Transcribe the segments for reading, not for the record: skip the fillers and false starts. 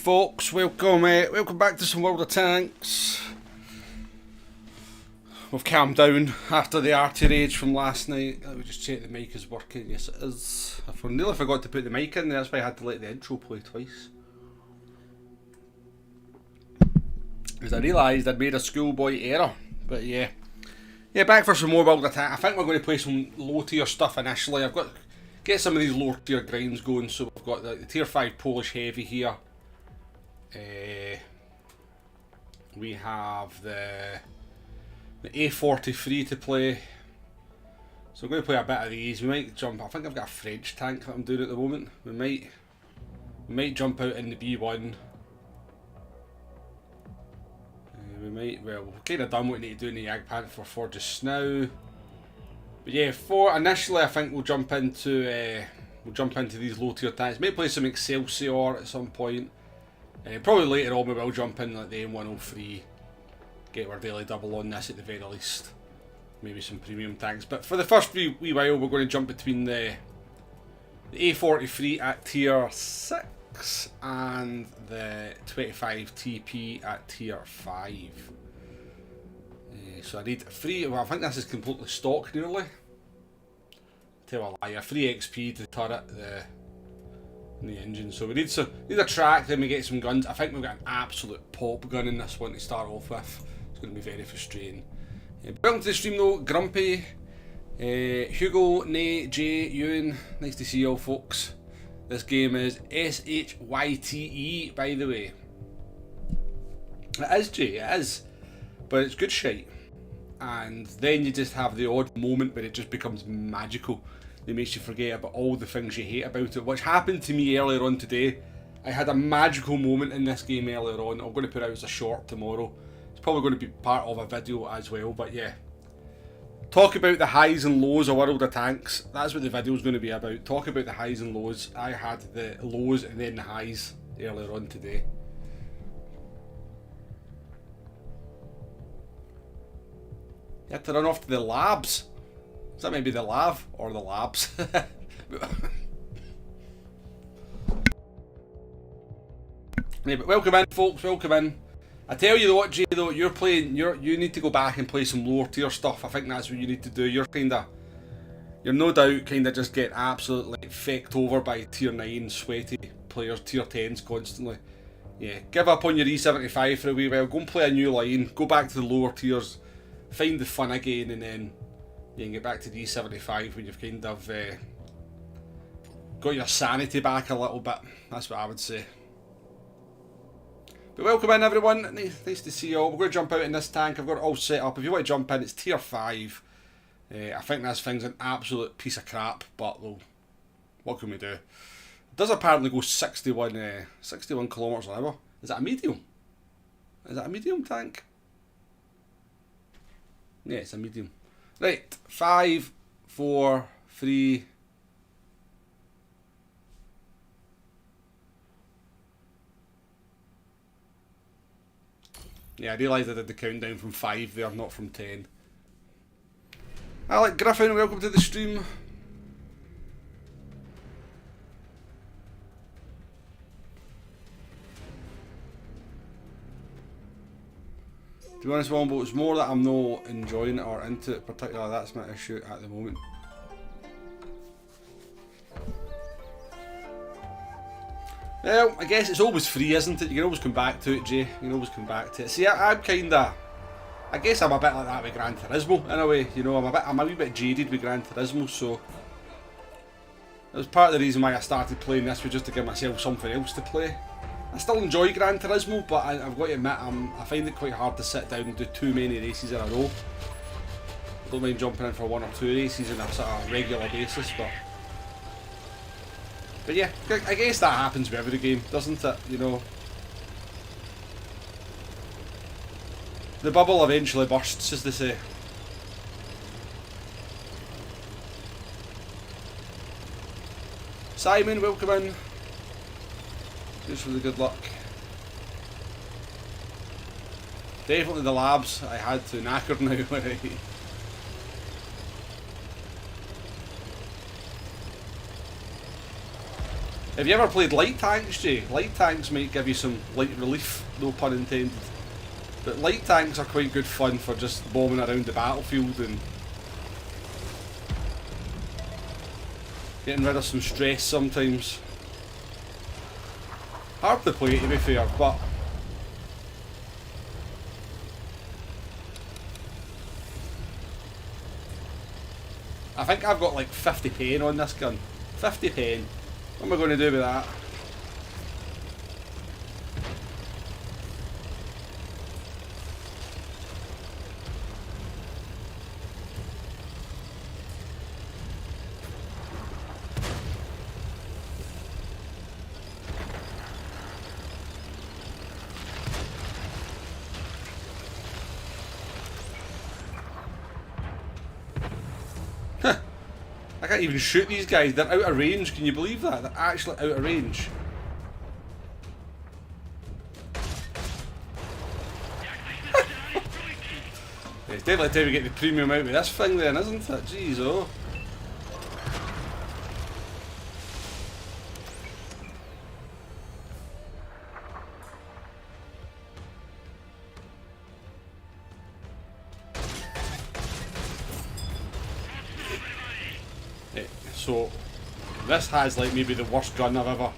folks, welcome back to some World of Tanks. We've calmed down after the arty rage from last night. Let me just check the mic is working. Yes it is. I nearly forgot to put the mic in there, that's why I had to let the intro play twice. Because I realised I'd made a schoolboy error. But yeah, back for some more World of Tanks. I think we're going to play some low tier stuff initially. I've got to get some of these low tier grinds going, so we've got the tier 5 Polish heavy here. We have the A43 to play, so we're going to play a bit of these. We might jump. I think I've got a French tank that I'm doing at the moment. We might jump out in the B1. We've kind of done what we need to do in the Jagdpanther for just now. But yeah, initially I think we'll jump into these low tier tanks. Maybe play some Excelsior at some point. Probably later on we will jump in like the M103. Get our daily double on this at the very least. Maybe some premium tanks. But for the first wee while we're going to jump between the A43 at tier 6 and the 25 TP at tier 5. So I need 3, well I think this is completely stock nearly. Tell a liar, 3 XP to the turret, the engine. So we need a track, then we get some guns. I think we've got an absolute pop gun in this one to start off with. It's going to be very frustrating. Welcome to the stream though, Grumpy, Hugo, Nay, Jay, Ewan. Nice to see you all folks. This game is SHYTE, by the way. It is, Jay, it is. But it's good shite. And then you just have the odd moment where it just becomes magical. It makes you forget about all the things you hate about it, which happened to me earlier on today. I had a magical moment in this game earlier on. I'm going to put out as a short tomorrow. It's probably going to be part of a video as well, but yeah. Talk about the highs and lows of World of Tanks. That's what the video is going to be about. Talk about the highs and lows. I had the lows and then the highs earlier on today. You had to run off to the labs. Is that maybe the lav or the labs? Yeah, but welcome in folks, welcome in. I tell you what, Jay, though, you need to go back and play some lower tier stuff. I think that's what you need to do. You're no doubt just getting absolutely fecked over by tier 9 sweaty players, tier 10s constantly. Yeah, give up on your E75 for a wee while, go and play a new line, go back to the lower tiers, find the fun again, and then you can get back to the E75 when you've kind of got your sanity back a little bit. That's what I would say. But welcome in everyone, nice to see you all. We're going to jump out in this tank, I've got it all set up. If you want to jump in, it's tier 5. I think this thing's an absolute piece of crap, but well, what can we do? It does apparently go 61 kilometers an hour. Is that a medium? Is that a medium tank? Yeah, it's a medium. Right, 5, 4, 3... Yeah, I realised I did the countdown from 5 there, not from 10. Alec Griffin, welcome to the stream. To be honest, Wombo, it's more that I'm not enjoying it or into it particularly. That's my issue at the moment. Well, I guess it's always free, isn't it? You can always come back to it, Jay. You can always come back to it. See, I guess I'm a bit like that with Gran Turismo, in a way. You know, I'm a wee bit jaded with Gran Turismo, so... It was part of the reason why I started playing this, was just to give myself something else to play. I still enjoy Gran Turismo, but I've got to admit, I find it quite hard to sit down and do too many races in a row. I don't mind jumping in for 1 or 2 races on a sort of regular basis, But yeah, I guess that happens with every game, doesn't it? You know, the bubble eventually bursts, as they say. Simon, welcome in. Thanks for the good luck. Definitely the labs. I had to knackered now. Have you ever played light tanks, Jay? Light tanks might give you some light relief, no pun intended. But light tanks are quite good fun for just bombing around the battlefield and getting rid of some stress sometimes. Hard to play, to be fair, but I think I've got like 50 pen on this gun. 50 pen. What am I going to do with that? I can't even shoot these guys, they're out of range, can you believe that? They're actually out of range. It's definitely time we get the premium out with this thing then, isn't it? Jeez, oh. So, this has like maybe the worst gun I've ever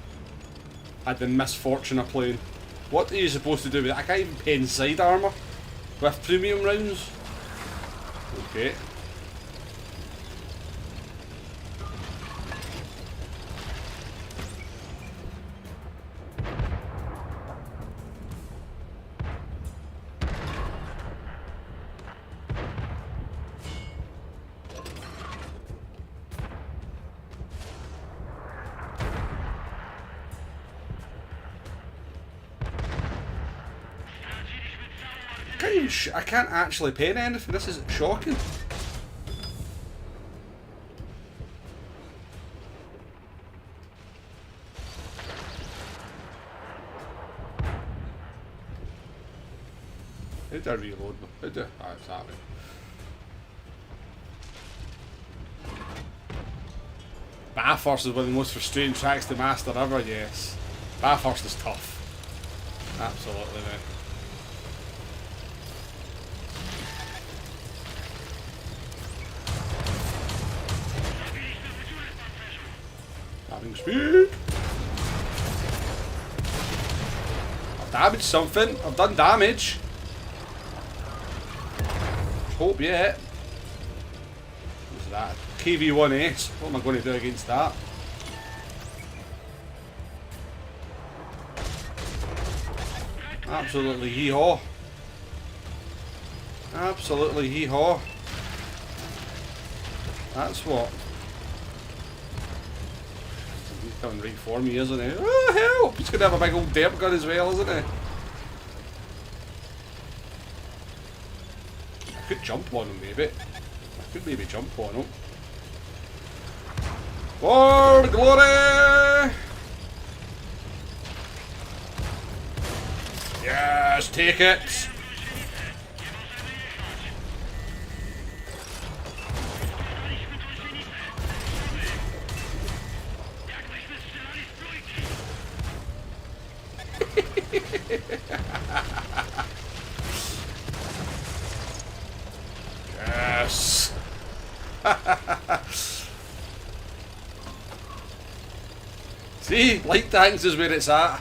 had the misfortune of playing. What are you supposed to do with it? I can't even pen side armour with premium rounds. Okay. I can't actually pen anything. This is shocking. How do I reload them? How do I? Oh, it's that way. Bathurst is one of the most frustrating tracks to master ever, yes. Bathurst is tough. Absolutely, mate. Speed. I've damaged something. I've done damage. Hope yet. What's that? KV-1S. What am I going to do against that? Absolutely hee-haw. Absolutely hee-haw. That's what. Coming right for me, isn't he? Oh, help! He's going to have a big old derp gun as well, isn't he? I could jump on him, maybe. I could maybe jump on him. For glory! Yes, take it! Yes. See, light tanks is where it's at.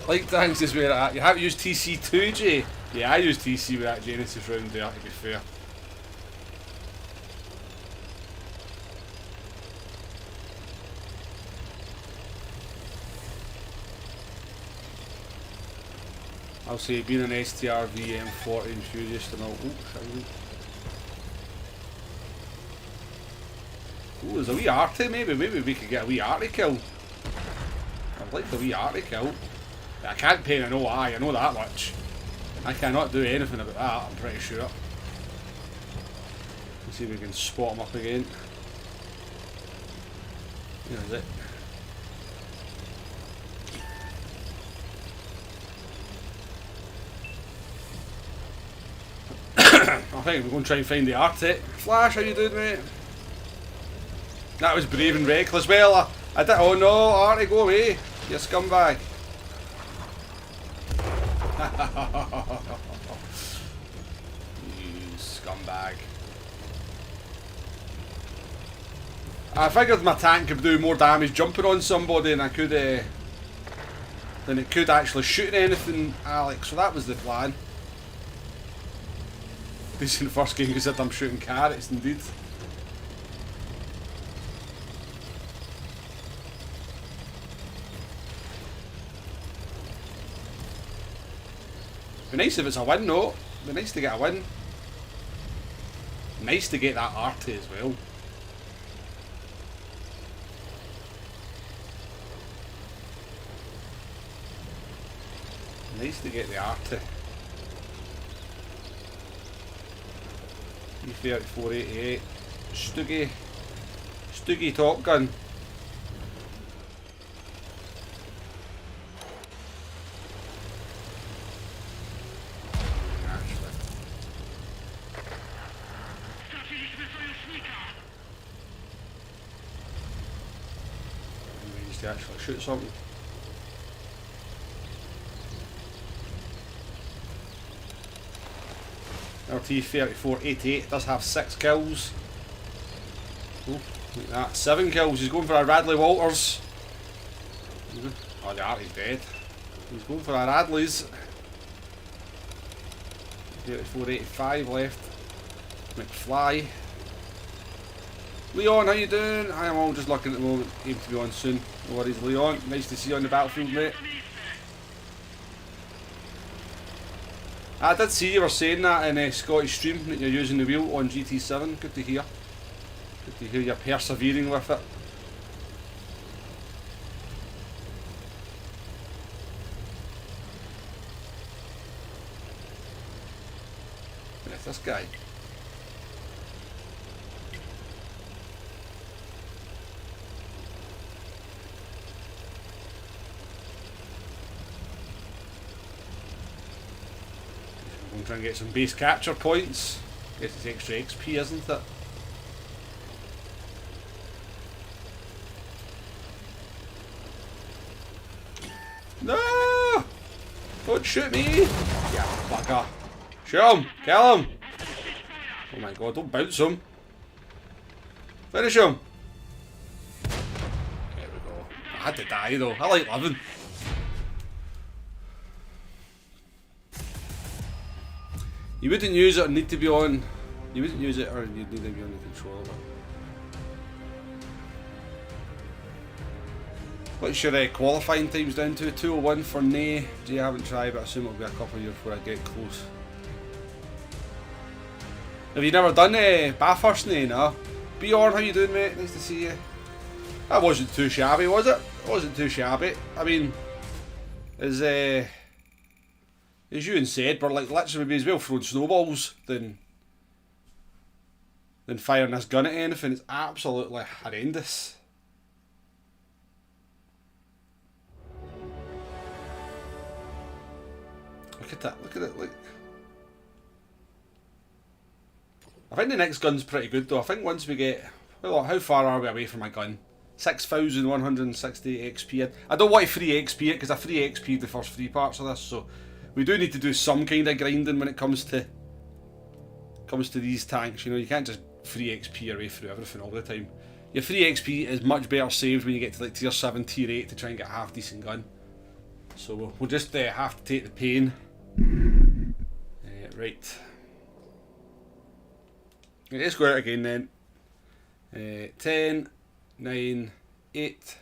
Light tanks is where it's at. You have to use TC2, Jay. Yeah, I use TC with that Genesis round there, to be fair. I'll say being an STRV M40 enthusiast and all. Ooh, there's a wee arty maybe. Maybe we could get a wee arty kill. I'd like the wee arty kill. I can't paint an OI, I know that much. I cannot do anything about that, I'm pretty sure. Let's see if we can spot him up again. Here's it. I think we're going to try and find the arty. Flash, how you doing, mate? That was brave and reckless. Well, I did. Oh no, Arty, go away, you scumbag. You scumbag. I figured my tank could do more damage jumping on somebody than I could than it could actually shooting anything, Alex. So that was the plan. Decent first game, you said I'm shooting carrots, indeed. Be nice if it's a win, though. Be nice to get a win. Nice to get that arty as well. Nice to get the arty. 3488. Stuggy Top Gun. To actually shoot something. RT 3488 does have 6 kills. Oh, look at that. 7 kills. He's going for a Radley Walters. Oh, the arty's dead. He's going for a Radley's. 3485 left. McFly. Leon, how you doing? I am all just looking at the moment. Aim to be on soon. No worries, Leon. Nice to see you on the battlefield, mate. I did see you were saying that in a Scottish stream that you're using the wheel on GT7. Good to hear. Good to hear you're persevering with it. Where's this guy? I'm trying to get some base capture points. Guess it's extra XP, isn't it? No! Don't shoot me! Yeah, fucker. Shoot him! Kill him! Oh my god, don't bounce him. Finish him! There we go. I had to die though. I like living. You wouldn't use it or need to be on. You wouldn't use it or you'd need to be on the controller. What's your qualifying times down to? 2:01 for Nay. Gee, I haven't tried, but I assume it'll be a couple of years before I get close. Have you never done Bathurst, Nay? No. Bjorn, how you doing, mate? Nice to see you. That wasn't too shabby, was it? It wasn't too shabby. I mean, as Ewan said, we're like literally maybe as well throwing snowballs than firing this gun at anything. It's absolutely horrendous. Look at that, look at it, look. I think the next gun's pretty good though. I think once we get, well, how far are we away from my gun? 6,160 XP. I don't want to free XP it because I free XP the first 3 parts of this, so we do need to do some kind of grinding when it comes to these tanks. You know, you can't just free XP your way through everything all the time. Your free XP is much better saved when you get to like tier 7, tier 8 to try and get a half decent gun. So we'll just have to take the pain. Right. Let's go out again then. 10, 9, 8.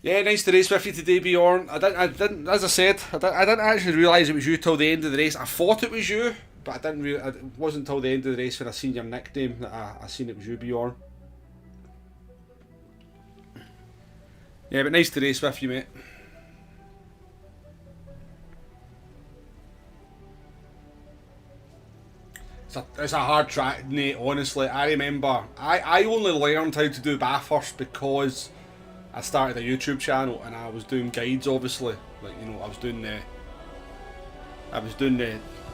Yeah, nice to race with you today, Bjorn. I didn't, as I said, I didn't actually realise it was you till the end of the race. I thought it was you, but it wasn't till the end of the race when I seen your nickname that I seen it was you, Bjorn. Yeah, but nice to race with you, mate. It's a hard track, Nate, honestly. I remember, I only learned how to do Bathurst because I started a YouTube channel and I was doing guides, obviously. Like, you know, I was doing the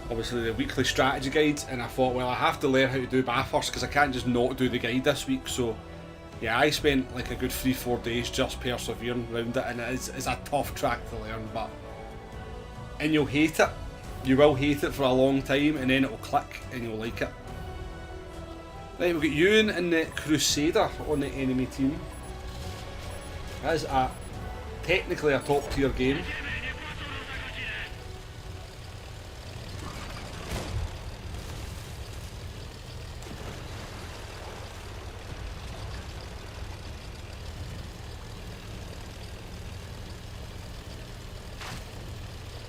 obviously the weekly strategy guide, and I thought, well, I have to learn how to do Bathurst because I can't just not do the guide this week. So yeah, I spent like a good 3-4 days just persevering around it, and it's a tough track to learn, and you'll hate it. You will hate it for a long time, and then it'll click and you'll like it. Right, we've got Ewan and the Crusader on the enemy team. That is technically a top tier game.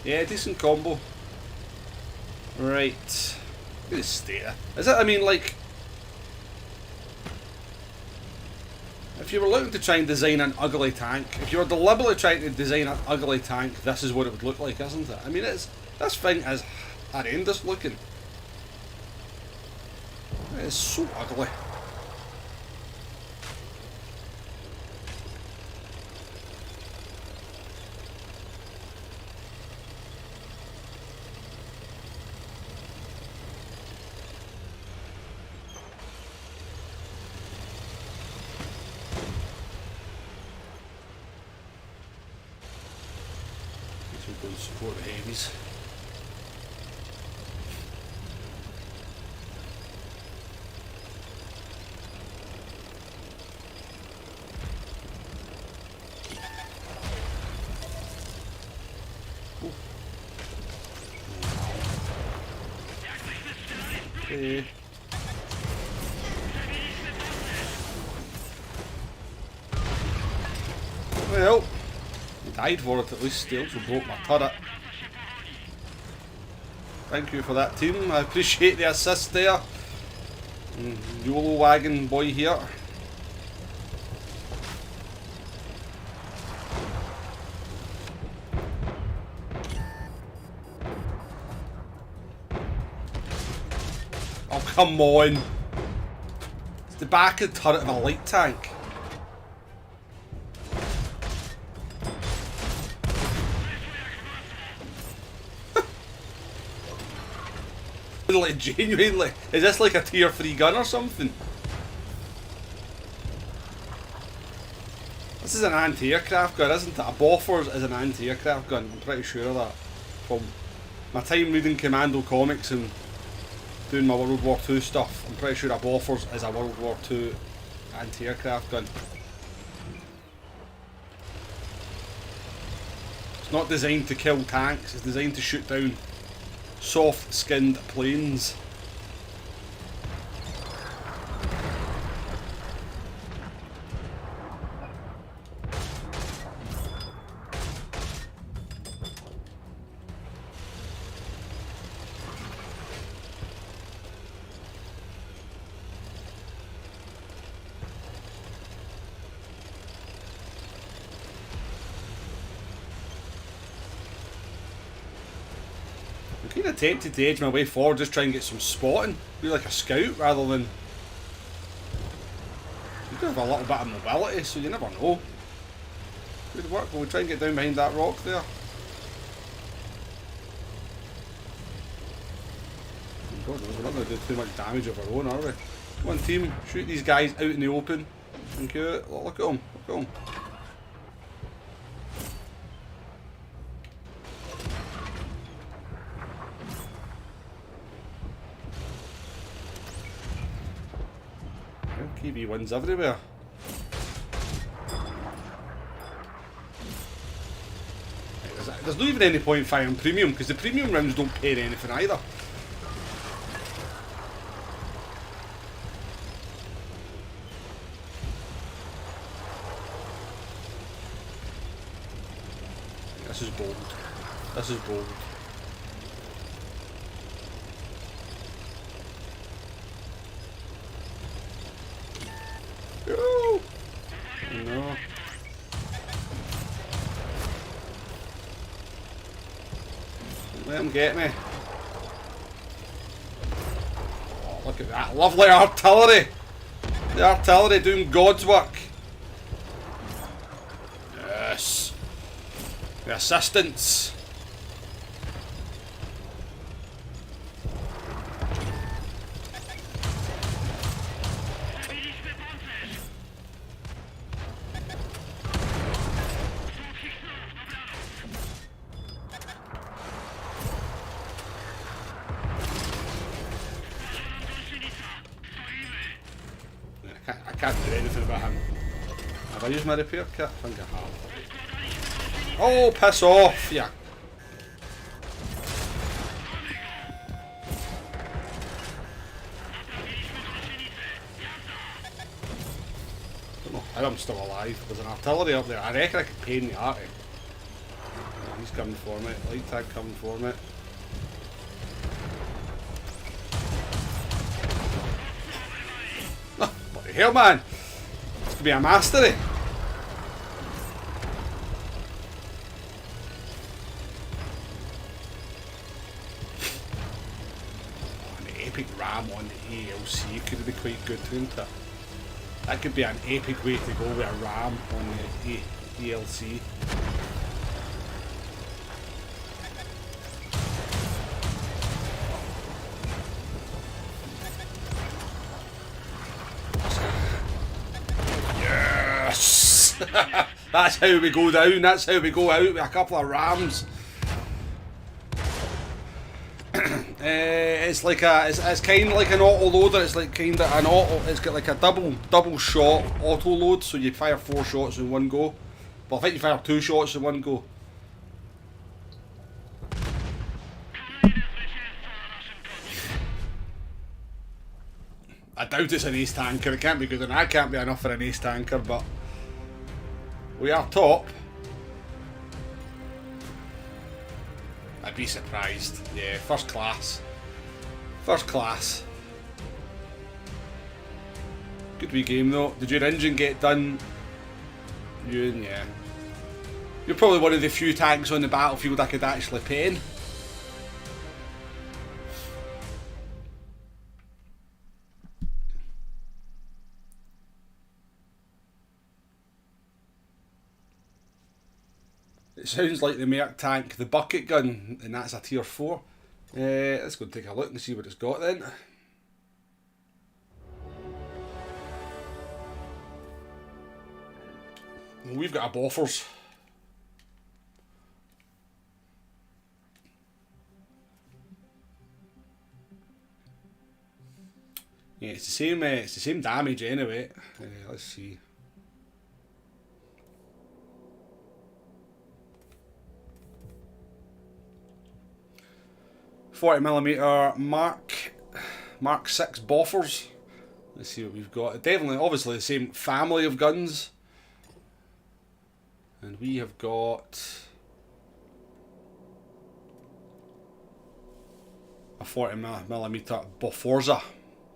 Yeah, decent combo. Right. Look at the state. Is it, I mean, like, if you were looking to try and design an ugly tank, if you were deliberately trying to design an ugly tank, this is what it would look like, isn't it? I mean, this thing is horrendous looking. It is so ugly. Go and support the heavies. Okay. Well, died for it at least. They also broke my turret. Thank you for that, team. I appreciate the assist there. YOLO wagon boy here. Oh, come on. It's the back of the turret of a light tank. Like, genuinely, is this like a tier 3 gun or something? This is an anti-aircraft gun, isn't it? A Bofors is an anti-aircraft gun, I'm pretty sure of that. From my time reading Commando comics and doing my World War II stuff, I'm pretty sure a Bofors is a World War II anti-aircraft gun. It's not designed to kill tanks, it's designed to shoot down soft-skinned planes. I'm kind of tempted to edge my way forward, just try and get some spotting, be like a scout rather than. You do have a little bit of mobility, so you never know. Good work. Will we try and get down behind that rock there? God knows, we're not going to do too much damage of our own, are we? Come on, team, shoot these guys out in the open. Thank you. Look at them. Look at them. KB wins everywhere. There's not even any point firing premium because the premium rounds don't pay anything either. This is bold. This is bold. Oh no. Let him get me. Oh, look at that. Lovely artillery. The artillery doing God's work. Yes. The assistance. I can't do anything about him. Have I used my repair kit? I think I have. Oh, piss off! Yeah. I don't know how I'm still alive. There's an artillery up there. I reckon I could pain the arty. He's coming for me. Light tag coming for me. Oh, what the hell, man? This could be a mastery. Oh, an epic ram on the ALC could be quite good, couldn't it? That could be an epic way to go with a ram on the ALC. That's how we go down, that's how we go out with a couple of rams. It's like it's kind of like an auto loader. It's like kind of an auto. It's got like a double shot auto load, so you fire 4 shots in one go. But I think you fire 2 shots in one go. I doubt it's an ace tanker. It can't be good, and I can't be enough for an ace tanker, but we are top. I'd be surprised. Yeah, first class. First class. Good wee game though. Did your engine get done? Yeah. You're probably one of the few tanks on the battlefield I could actually paint. It sounds like the Merc tank, the bucket gun, and that's a tier 4. Let's go and take a look and see what it's got then. We've got a Boffers. Yeah, it's the same damage anyway. Let's see. .40mm Mark 6 Boffers. Let's see what we've got. Definitely, obviously the same family of guns. And we have got a 40mm Bofforza,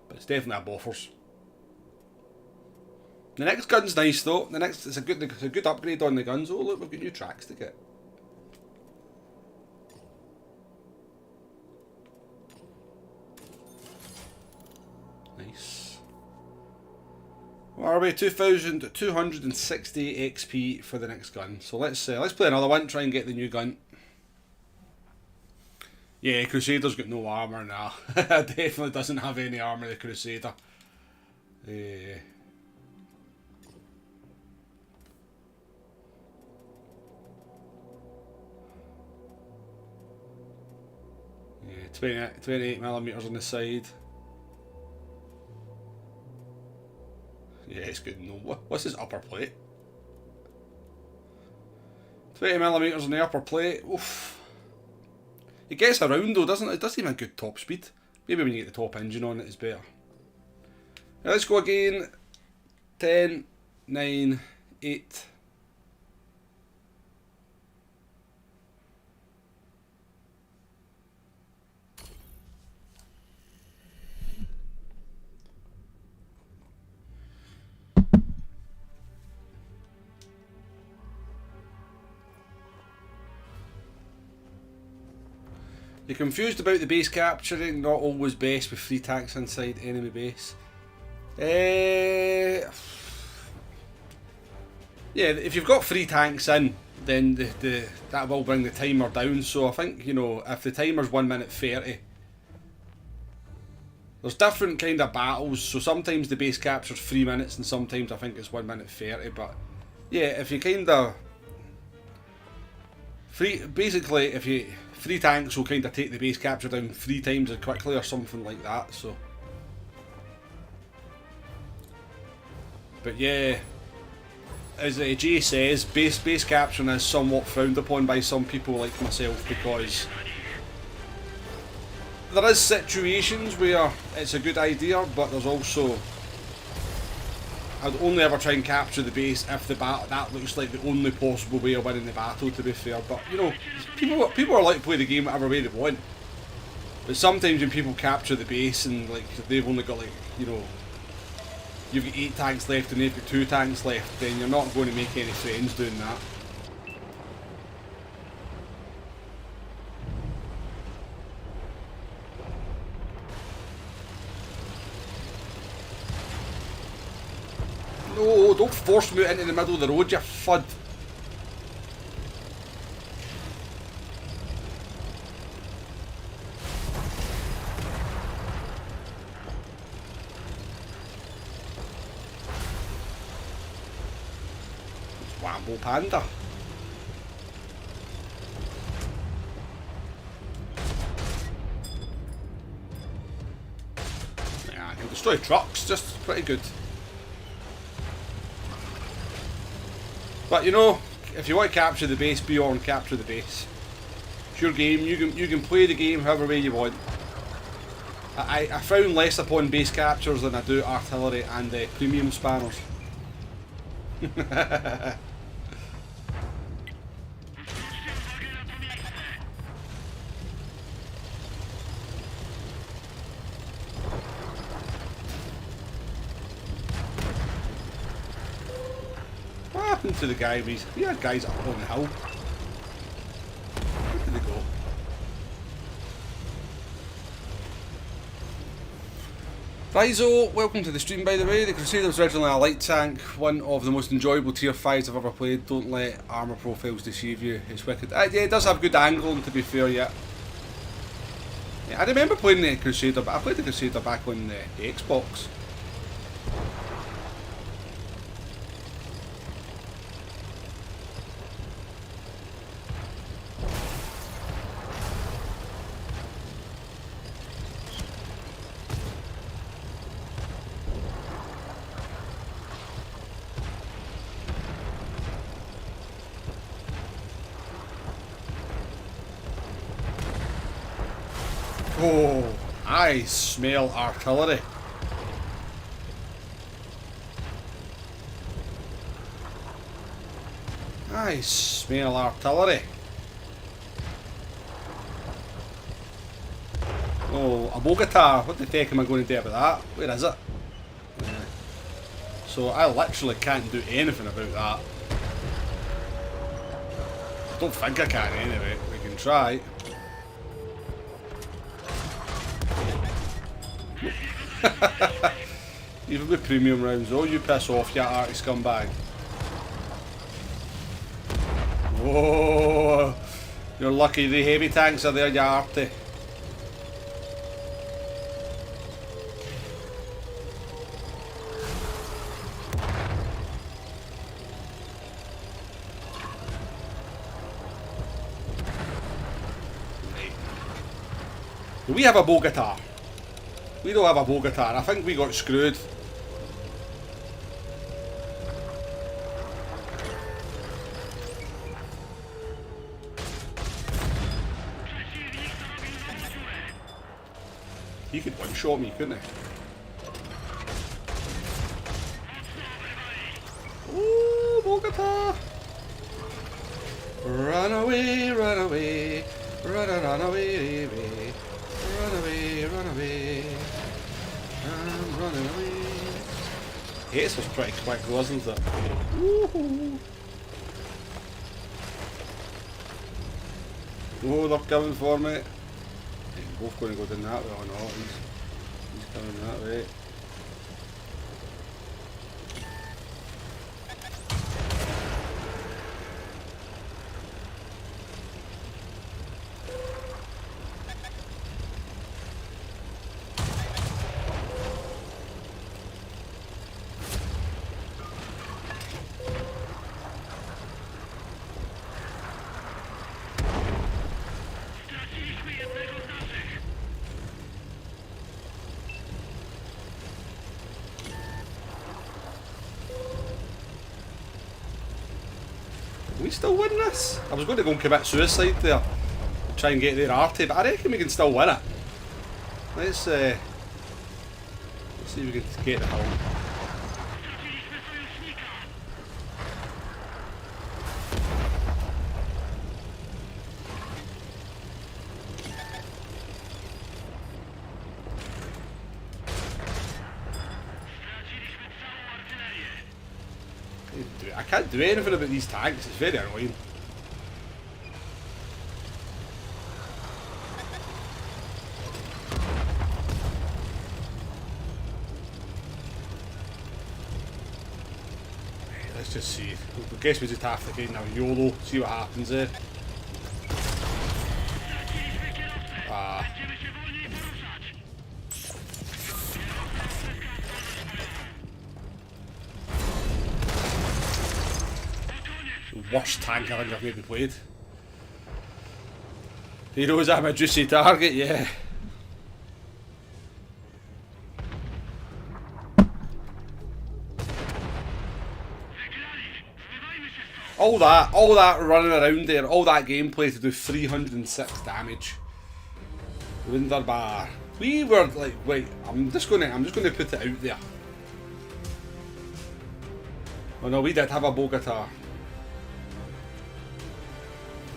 but it's definitely a Boffers. The next gun's nice though. It's a good upgrade on the guns. Oh look, we've got new tracks to get. Nice. What are we? 2,260 XP for the next gun. So let's play another one. Try and get the new gun. Yeah, Crusader's got no armor now. Definitely doesn't have any armor. The Crusader. Yeah, 28mm on the side. Yeah, it's good. No, what's his upper plate? 20mm on the upper plate. Oof. It gets around though, doesn't it? It doesn't even have good top speed. Maybe when you get the top engine on it, it's better. Now let's go again. 10, 9, 8. You're confused about the base capturing, not always best with 3 tanks inside enemy base. Yeah, if you've got 3 tanks in, then that will bring the timer down. So I think, you know, if the timer's 1 minute 30, there's different kind of battles. So sometimes the base capture's 3 minutes, and sometimes I think it's 1 minute 30. But yeah, if you kind of basically if you 3 tanks will kind of take the base capture down 3 times as quickly or something like that. So But yeah, as Jay says, base capturing is somewhat frowned upon by some people like myself, because there is situations where it's a good idea, but there's also, I'd only ever try and capture the base if that looks like the only possible way of winning the battle, to be fair. But you know, people are allowed to play the game whatever way they want. But sometimes when people capture the base and like they've only got, like, you know, you've got 8 tanks left and they've got 2 tanks left, then you're not going to make any friends doing that. No, don't force me into the middle of the road, you fud. Womble Panda. Yeah, I can destroy trucks, just pretty good. But you know, if you want to capture the base, beyond capture the base. It's your game. You can play the game however way you want. I frown less upon base captures than I do artillery and premium spanners. What happened to the guy? We had guys up on the hill. Where did they go? Rizo, welcome to the stream, by the way. The Crusader was originally a light tank, one of the most enjoyable tier 5s I've ever played. Don't let armour profiles deceive you, it's wicked. Yeah, it does have good angling, to be fair, yeah. I remember playing the Crusader, but I played the Crusader back on the Xbox. Oh, I smell artillery. I smell artillery. Oh, a Bogota. What the heck am I going to do about that? Where is it? So I literally can't do anything about that. I don't think I can anyway. We can try. Even with premium rounds, oh, you piss off, you arty scumbag. Oh, you're lucky the heavy tanks are there, you arty. Do we have a Bogota? We don't have a Bogota, and I think we got screwed. He could one-shot me, couldn't he? Ooh, Bogota! Run away, run away, run away, run away, run away. I'm running away. This was pretty quick, wasn't it? Woohoo! Oh, they're coming for me. They're both going to go down that way. Oh no, he's coming that way. we still win this? I was going to go and commit suicide there. Try and get their arty, but I reckon we can still win it. Let's see if we can get the hill. I can't do anything about these tanks, it's very annoying. Let's just see. I guess we just have to kind of YOLO, see what happens there. Worst tank I think I've maybe played. Heroes, I'm a juicy target, yeah. All that running around there, all that gameplay to do 306 damage. Wunderbar. We were like, wait, I'm just gonna put it out there. Oh no, we did have a Bogota.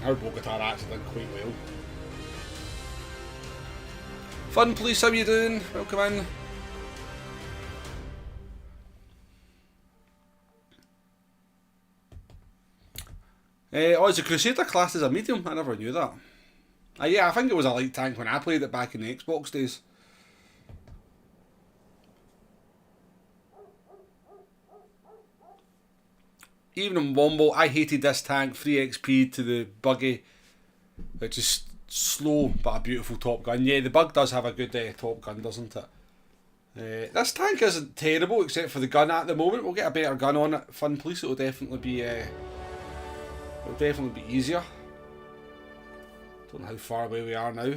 Our Bogota actually did quite well. Fun Police, how you doing? Welcome in. Oh, it's a Crusader class as a medium? I never knew that. Yeah, I think it was a light tank when I played it back in the Xbox days. Even in Wombo, I hated this tank, 3 XP to the buggy, which is slow but a beautiful top gun. Yeah, the bug does have a good top gun, doesn't it? This tank isn't terrible except for the gun at the moment. We'll get a better gun on it. Fun Police, it'll definitely be easier. Don't know how far away we are now.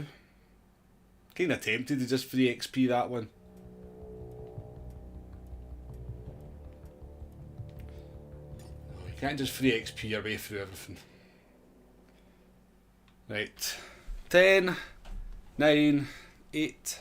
Kinda tempted to just 3 XP that one. You can't just 3 XP your way through everything. Right. 10, 9, 8.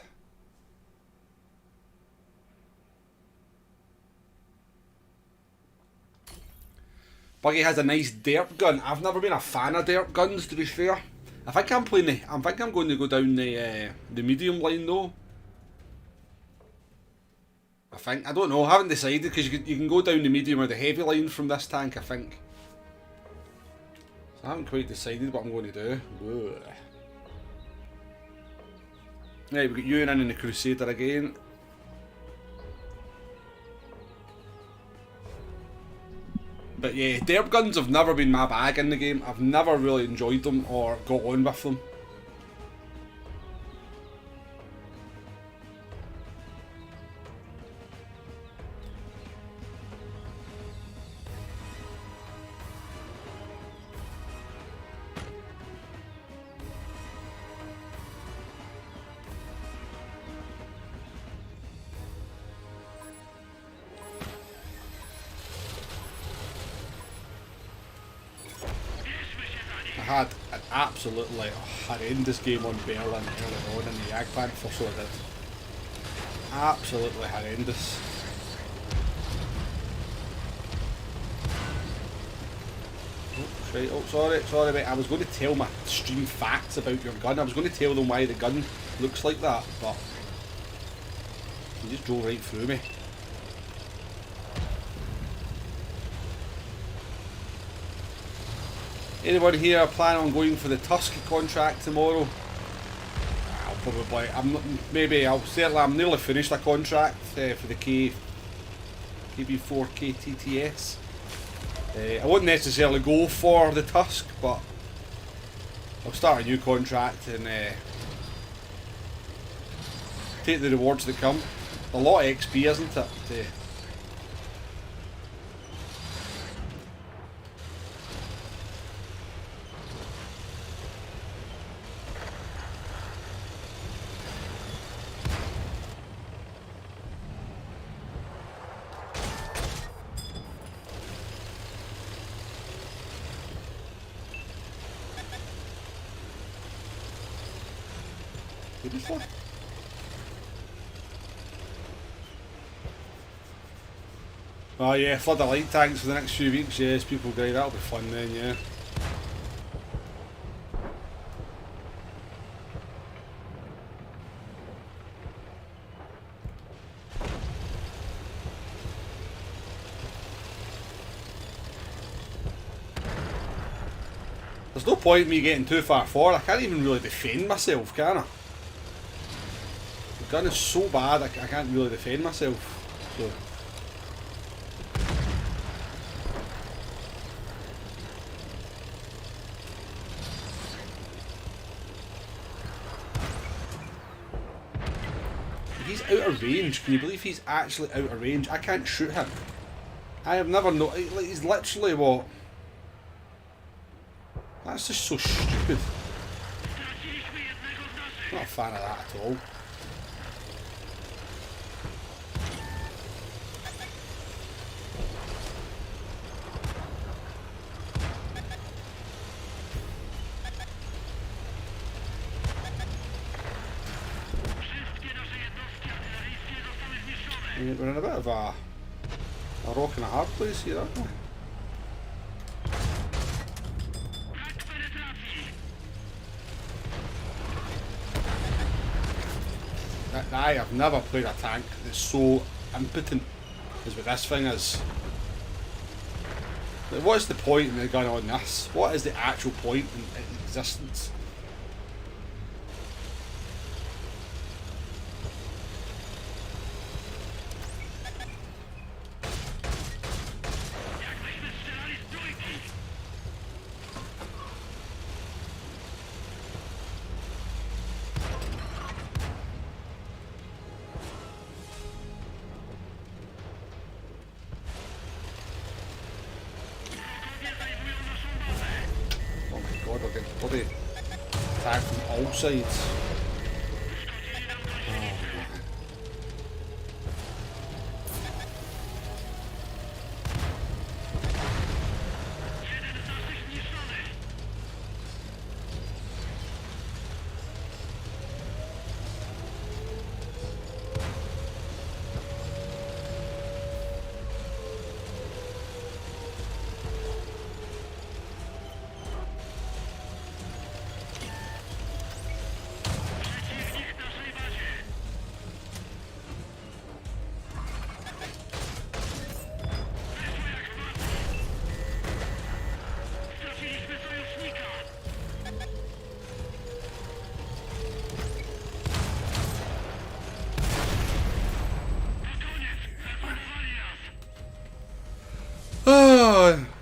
Buggy has a nice derp gun. I've never been a fan of derp guns, to be fair. I think I'm going to go down the medium line though. I don't know, I haven't decided because you can go down the medium or the heavy line from this tank, I think. So I haven't quite decided what I'm going to do. Ugh. Right, we've got Ewan in the Crusader again. But yeah, derp guns have never been my bag in the game. I've never really enjoyed them or got on with them. I had an absolutely horrendous game on Berlin earlier on in the Jagdpan, for sure I did. Absolutely horrendous. Oh, right. Oh, sorry mate, I was going to tell my stream facts about your gun. I was going to tell them why the gun looks like that, but you just drove right through me. Anyone here plan on going for the Tusky contract tomorrow? I'll probably. I'm nearly finished a contract for the KB4 KTTS. I wouldn't necessarily go for the Tusk, but I'll start a new contract and take the rewards that come. A lot of XP, isn't it? Seriously? Oh yeah, flood of light tanks for the next few weeks, yes, people agree, that'll be fun then, yeah. There's no point in me getting too far forward, I can't even really defend myself, can I? The gun is so bad, I can't really defend myself, so... He's out of range. Can you believe he's actually out of range? I can't shoot him. I have never known. He's literally what? That's just so stupid. Not a fan of that at all. We're in a bit of a rock and a hard place here, aren't we? I have never played a tank that's so impotent as what this thing is. Like, what is the point in the gun on this? What is the actual point in existence? God, we're getting bloody attacked from all sides.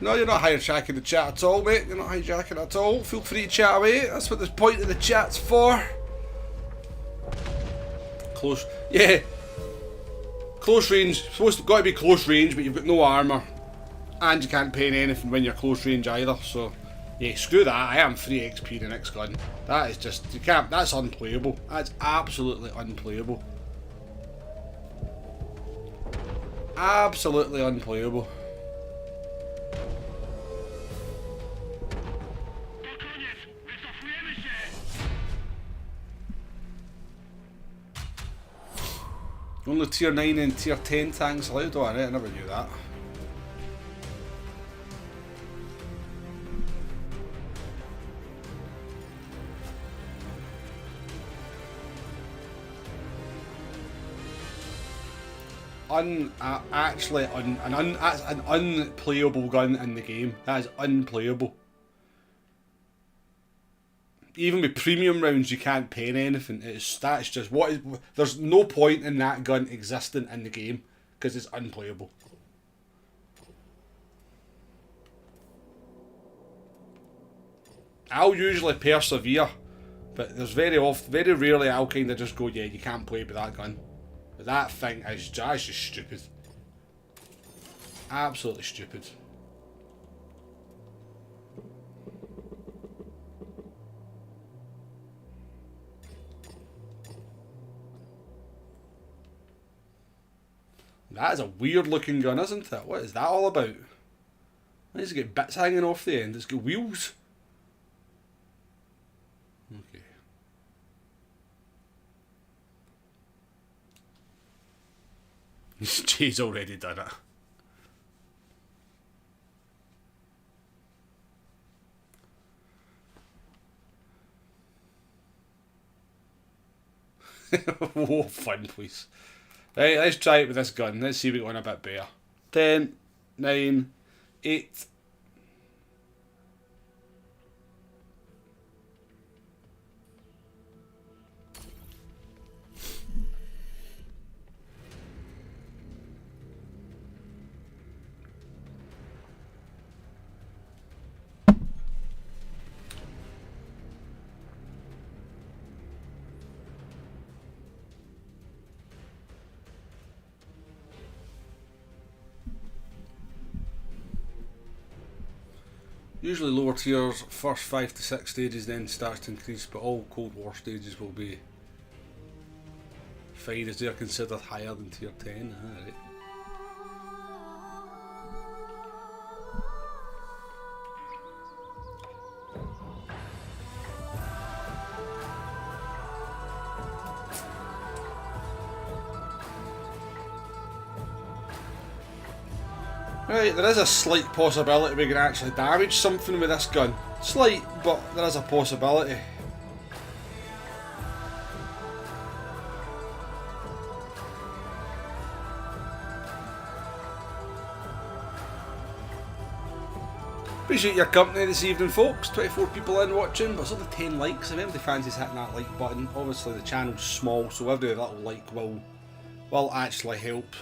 No, you're not hijacking the chat at all, mate. You're not hijacking at all. Feel free to chat away. That's what the point of the chat's for. Close. Yeah. Close range. Supposed to got to be close range, but you've got no armour. And you can't paint anything when you're close range either, so... Yeah, screw that. I am 3 XP in the next gun. That is just... You can't... That's unplayable. That's absolutely unplayable. Absolutely unplayable. Only tier 9 and tier 10 tanks allowed? Oh, I never knew that. Actually, that's an unplayable gun in the game. That is unplayable. Even with premium rounds, you can't paint anything. That's just what is. There's no point in that gun existing in the game because it's unplayable. I'll usually persevere, but there's very rarely I'll kind of just go, yeah, you can't play with that gun. But that thing is just stupid. Absolutely stupid. That is a weird looking gun, isn't it? What is that all about? Why does it get bits hanging off the end? It's got wheels. Okay. Jay's already done it. Oh, fun, please. Right, let's try it with this gun. Let's see if we go on a bit better. 10, 9, 8. Usually lower tiers, first 5 to 6 stages then starts to increase, but all Cold War stages will be fine as they are considered higher than tier 10. Right. Right, there is a slight possibility we can actually damage something with this gun. Slight, but there is a possibility. Appreciate your company this evening, folks. 24 people in watching, but it's only 10 likes. If anybody fancies hitting that like button, obviously the channel's small, so every little like will actually help.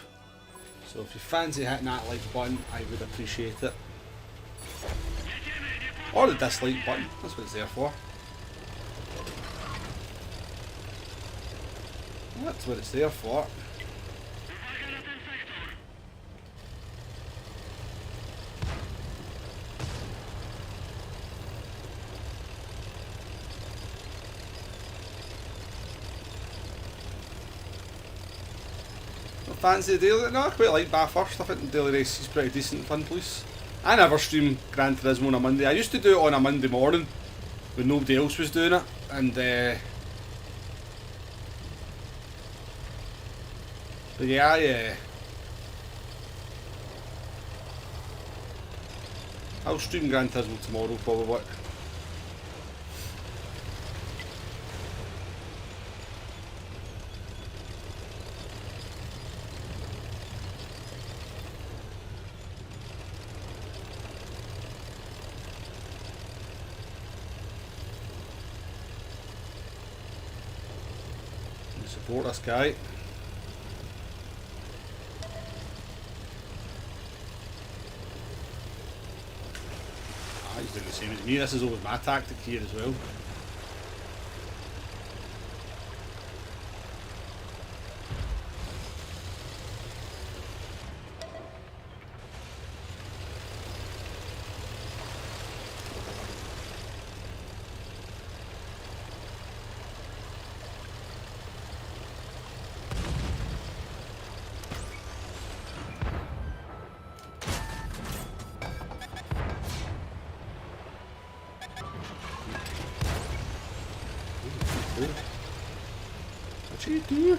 So if you fancy hitting that like button, I would appreciate it. Or the dislike button, that's what it's there for. That's what it's there for. Fancy the daily? No, I quite like Bathurst. I think the daily race is pretty decent fun, please. I never stream Gran Turismo on a Monday. I used to do it on a Monday morning when nobody else was doing it, and but yeah, I'll stream Gran Turismo tomorrow probably. Support this guy. He's doing the same as me. This is always my tactic here as well. What you do?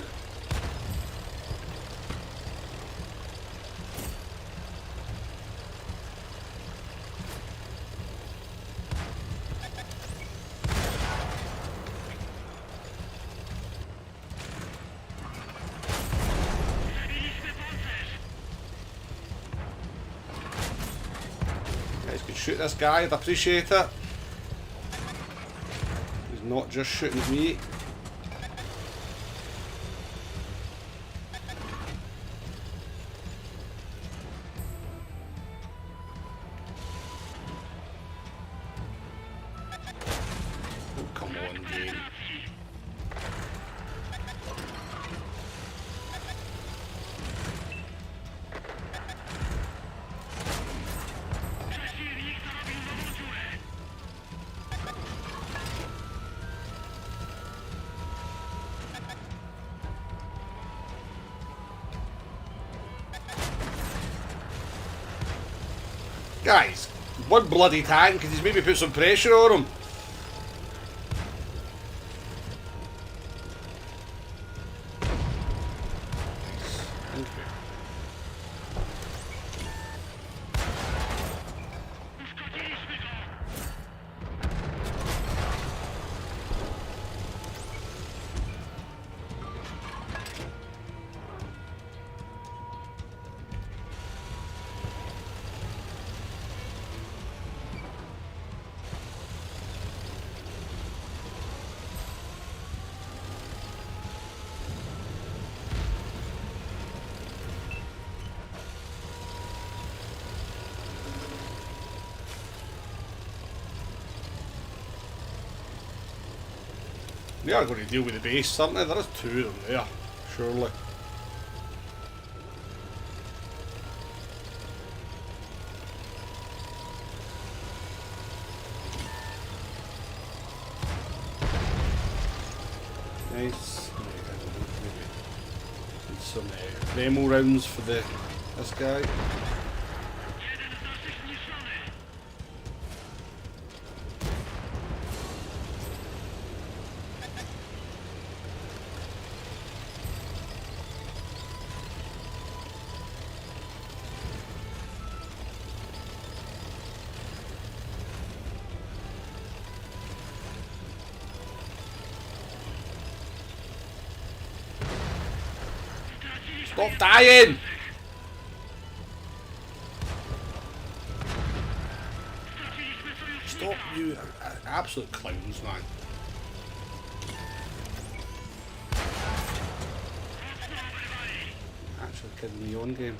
Guys can shoot this guy, I'd appreciate it. He's not just shooting at me. Guys, one bloody tank, and he's maybe put some pressure on him. They are going to deal with the base, certainly. There is 2 of them there, surely. Nice. Need some demo rounds for this guy. Stop dying! Stop you absolute clowns, man. Actually kidding me on game.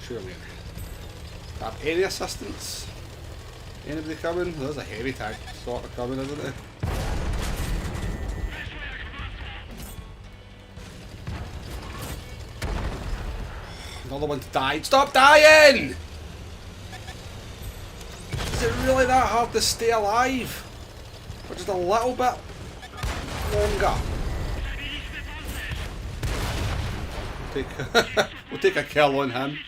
Sure, mate. Have any assistance? Anybody coming? There's a heavy tank sort of coming, isn't it? Another one's died. Stop dying! Is it really that hard to stay alive? Or just a little bit longer? We'll take a kill on him.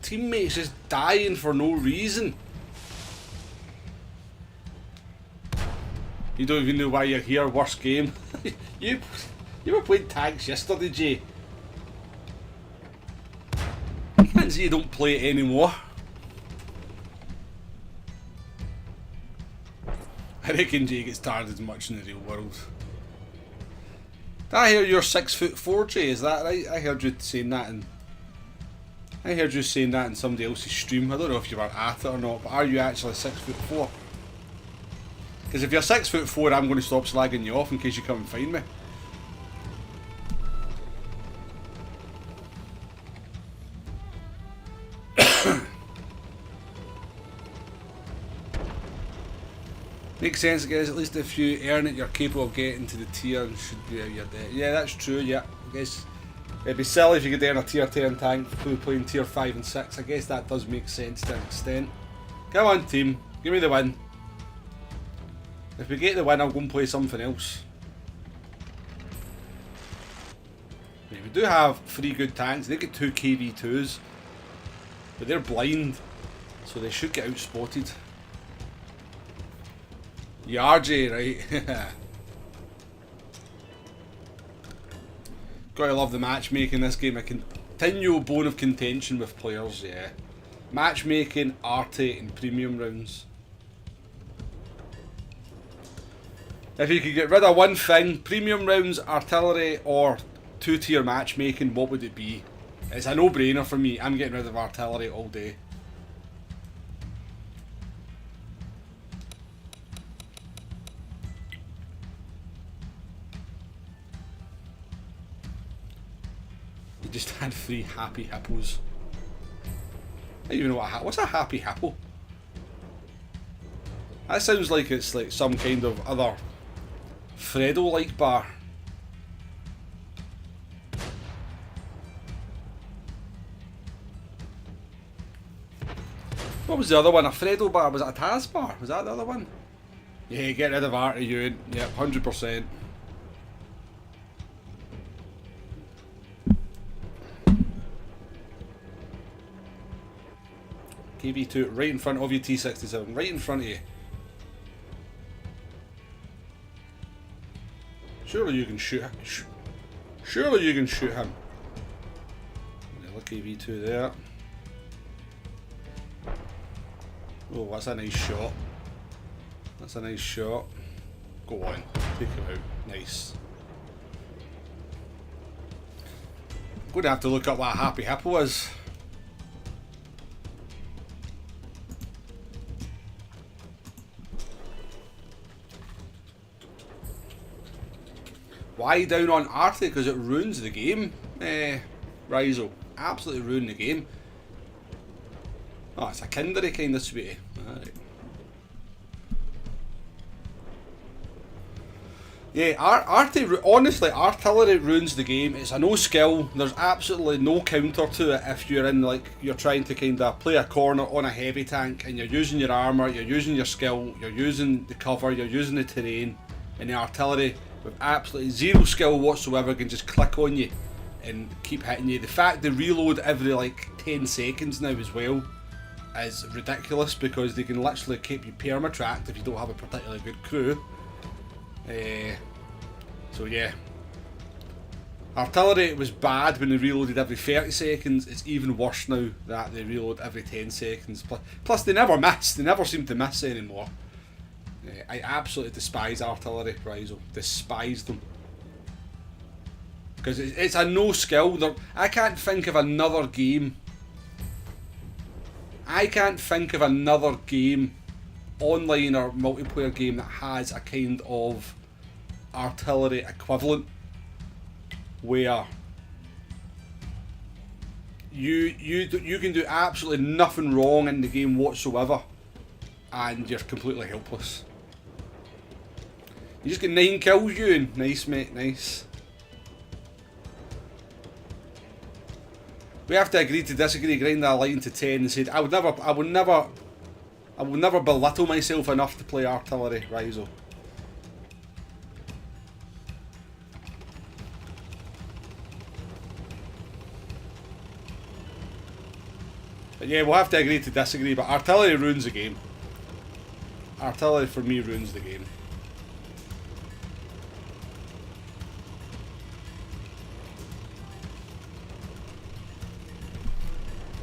Teammates just dying for no reason. You don't even know why you're here. Worst game. you were playing tanks yesterday, Jay. You can't say you don't play it anymore. I reckon Jay gets tired as much in the real world. Did I hear you're 6'4", Jay? Is that right? I heard you saying that in somebody else's stream. I don't know if you were at it or not, but are you actually 6'4"? Because if you're 6'4", I'm going to stop slagging you off in case you come and find me. Makes sense, guys. At least if you earn it, you're capable of getting to the tier and should be out of your debt. Yeah, that's true. Yeah, I guess it'd be silly if you could earn a tier 10 tank for playing tier 5 and 6. I guess that does make sense to an extent. Come on, team. Give me the win. If we get the win, I'll go and play something else. Yeah, we do have 3 good tanks. They get 2 KV2s. But they're blind. So they should get outspotted. You are, Jay, right? Gotta love the matchmaking in this game. A continual bone of contention with players, yeah. Matchmaking, arty, and premium rounds. If you could get rid of one thing, premium rounds, artillery, or 2-tier matchmaking, what would it be? It's a no-brainer for me. I'm getting rid of artillery all day. You just had 3 happy hippos. I don't even know what's a happy hippo? That sounds like it's like some kind of other Freddo-like bar. What was the other one? A Freddo bar? Was it a Taz bar? Was that the other one? Yeah, get rid of arty, you. Yep, 100%. KV2 right in front of you, T67, right in front of you. Surely you can shoot him. Surely you can shoot him. Look, KV2 there. Oh, that's a nice shot. That's a nice shot. Go on, take him out. Nice. I'm going to have to look up what a happy hippo is. Why down on arty? Because it ruins the game, Rizzo. Absolutely ruin the game. Oh, it's a kindery kind of sweetie. Alright. Yeah, arty, honestly, artillery ruins the game. It's a no skill. There's absolutely no counter to it if you're in, like, you're trying to kind of play a corner on a heavy tank and you're using your armour, you're using your skill, you're using the cover, you're using the terrain, and the artillery with absolutely zero skill whatsoever can just click on you and keep hitting you. The fact they reload every like 10 seconds now as well is ridiculous, because they can literally keep you perma-tracked if you don't have a particularly good crew. So yeah, artillery was bad when they reloaded every 30 seconds. It's even worse now that they reload every 10 seconds. Plus they never miss. They never seem to miss anymore. I absolutely despise artillery, Rizzo. Despise them. Because it's a no skill. I can't think of another game. Online or multiplayer game, that has a kind of artillery equivalent where you can do absolutely nothing wrong in the game whatsoever and you're completely helpless. You just get 9 kills, you. Nice, mate, nice. We have to agree to disagree. Grind that line to 10 and said I would never belittle myself enough to play artillery, Rizzo. But yeah, we'll have to agree to disagree, but artillery ruins the game. Artillery for me ruins the game.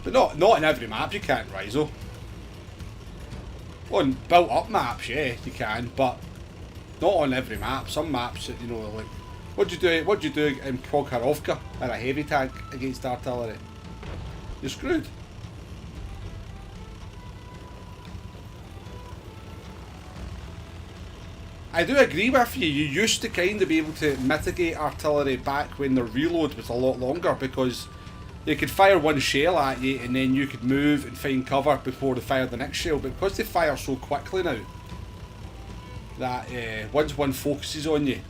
But not in every map you can't, Rizzo. On built up maps, yeah, you can, but not on every map. Some maps, you know, like what'd you do in Prokhorovka in a heavy tank against artillery? You're screwed. I do agree with you. You used to kind of be able to mitigate artillery back when the reload was a lot longer, because they could fire one shell at you and then you could move and find cover before they fire the next shell. But because they fire so quickly now, that once one focuses on you.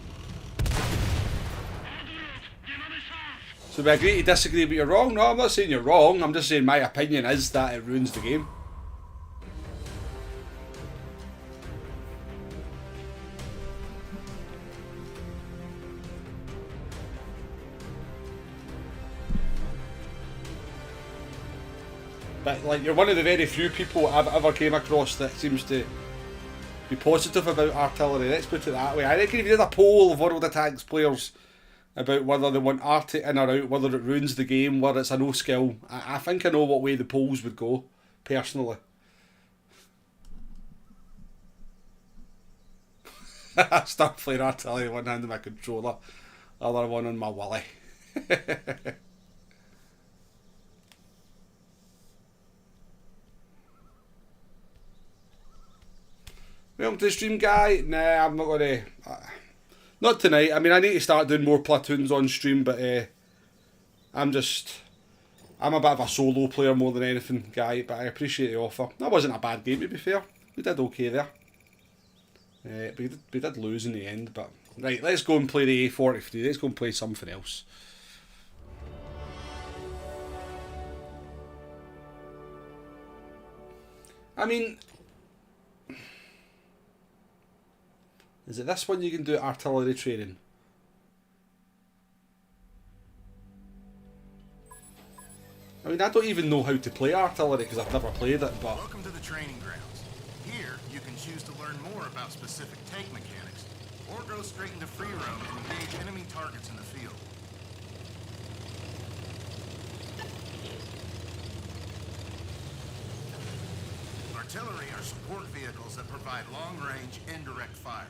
So we agree to disagree, but you're wrong? No, I'm not saying you're wrong. I'm just saying my opinion is that it ruins the game. But like, you're one of the very few people I've ever came across that seems to be positive about artillery. Let's put it that way. I reckon if you did a poll of World of Tanks players about whether they want arty in or out, whether it ruins the game, whether it's a no skill, I think I know what way the polls would go, personally. Start playing artillery, one hand on my controller, other one on my willy. Welcome to the stream, guy. Nah, I'm not gonna. Not tonight. I mean, I need to start doing more platoons on stream, but I'm a bit of a solo player more than anything, guy. But I appreciate the offer. That wasn't a bad game, to be fair. We did okay there. We did lose in the end, but right. Let's go and play the A43. Let's go and play something else. I mean, is it this one you can do artillery training? I mean, I don't even know how to play artillery because I've never played it, but... Welcome to the training grounds. Here, you can choose to learn more about specific tank mechanics, or go straight into free roam and engage enemy targets in the field. Artillery are support vehicles that provide long-range, indirect fire.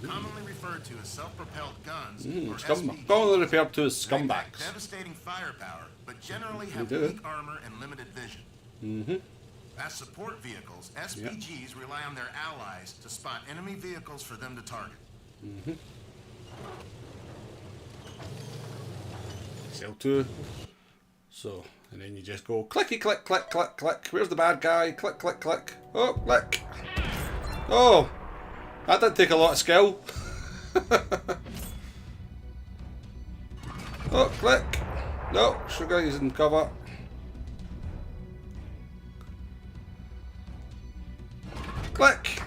Commonly referred to as self-propelled guns or SPGs. Commonly referred to as scumbags. Devastating firepower, but generally have weak armor and limited vision. As support vehicles, SPGs rely on their allies to spot enemy vehicles for them to target. Cell 2. So, and then you just go clicky click click click click. Where's the bad guy? Click click click. Oh, click. Oh, that didn't take a lot of skill. Oh, click. No, sugar is in cover. Click.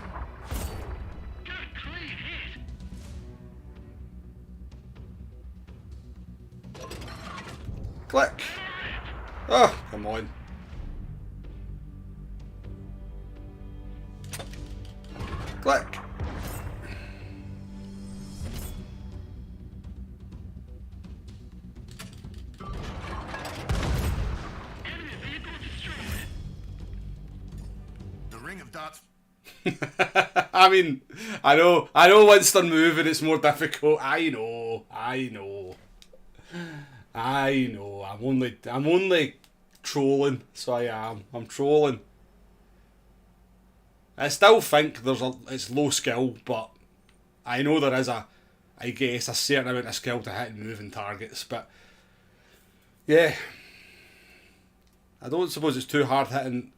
Click. Oh, come on. Click. The ring of dots. I mean, I know once they're moving it's more difficult. I know. I'm only trolling, so I am. I'm trolling. I still think it's low skill, but I know there is I guess, a certain amount of skill to hit moving targets, but yeah. I don't suppose it's too hard hitting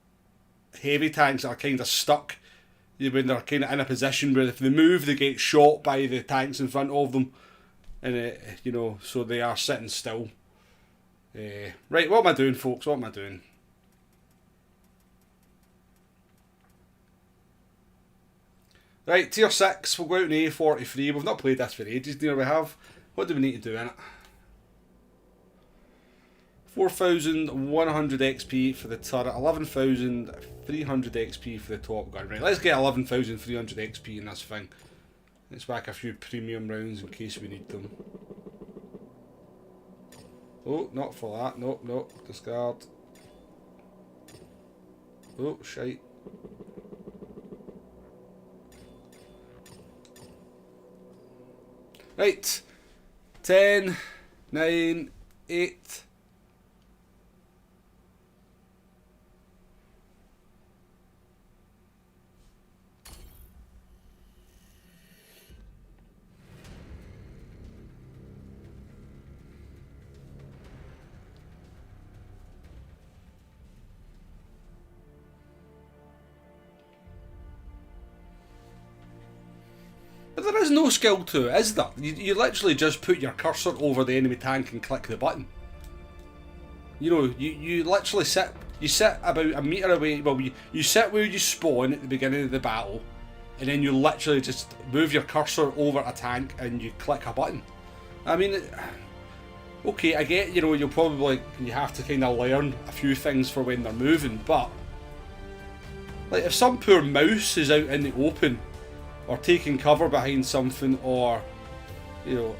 heavy tanks that are kind of stuck when they're kind of in a position where if they move they get shot by the tanks in front of them, and you know, so they are sitting still. Right, what am I doing, folks? What am I doing? Right, tier 6, we'll go out in A43. We've not played this for ages, near we have. What do we need to do in it? 4,100 XP for the turret, 11,300 XP for the top gun. Right, let's get 11,300 XP in this thing. Let's whack a few premium rounds in case we need them. Oh, not for that. Nope, nope. Discard. Oh, shite. Right. 10, 9, 8. But there is no skill to it, is there? You literally just put your cursor over the enemy tank and click the button. You know, you literally sit about a metre away. Well, you sit where you spawn at the beginning of the battle, and then you literally just move your cursor over a tank and you click a button. I mean, okay, I get, you know, you have to kind of learn a few things for when they're moving, but like if some poor mouse is out in the open, or taking cover behind something, or, you know,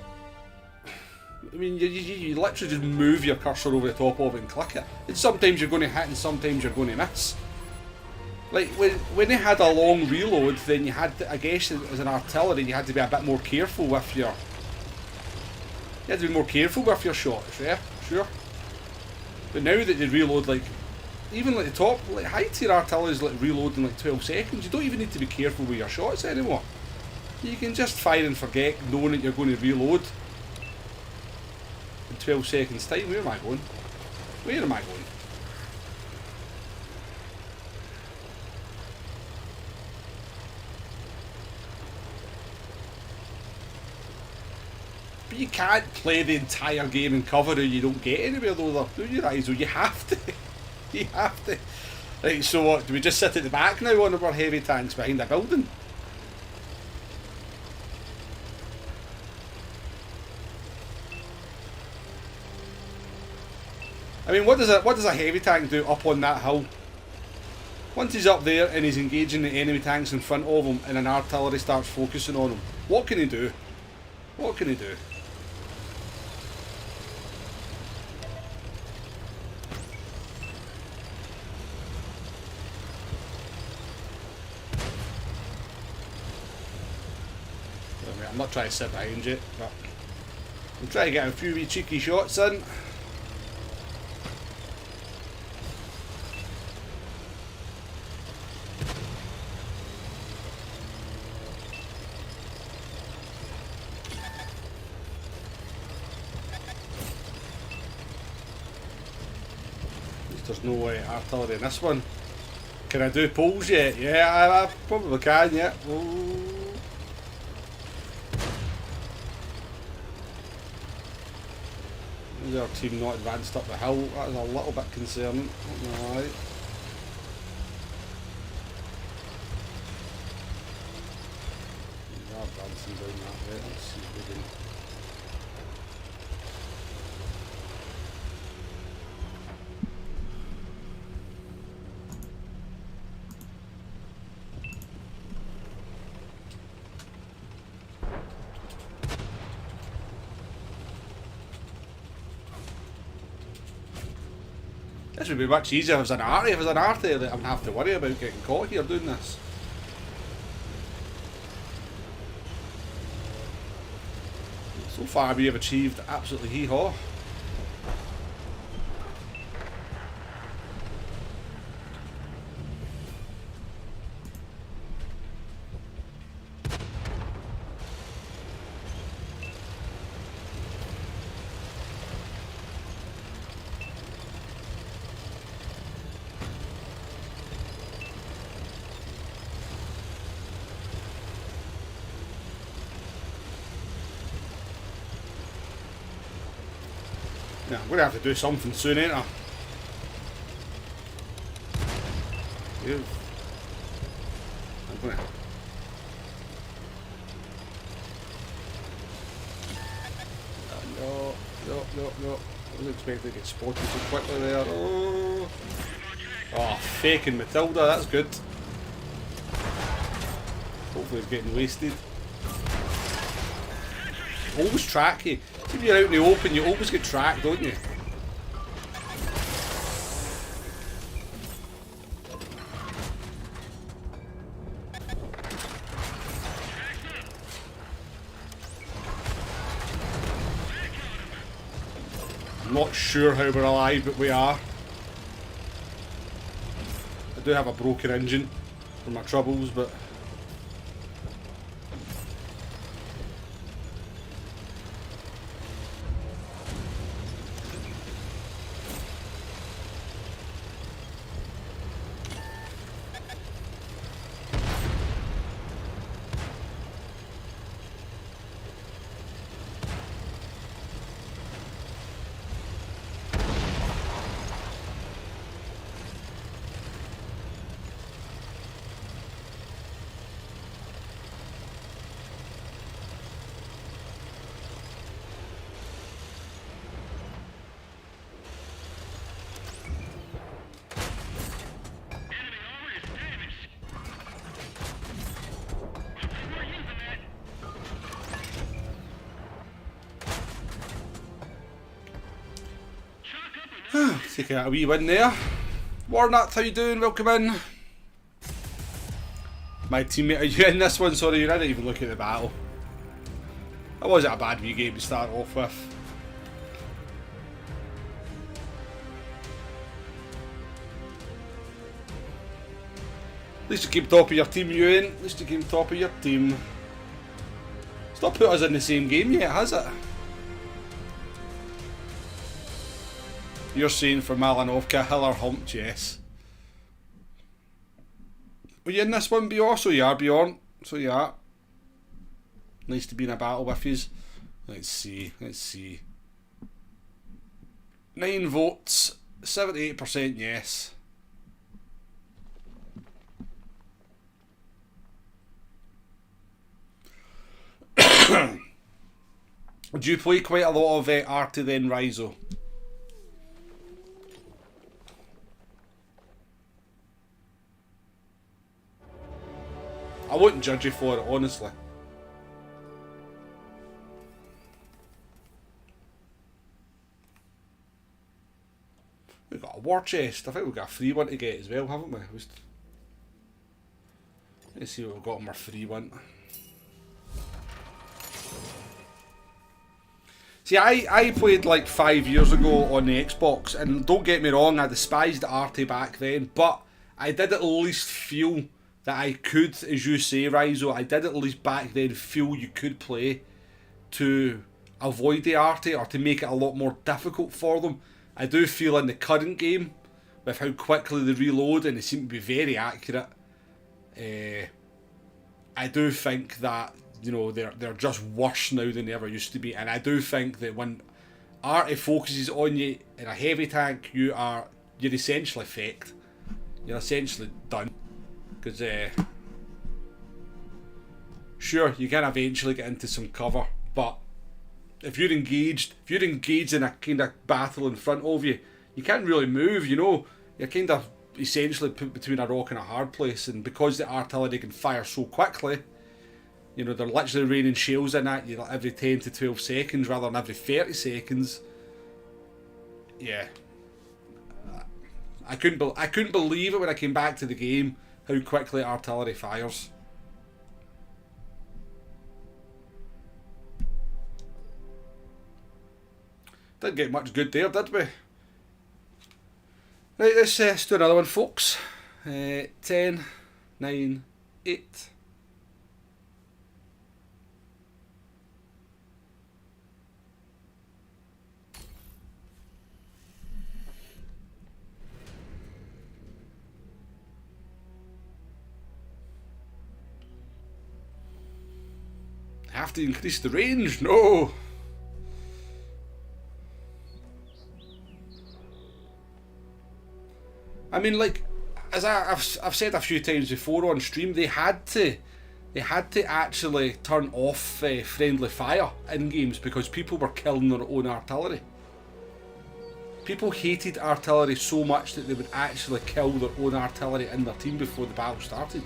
I mean, you literally just move your cursor over the top of it and click it. And sometimes you're going to hit and sometimes you're going to miss. Like, when they had a long reload, then you had to, I guess, as an artillery, you had to be a bit more careful with your... You had to be more careful with your shots, yeah, sure. But now that they reload, like, even like the top, like high tier artillery is like reloading like 12 seconds. You don't even need to be careful with your shots anymore. You can just fire and forget, knowing that you're going to reload in 12 seconds time. Where am I going? Where am I going? But you can't play the entire game in cover or you don't get anywhere though, do you, Rizzo? You have to. You have to. Right, so what, do we just sit at the back now on our heavy tanks behind a building? I mean, what does a heavy tank do up on that hill? Once he's up there and he's engaging the enemy tanks in front of him and an artillery starts focusing on him, what can he do? What can he do? I'm not trying to sit behind you, but I'm trying to get a few wee cheeky shots in. there's no artillery in this one. Can I do poles yet? Yeah, I probably can, yeah. Ooh. Is our team not advanced up the hill? That is a little bit concerning. Alright. They are advancing down that way. Let's see if we can. This would be much easier if it was an arty. If it was an arty, I wouldn't have to worry about getting caught here doing this. So far we have achieved absolutely hee-haw. Yeah, I'm going to have to do something soon, ain't I? I'm going to... No. I wasn't expecting to get spotted so quickly there. Oh, faking Matilda, that's good. Hopefully it's getting wasted. Always track you. If you're out in the open, you always get tracked, don't you? I'm not sure how we're alive, but we are. I do have a broken engine for my troubles, but... Take out a wee win there. Warnut, how you doing? Welcome in. My teammate, are you in this one? Sorry, I didn't even look at the battle. That wasn't a bad wee game to start off with. At least you keep top of your team, Ewan. At least you keep top of your team. It's not put us in the same game yet, has it? You're saying for Malinovka, Hiller humped, yes. Were you in this one, Bjorn? So you are, Bjorn. So you are. Nice to be in a battle with yous. Let's see. 9 votes. 78% yes. Do you play quite a lot of Arty then, Rizo? I wouldn't judge you for it, honestly. We've got a war chest. I think we've got a free one to get as well, haven't we? Let's see what we've got on our free one. See, I played like 5 years ago on the Xbox, and don't get me wrong, I despised Arty back then, but I did at least feel that I could, as you say, Rizo, I did at least back then feel you could play to avoid the Arty or to make it a lot more difficult for them. I do feel in the current game, with how quickly they reload and they seem to be very accurate. I do think that, you know, they're just worse now than they ever used to be, and I do think that when arty focuses on you in a heavy tank, you're essentially faked. You're essentially done, because sure, you can eventually get into some cover, but if you're engaged in a kind of battle in front of you, you can't really move. You know, you're kind of essentially put between a rock and a hard place, and because the artillery can fire so quickly, you know, they're literally raining shells in at you every 10 to 12 seconds rather than every 30 seconds. Yeah, I couldn't believe it when I came back to the game how quickly artillery fires. Didn't get much good there, did we? Right, let's do another one, folks. 10, 9, 8. Have to increase the range? No! I mean, like, as I've said a few times before on stream, they had to actually turn off friendly fire in games because people were killing their own artillery. People hated artillery so much that they would actually kill their own artillery in their team before the battle started.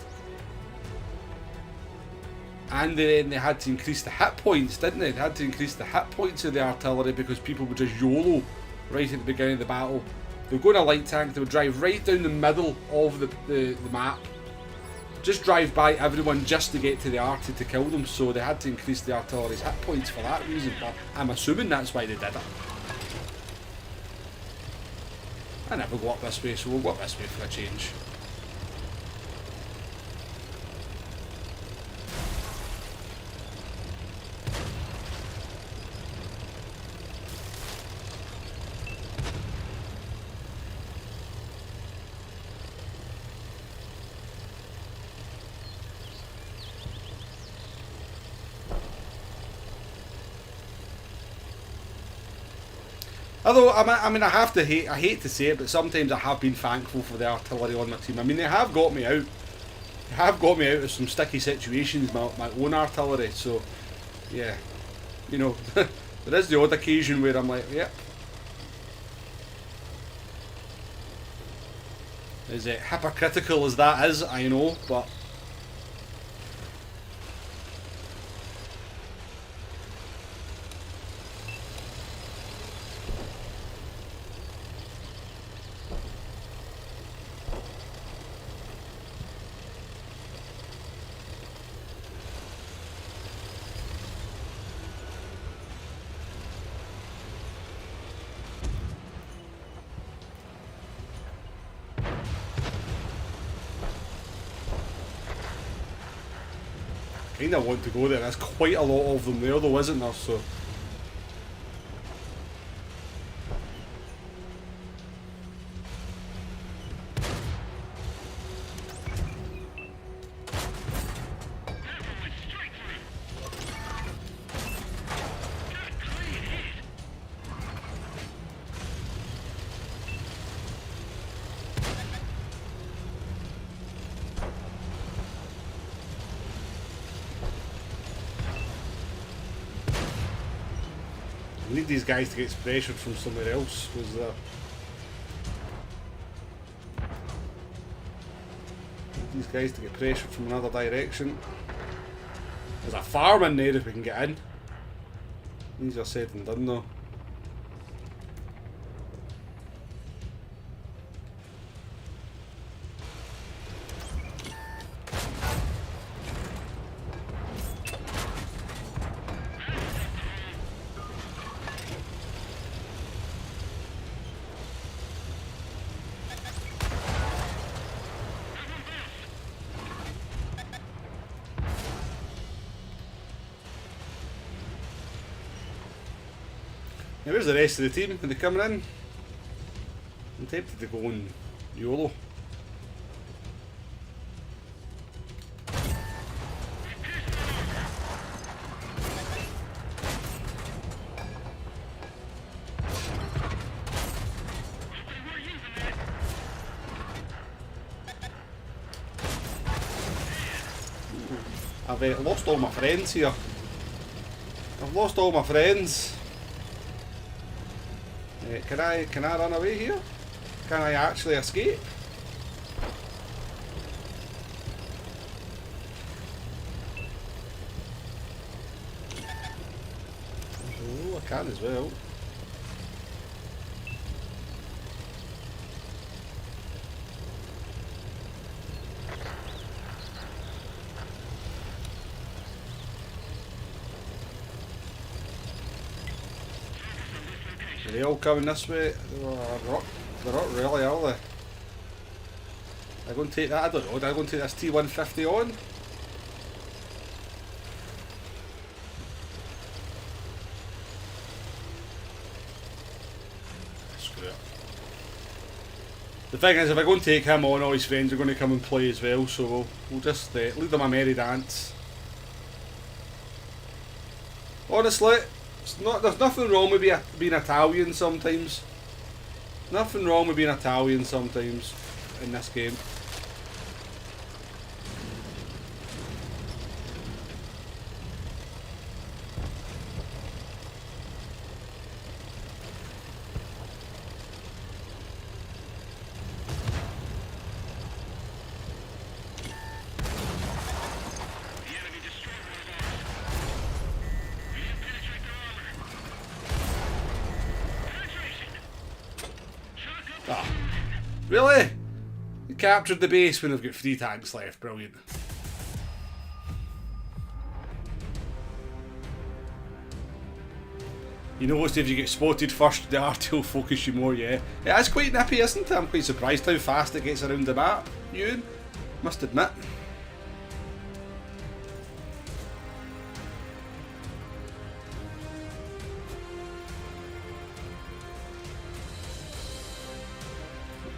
And then they had to increase the hit points, didn't they? They had to increase the hit points of the artillery because people would just YOLO right at the beginning of the battle. They would go in a light tank, they would drive right down the middle of the map. Just drive by everyone just to get to the arty to kill them, so they had to increase the artillery's hit points for that reason, but I'm assuming that's why they did it. I never go up this way, so we'll go up this way for a change. Although, I mean, I hate to say it, but sometimes I have been thankful for the artillery on my team. I mean, they have got me out. They have got me out of some sticky situations, my own artillery, so, yeah. You know, there is the odd occasion where I'm like, yep. As hypocritical as that is, I know, but... I kind of want to go there. There's quite a lot of them there though, isn't there? So we need these guys to get pressured from somewhere else. Was there? Need these guys to get pressured from another direction. There's a farm in there if we can get in. Easier said than done though. Now where's the rest of the team? Are they coming in? I'm tempted to go and YOLO. I've lost all my friends here. I've lost all my friends. Can I run away here? Can I actually escape? Oh, I can as well. Are they all coming this way? They're not really, are they? They're going to take that, I don't know, they're going to take this T-150 on? Screw it. The thing is, if I go and take him on, all his friends are going to come and play as well, so we'll just lead them a merry dance. Honestly, there's nothing wrong with being Italian sometimes. Nothing wrong with being Italian sometimes in this game. Oh, really? You captured the base when they've got 3 tanks left. Brilliant. You noticed if you get spotted first, the arty will focus you more, yeah. Yeah, it's quite nippy, isn't it? I'm quite surprised how fast it gets around the map, Ewan. Must admit.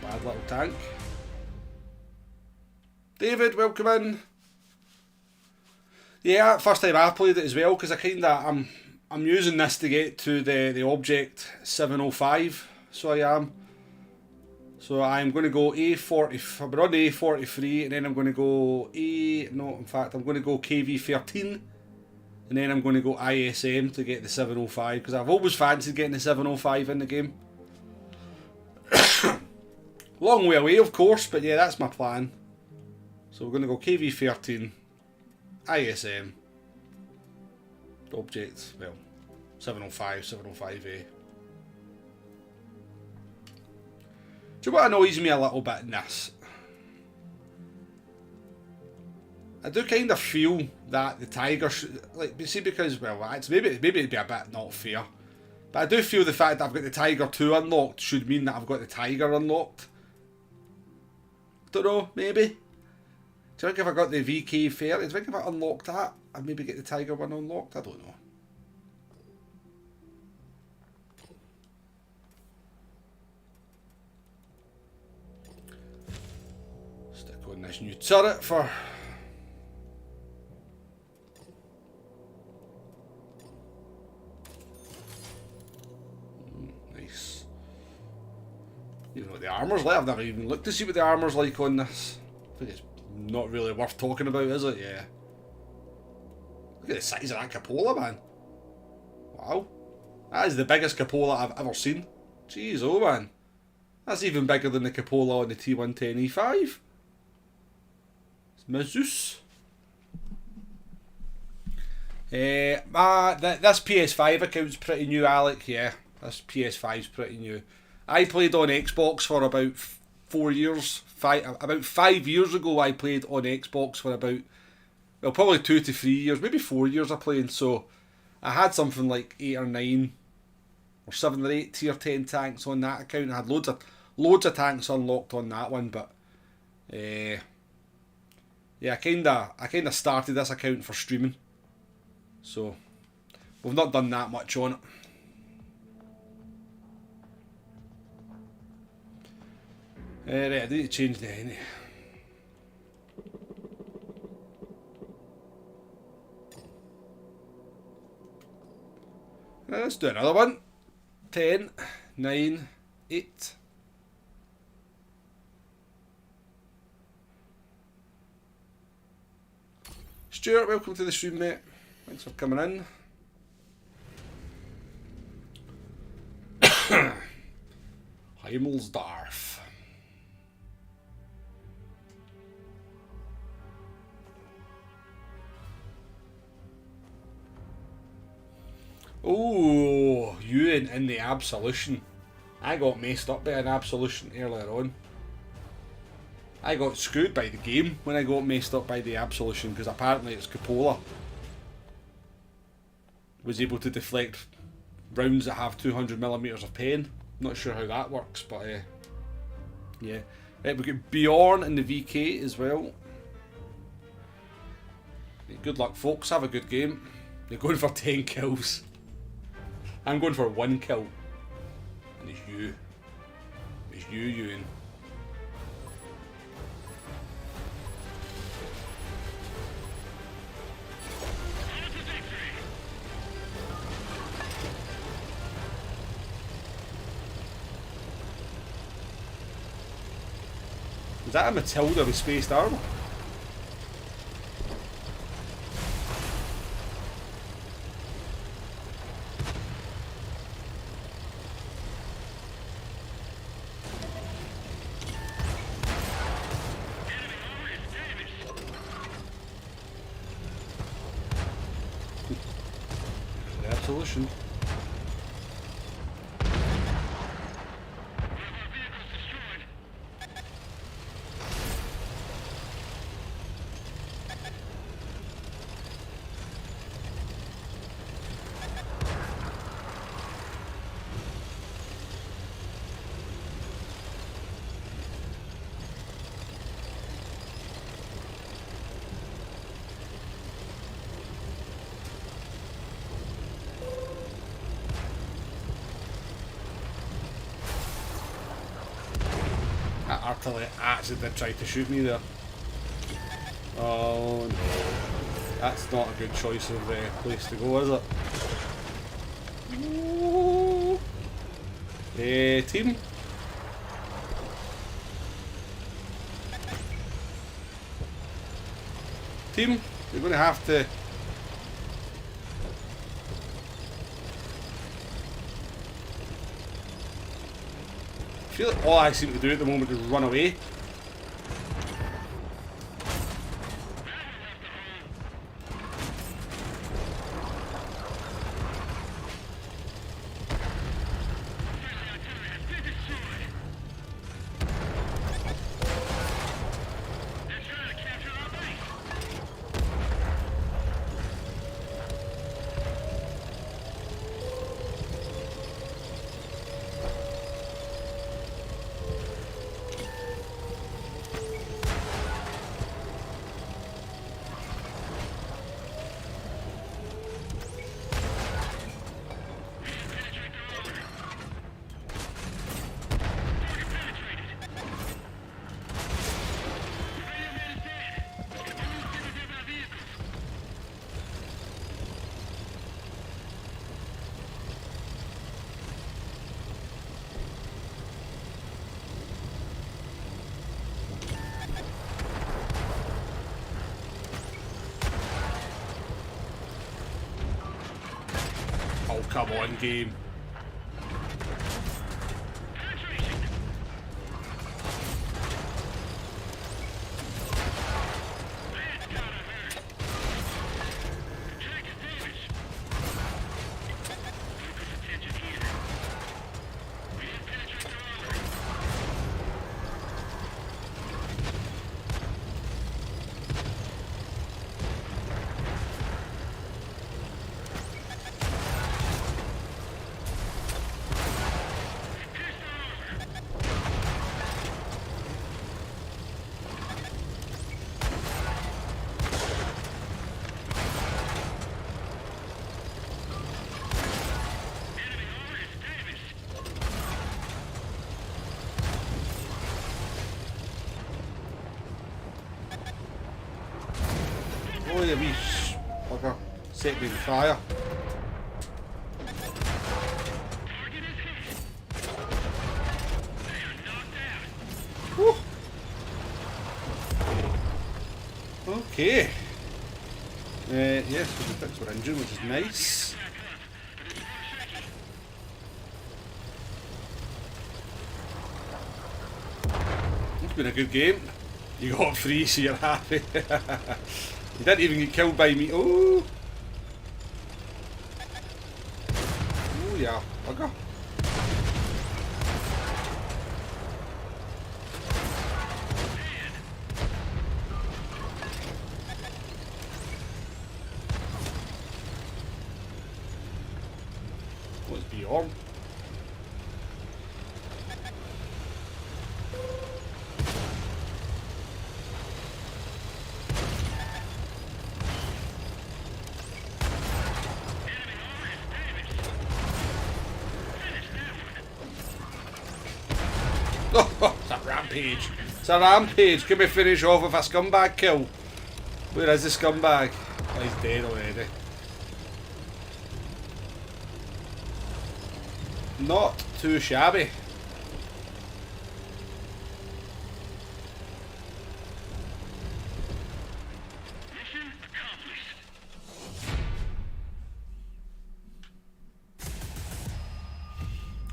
Bad little tank. David, welcome in. Yeah, first time I played it as well, because I'm using this to get to the object 705, so I am. So I'm going to go A40, I'm on A43, and then I'm going to go I'm going to go KV13, and then I'm going to go ISM to get the 705, because I've always fancied getting the 705 in the game. Long way away, of course, but yeah, that's my plan. So we're going to go KV13, ISM, object, well, 705, 705A. Do you know what annoys me a little bit in this? I do kind of feel that the Tiger, like, you see, because, well, it's maybe it'd be a bit not fair, but I do feel the fact that I've got the Tiger 2 unlocked should mean that I've got the Tiger unlocked. Don't know, maybe. Do you think if I got the VK30, do you think if I unlocked that, I'd maybe get the Tiger one unlocked? I don't know. Stick on this new turret for... Nice. You know what the armour's like? I've never even looked to see what the armour's like on this. I think it's not really worth talking about, is it? Yeah. Look at the size of that cupola, man. Wow. That is the biggest cupola I've ever seen. Jeez, oh man. That's even bigger than the cupola on the T110E5. It's Mazus. This PS5 account's pretty new, Alec. Yeah, this PS5's pretty new. I played on Xbox for about 4 years. About 5 years ago, I played on Xbox for about, well, probably 2 to 3 years, maybe 4 years I played. So I had something like 8 or 9 or 7 or 8 tier 10 tanks on that account. I had loads of tanks unlocked on that one, but yeah, I kinda started this account for streaming, so we've not done that much on it. Right, I need to change the henny. Let's do another one. 10, 9, 8. Stuart, welcome to the stream, mate. Thanks for coming in. Heimelsdorf. Oh, Ewan in the Absolution. I got messed up by an Absolution earlier on. I got screwed by the game when I got messed up by the Absolution, because apparently it's Cupola was able to deflect rounds that have 200mm of pen. Not sure how that works, but yeah. Right, we've got Bjorn in the VK as well. Good luck, folks. Have a good game. You're going for 10 kills. I'm going for 1 kill. And it's you. It's you, Ewan. Is that a Matilda with spaced armour? The Absolution. Artillery actually did try to shoot me there. Oh no. That's not a good choice of place to go, is it? Team? Team, you're going to have to... I feel like all I seem to do at the moment is run away. Oh, come on, game. a wee bugger set me on fire. Whew. Okay. Yes, the fix our engine, which is nice. It's been a good game. You got 3, so you're happy. You didn't even get killed by me. Oh! Oh yeah, bugger. What's beyond? Oh, it's a rampage. It's a rampage. Can we finish off with a scumbag kill? Where is the scumbag? Oh, he's dead already. Not too shabby.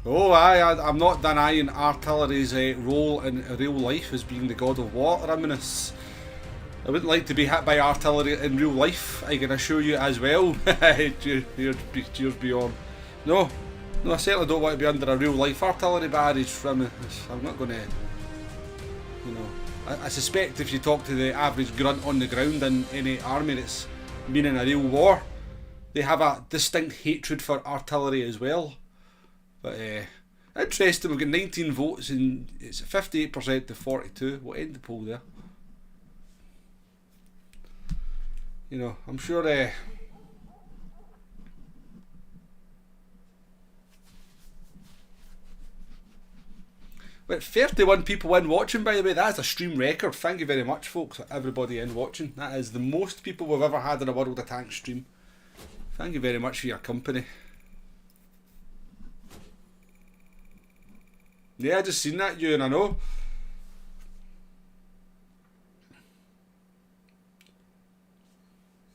Oh, I'm not denying artillery's role in real life as being the god of war, Raminus. I wouldn't like to be hit by artillery in real life, I can assure you as well. Cheers beyond. No, I certainly don't want to be under a real life artillery barrage from it. I'm not going to, you know. I suspect if you talk to the average grunt on the ground in any army that's been in a real war, they have a distinct hatred for artillery as well. But interesting, we've got 19 votes and it's 58% to 42. We'll end the poll there. You know, I'm sure but 31 people in watching, by the way. That's a stream record. Thank you very much, folks, everybody in watching. That is the most people we've ever had in a World of Tanks stream. Thank you very much for your company. Yeah, I just seen that, you, and I know.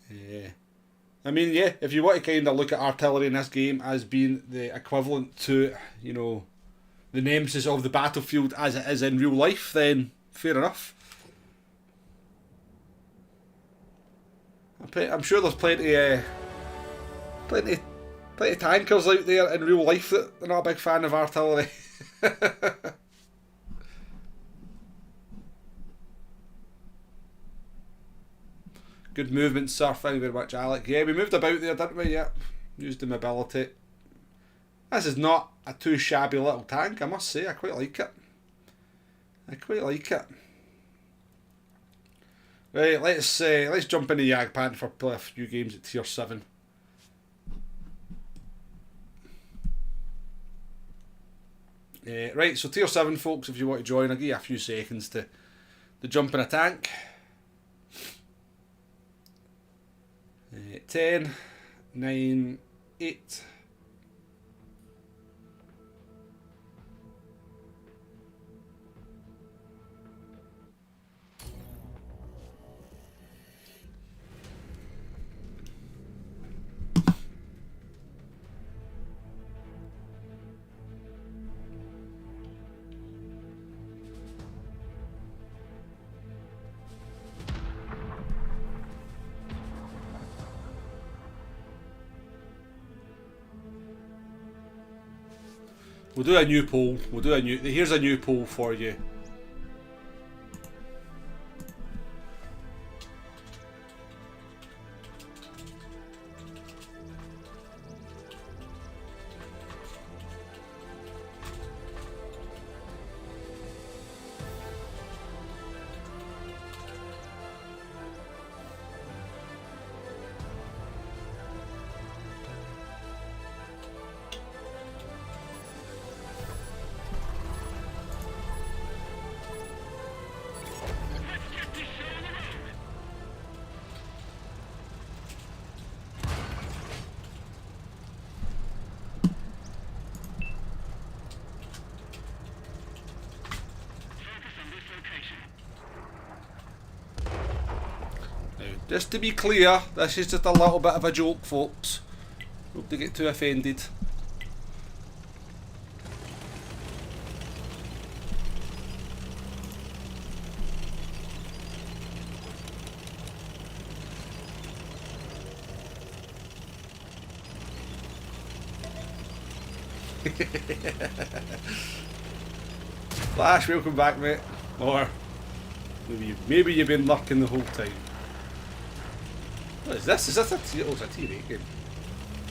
Yeah. I mean, yeah, if you want to kind of look at artillery in this game as being the equivalent to, you know, the nemesis of the battlefield as it is in real life, then fair enough. I'm sure there's plenty tankers out there in real life that are not a big fan of artillery. Good movement, sir. Thank you very much, Alec. Yeah, we moved about there, didn't we? Yeah. Used the mobility. This is not a too shabby little tank, I must say. I quite like it. Right, let's jump into Jagdpanther for play a few games at tier 7. Right, so tier 7, folks, if you want to join, I'll give you a few seconds to jump in a tank. 10, 9, 8. We'll do a new poll. Here's a new poll for you. Just to be clear, this is just a little bit of a joke, folks. Hope they get too offended. Flash, welcome back, mate. Or maybe you've been lurking the whole time. What is this? Is this a T? Oh, it's a T-Ray game.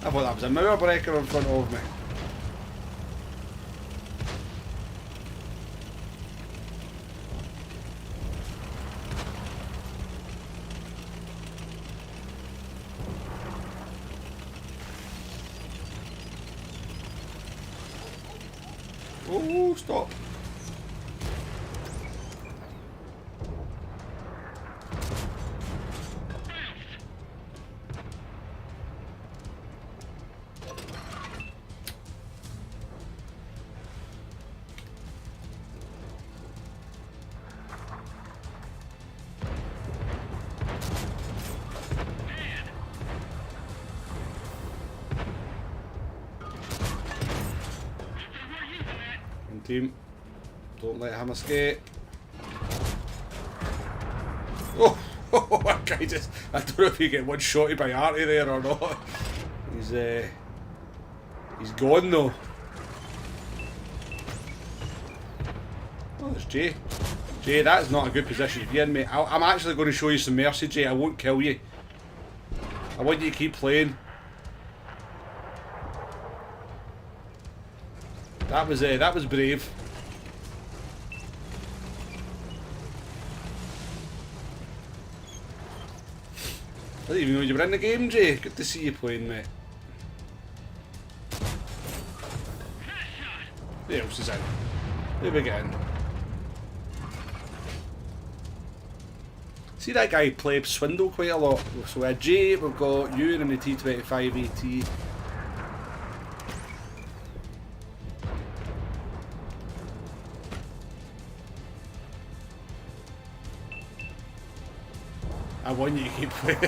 I thought that was a mower breaker in front of me. Oh, stop. Team, don't let him escape. Oh, that guy just, I don't know if he get one shotty by Arty there or not. He's gone though. Oh, there's Jay. Jay, that is not a good position to be in, mate. I'm actually going to show you some mercy, Jay. I won't kill you. I want you to keep playing. That was brave. I didn't even know you were in the game, Jay. Good to see you playing, mate. Who else is in? Who we get in? See that guy played Swindle quite a lot. So we had Jay, we've got you in the T25 AT. I want you to keep playing.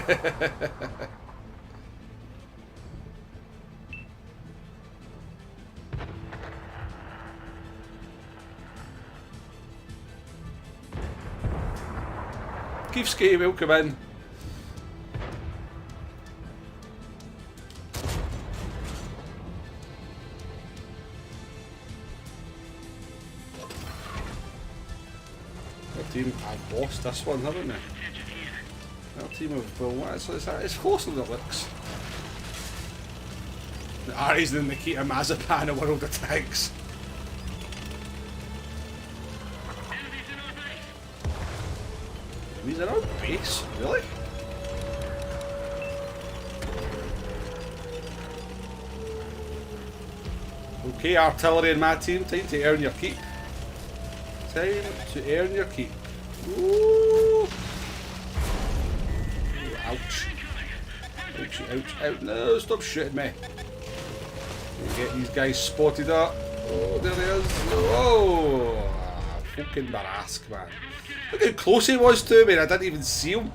Keefsky, welcome in. Our team, I've lost this one, haven't I? Our team of well, it's closer than it looks. The Arty's the Nikita Mazepan of World of Tanks. Enemies in our base? Really? Okay, artillery in my team, time to earn your keep. Time to earn your keep. Ooh. Ouch. Ouch, ouch, ouch. No, stop shooting me. Get these guys spotted up. Oh, there he is. Oh, fucking Barask, man. Look how close he was to me, and I didn't even see him.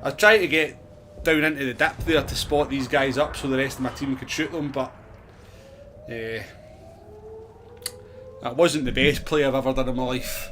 I was trying to get down into the depth there to spot these guys up so the rest of my team could shoot them, but that wasn't the best play I've ever done in my life.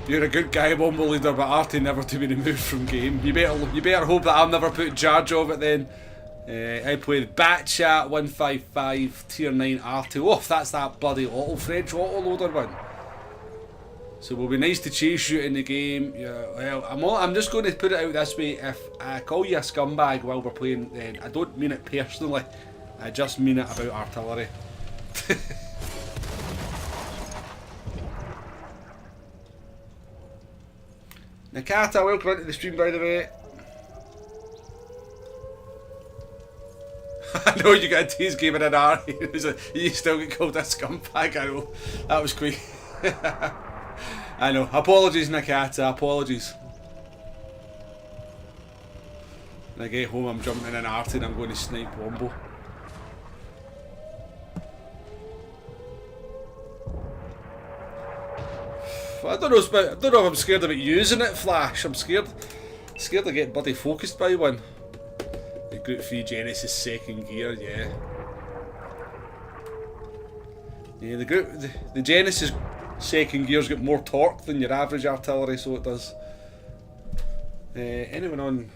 You're a good guy, Wombleleader, but arty never to be removed from game. You better hope that I'll never put in charge of it then. I played Batchat 155 tier 9 arty. Oh, that's that bloody French autoloader one. So it will be nice to chase you in the game. Yeah, well, I'm just going to put it out this way. If I call you a scumbag while we're playing, then I don't mean it personally. I just mean it about artillery. Nakata, welcome into the stream, by the way. I know you got a tease game in an arty. You still get called a scumbag. I know. That was quick. I know. Apologies, Nakata. Apologies. When I get home, I'm jumping in arty and I'm going to snipe Wombo. I don't know if I'm scared about using it, Flash. I'm scared of getting bloody focused by one. The Group 3 Genesis second gear, yeah. Yeah, the Genesis second gear's got more torque than your average artillery, so it does. Anyone on?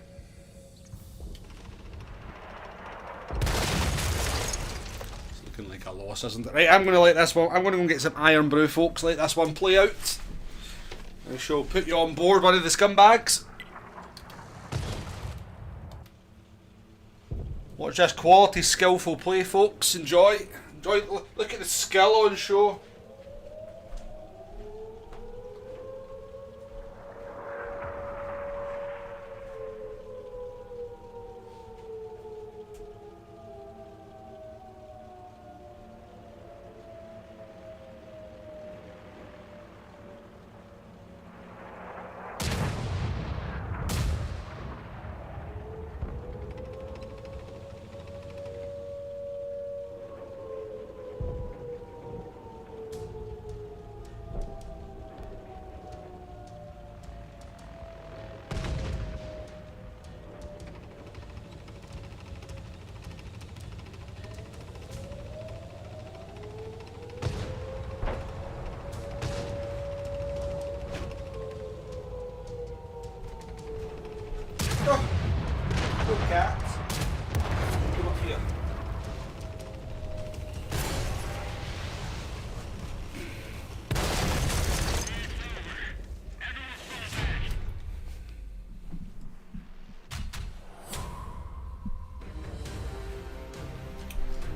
It's looking like a loss, isn't it? Right, I'm going to let this one. I'm going to go and get some Iron Brew, folks. Let this one play out. I shall put you on board, one of the scumbags. Watch this quality, skillful play, folks. Enjoy. Look at the skill on show.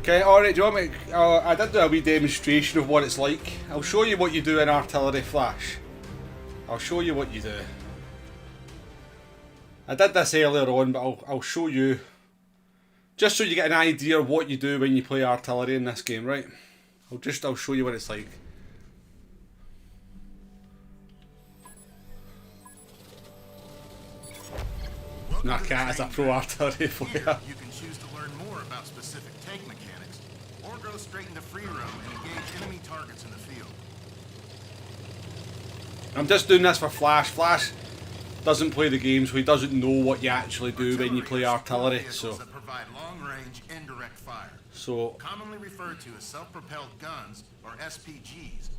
Okay, alright, do you want me I did do a wee demonstration of what it's like. I'll show you what you do in Artillery Flash. I'll show you what you do. I did this earlier on, but I'll show you. Just so you get an idea of what you do when you play Artillery in this game, right? I'll show you what it's like. Nakat is a pro Artillery player. You can choose to learn more about specific tank mechanics, or go straight into free roam and engage enemy targets in the field. I'm just doing this for Flash. Flash doesn't play the game, so he doesn't know what you actually do when you play Artillery. So, that provide long-range indirect fire. So, Commonly referred to as self-propelled guns, or SPGs.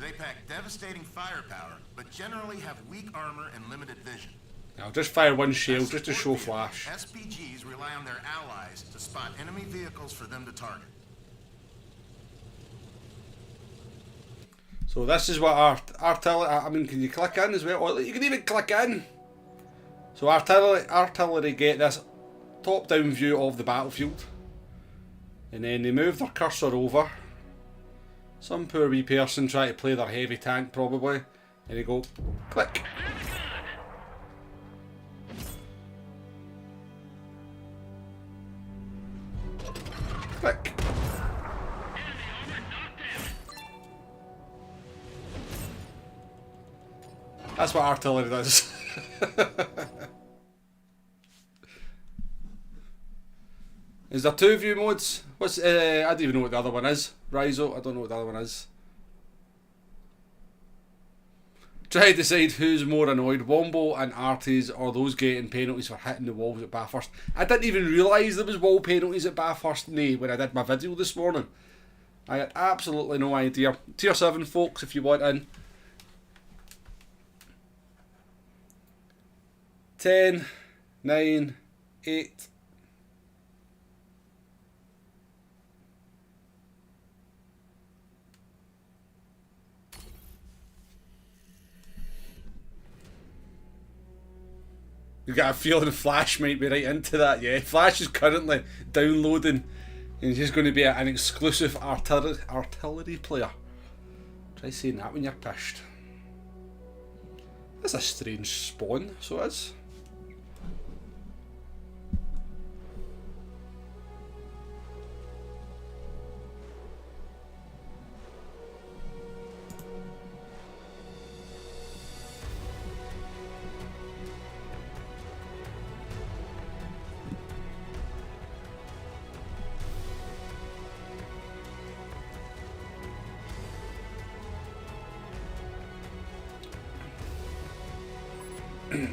They pack devastating firepower, but generally have weak armor and limited vision. I'll just fire one shell just to show Flash. SPGs rely on their allies to spot enemy vehicles for them to target. So this is what artillery. I mean, can you click in as well? You can even click in. So artillery get this top-down view of the battlefield, and then they move their cursor over. Some poor wee person try to play their heavy tank probably, and they go click. Click. That's what artillery does. Is there two view modes? What's I don't even know what the other one is. Rizo, I don't know what the other one is. Try to decide who's more annoyed, Wombo and Arties, or those getting penalties for hitting the walls at Bathurst. I didn't even realise there was wall penalties at Bathurst when I did my video this morning. I had absolutely no idea. Tier 7 folks, if you want in. 10, 9, 8. You got a feeling Flash might be right into that, yeah. Flash is currently downloading and he's going to be an exclusive artillery player. Try saying that when you're pissed. That's a strange spawn, so it is. Right,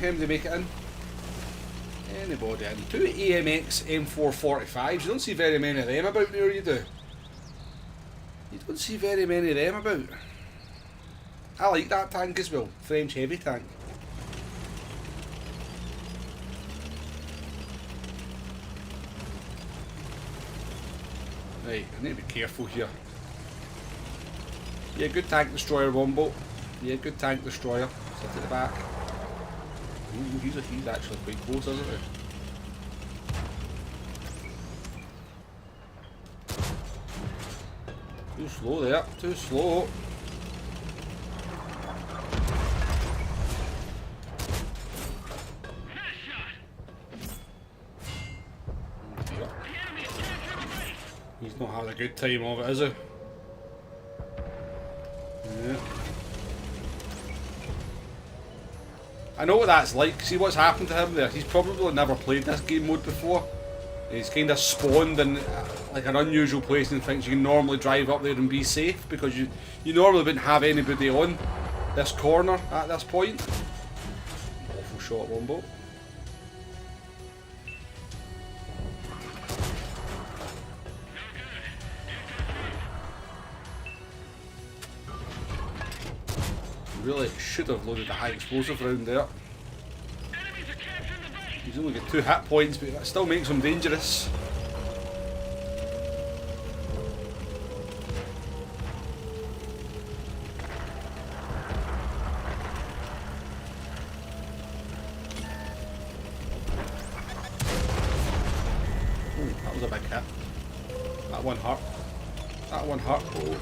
how do they make it in? Anybody in? 2 AMX M445s. You don't see very many of them about now, you do? You don't see very many of them about. I like that tank as well. French heavy tank. Right, I need to be careful here. Yeah, good tank destroyer, Wombo. Yeah, good tank destroyer. Sit at the back. Ooh, he's actually quite close, isn't he? Too slow there, too slow. He's not having a good time of it, is he? Yeah. I know what that's like. See what's happened to him there? He's probably never played this game mode before. He's kind of spawned in like an unusual place and thinks you can normally drive up there and be safe because you normally wouldn't have anybody on this corner at this point. Awful shot, Wombo. Really should have loaded the high explosive round there. He's only got 2 hit points, but that still makes him dangerous. Oh, that was a big hit. That one hurt. That one hurt. Oh.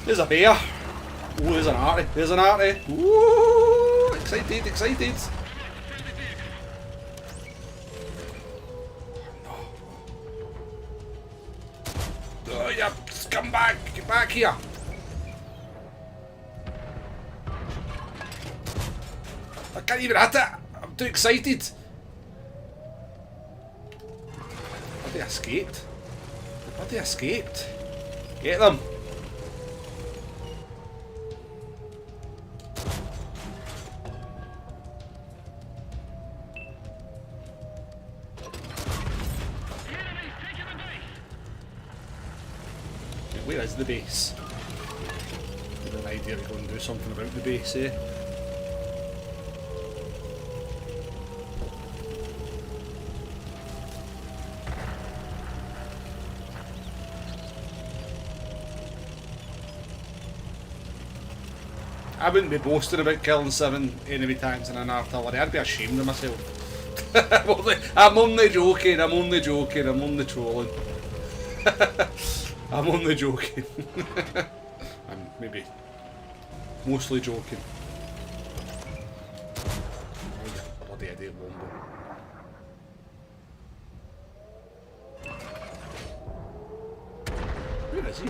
There's a bear. Oh, there's an arty. There's an arty. Woo! Excited, excited. Oh, yeah, come back. Get back here. I can't even hit it. I'm too excited. They escaped. They escaped. Get them. Where is the base? I have an idea to go and do something about the base, eh? I wouldn't be boasting about killing 7 enemy tanks in an artillery. I'd be ashamed of myself. I'm only joking, I'm only joking, I'm only trolling. I'm only joking. I'm maybe mostly joking. Oh, you bloody idiot, Wombo. Where is he?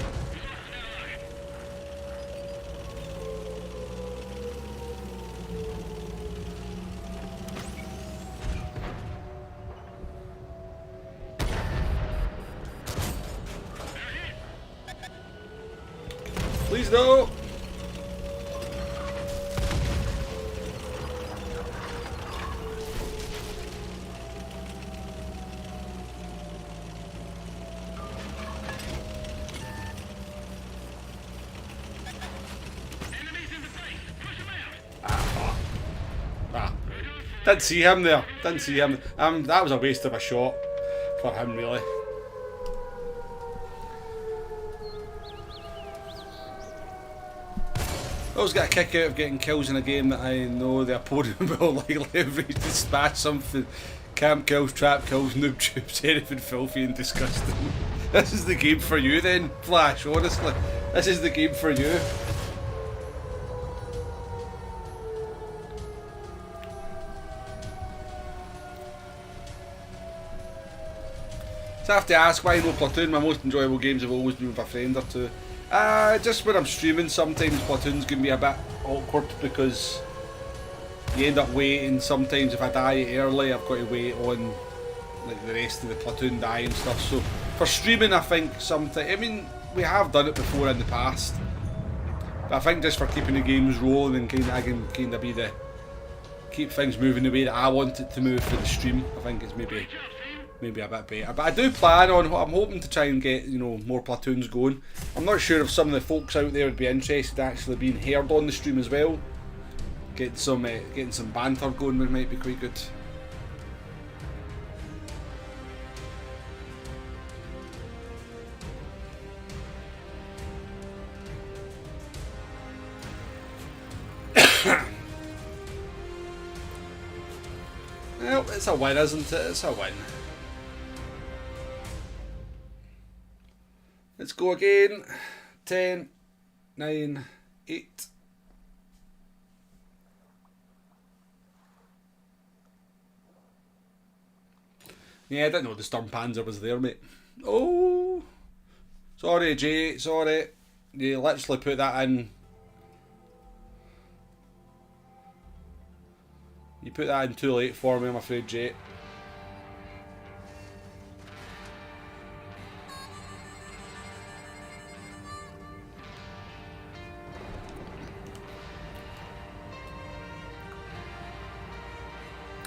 Please no! Didn't see him there. Didn't see him. That was a waste of a shot for him, really. I always get a kick out of getting kills in a game that I know the opponent will like leverage to smash something. Camp kills, trap kills, noob tubes, anything filthy and disgusting. This is the game for you then, Flash, honestly. This is the game for you. So I have to ask, why no Platoon? My most enjoyable games have always been with a friend or two. Just when I'm streaming, sometimes Platoons can be a bit awkward because you end up waiting. Sometimes if I die early, I've got to wait on like the rest of the Platoon die and stuff. So for streaming, I think sometimes, I mean, we have done it before in the past, but I think just for keeping the games rolling and I can kind of be the keep things moving the way that I want it to move for the stream. I think it's maybe a bit better. But I do plan on, I'm hoping to try and get, you know, more Platoons going. I'm not sure if some of the folks out there would be interested in actually being heard on the stream as well. Getting some banter going might be quite good. Well, it's a win, isn't it? It's a win. Let's go again. 10, 9, 8. Yeah, I didn't know the Sturmpanzer was there, mate. Oh! Sorry, Jay, sorry. You literally put that in. You put that in too late for me, I'm afraid, Jay.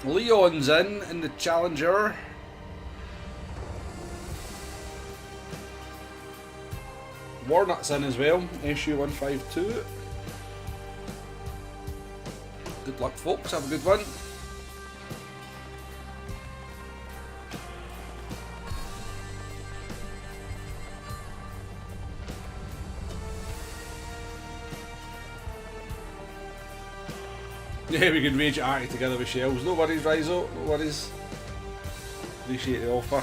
Leon's in the Challenger. Warnock's in as well, SU-152. Good luck, folks, have a good one. Yeah, we can rage at Arty together with shells. No worries, Rizo, no worries. Appreciate the offer.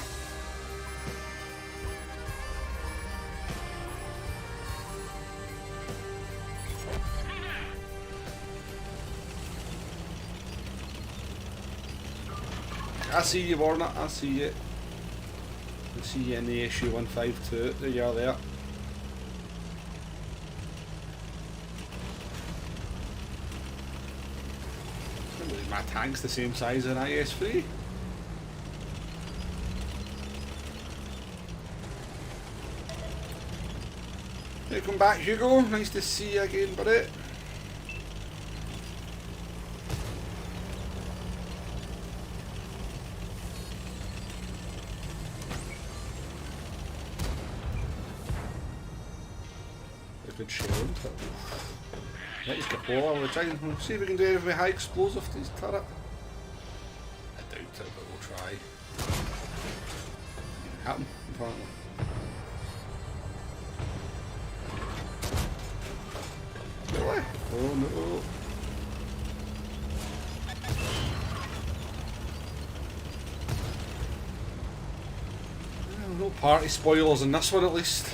I see you, Warner, I see you. I see you in the SU-152. There you are there. My tank's the same size as an IS-3. Welcome back, Hugo. Nice to see you again, buddy. A good shell into it. Nice Capola. We'll try and see if we can do anything with high explosive to his turret. I doubt it, but we'll try. Happen, apparently. Really? Oh no. Well, no party spoilers in this one at least.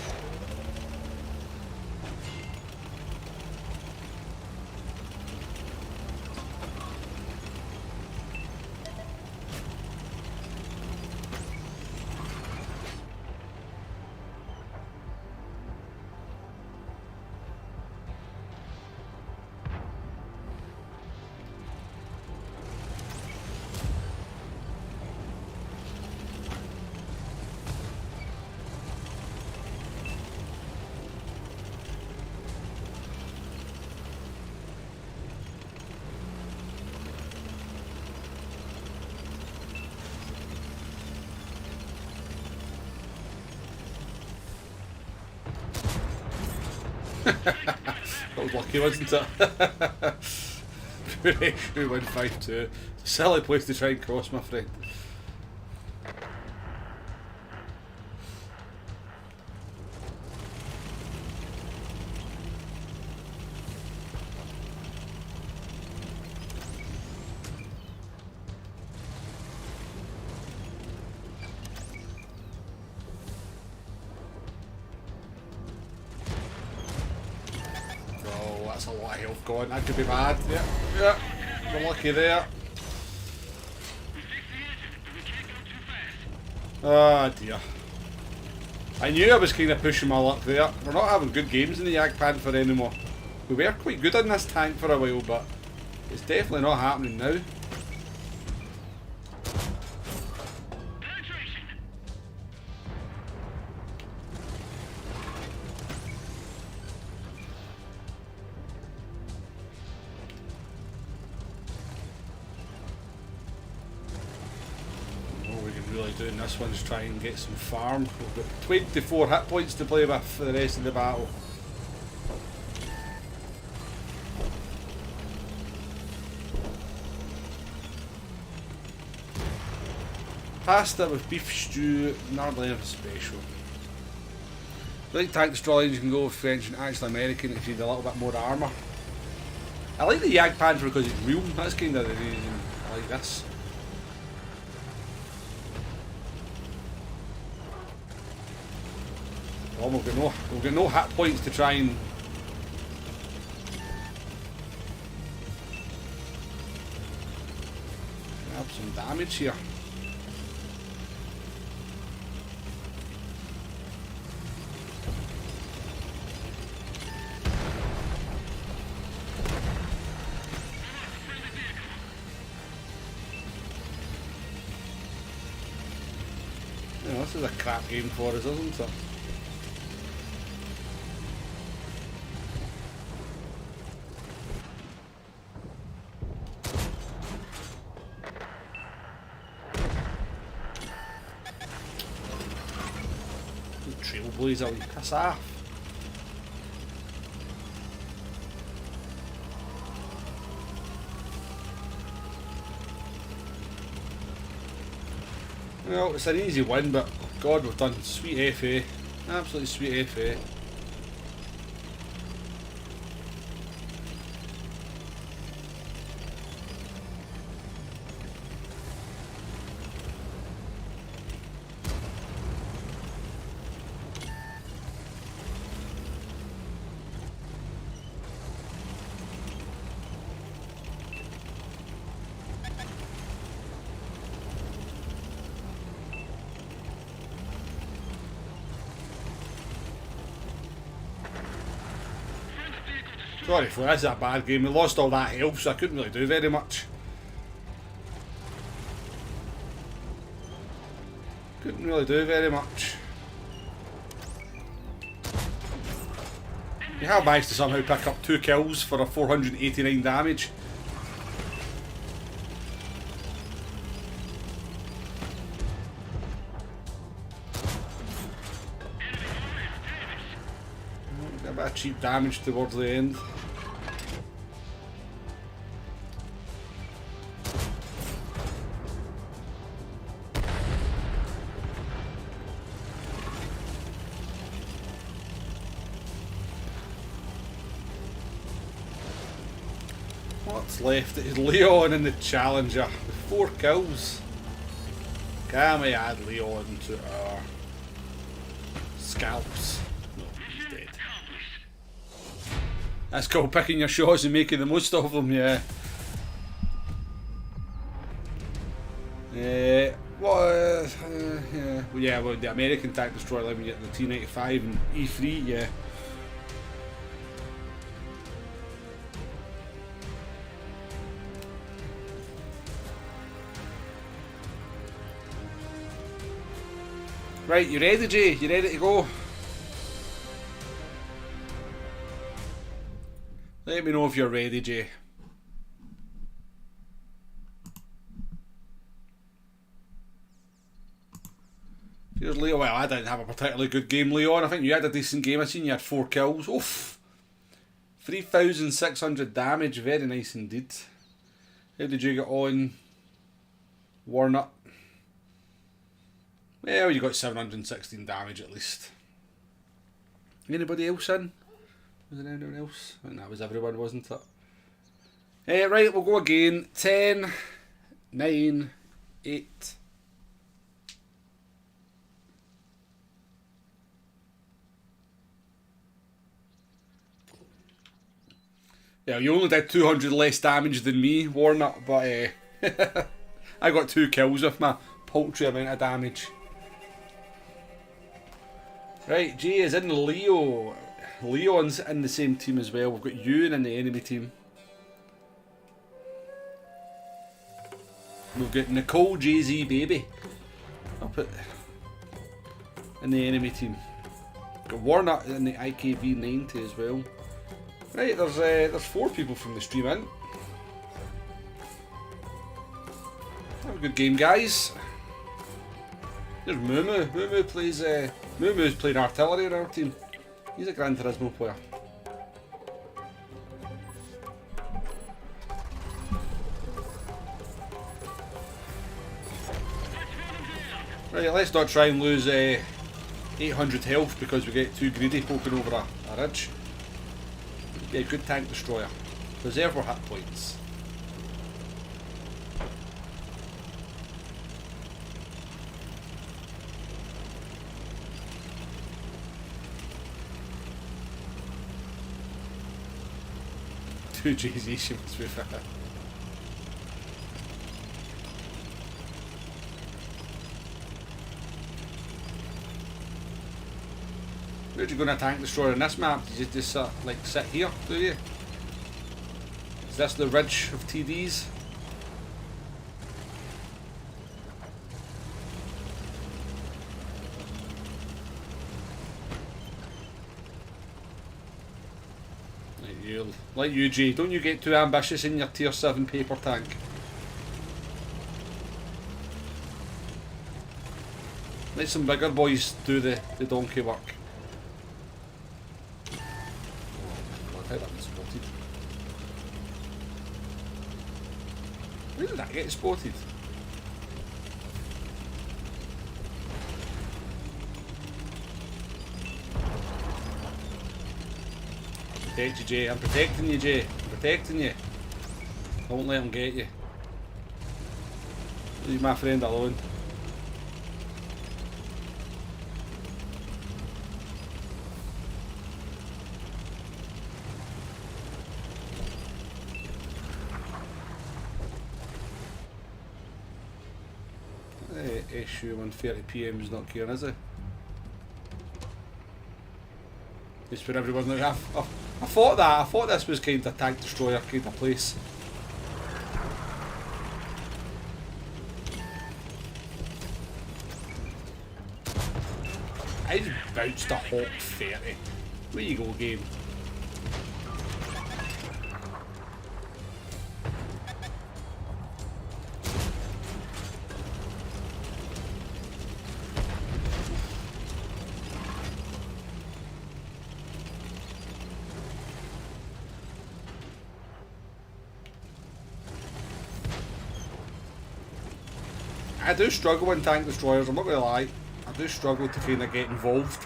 That was lucky, wasn't it? We win 5-2. Silly place to try and cross, my friend. That's a lot of health gone. That could be bad. Yeah. We're lucky there. Oh dear. I knew I was kind of pushing my luck there. We're not having good games in the Jagdpanther anymore. We were quite good in this tank for a while, but it's definitely not happening now. Doing this one's try and get some farm. We've got 24 hit points to play with for the rest of the battle. Pasta with beef stew, normally a special. I like tank destroyer you can go with French and actually American if you need a little bit more armour. I like the Jagdpanther because it's real, that's kind of the reason I like this. Well, we've got no hit points to try and grab some damage here. Yeah, this is a crap game for us, isn't it? Trailblazer, we piss off. Well, it's an easy win, but God, we've done sweet FA. Absolutely sweet FA. Sorry for that's a bad game. We lost all that health, so I couldn't really do very much. Couldn't really do very much. You have managed to somehow pick up 2 kills for a 489 damage. Get a bit of cheap damage towards the end. What's left? It is Leon in the Challenger with 4 kills. Can we add Leon to our scalps? No, he's dead. That's called picking your shots and making the most of them, yeah. Well, the American tank destroyer, let me get the T95 and E3, yeah. Right, you ready, Jay? You ready to go? Let me know if you're ready, Jay. Here's Leon. Well, I didn't have a particularly good game, Leon. I think you had a decent game. I seen you had 4 kills. Oof. 3,600 damage. Very nice indeed. How did you get on? Warnock. Well, you got 716 damage at least. Anybody else in? Was there anyone else? I think that was everyone, wasn't it? Right, we'll go again. 10, 9, 8. Yeah, you only did 200 less damage than me, Warnock, but I got 2 kills with my paltry amount of damage. Right, Jay is in Leo. Leon's in the same team as well. We've got Ewan in the enemy team. We've got Nicole Jay-Z Baby up in the enemy team. Got Warner in the IKV 90 as well. Right, there's 4 people from the stream in. Have a good game, guys. There's Mumu. Mumu's playing artillery in our team. He's a Gran Turismo player. Right, let's not try and lose 800 health because we get too greedy poking over a ridge. Get a good tank destroyer. Preserve our hit points. Two Jay-Z ships with it. Where'd you go on a tank destroyer in this map? Did you just like sit here, do you? Is this the ridge of TDs? Like you, Jay, don't you get too ambitious in your tier 7 paper tank. Let some bigger boys do the donkey work. I think that was spotted. Where did that get spotted? Protect you, Jay. I'm protecting you, Jay. I'm protecting you. Don't let him get you. Leave my friend alone. SU 1:30 PM is not caring, is it? Just for everyone like I thought that. I thought this was kind of tank destroyer kind of place. I just bounced a Hawk 30. Where you go, game? I do struggle in tank destroyers, I'm not going to lie. I do struggle to kind of get involved.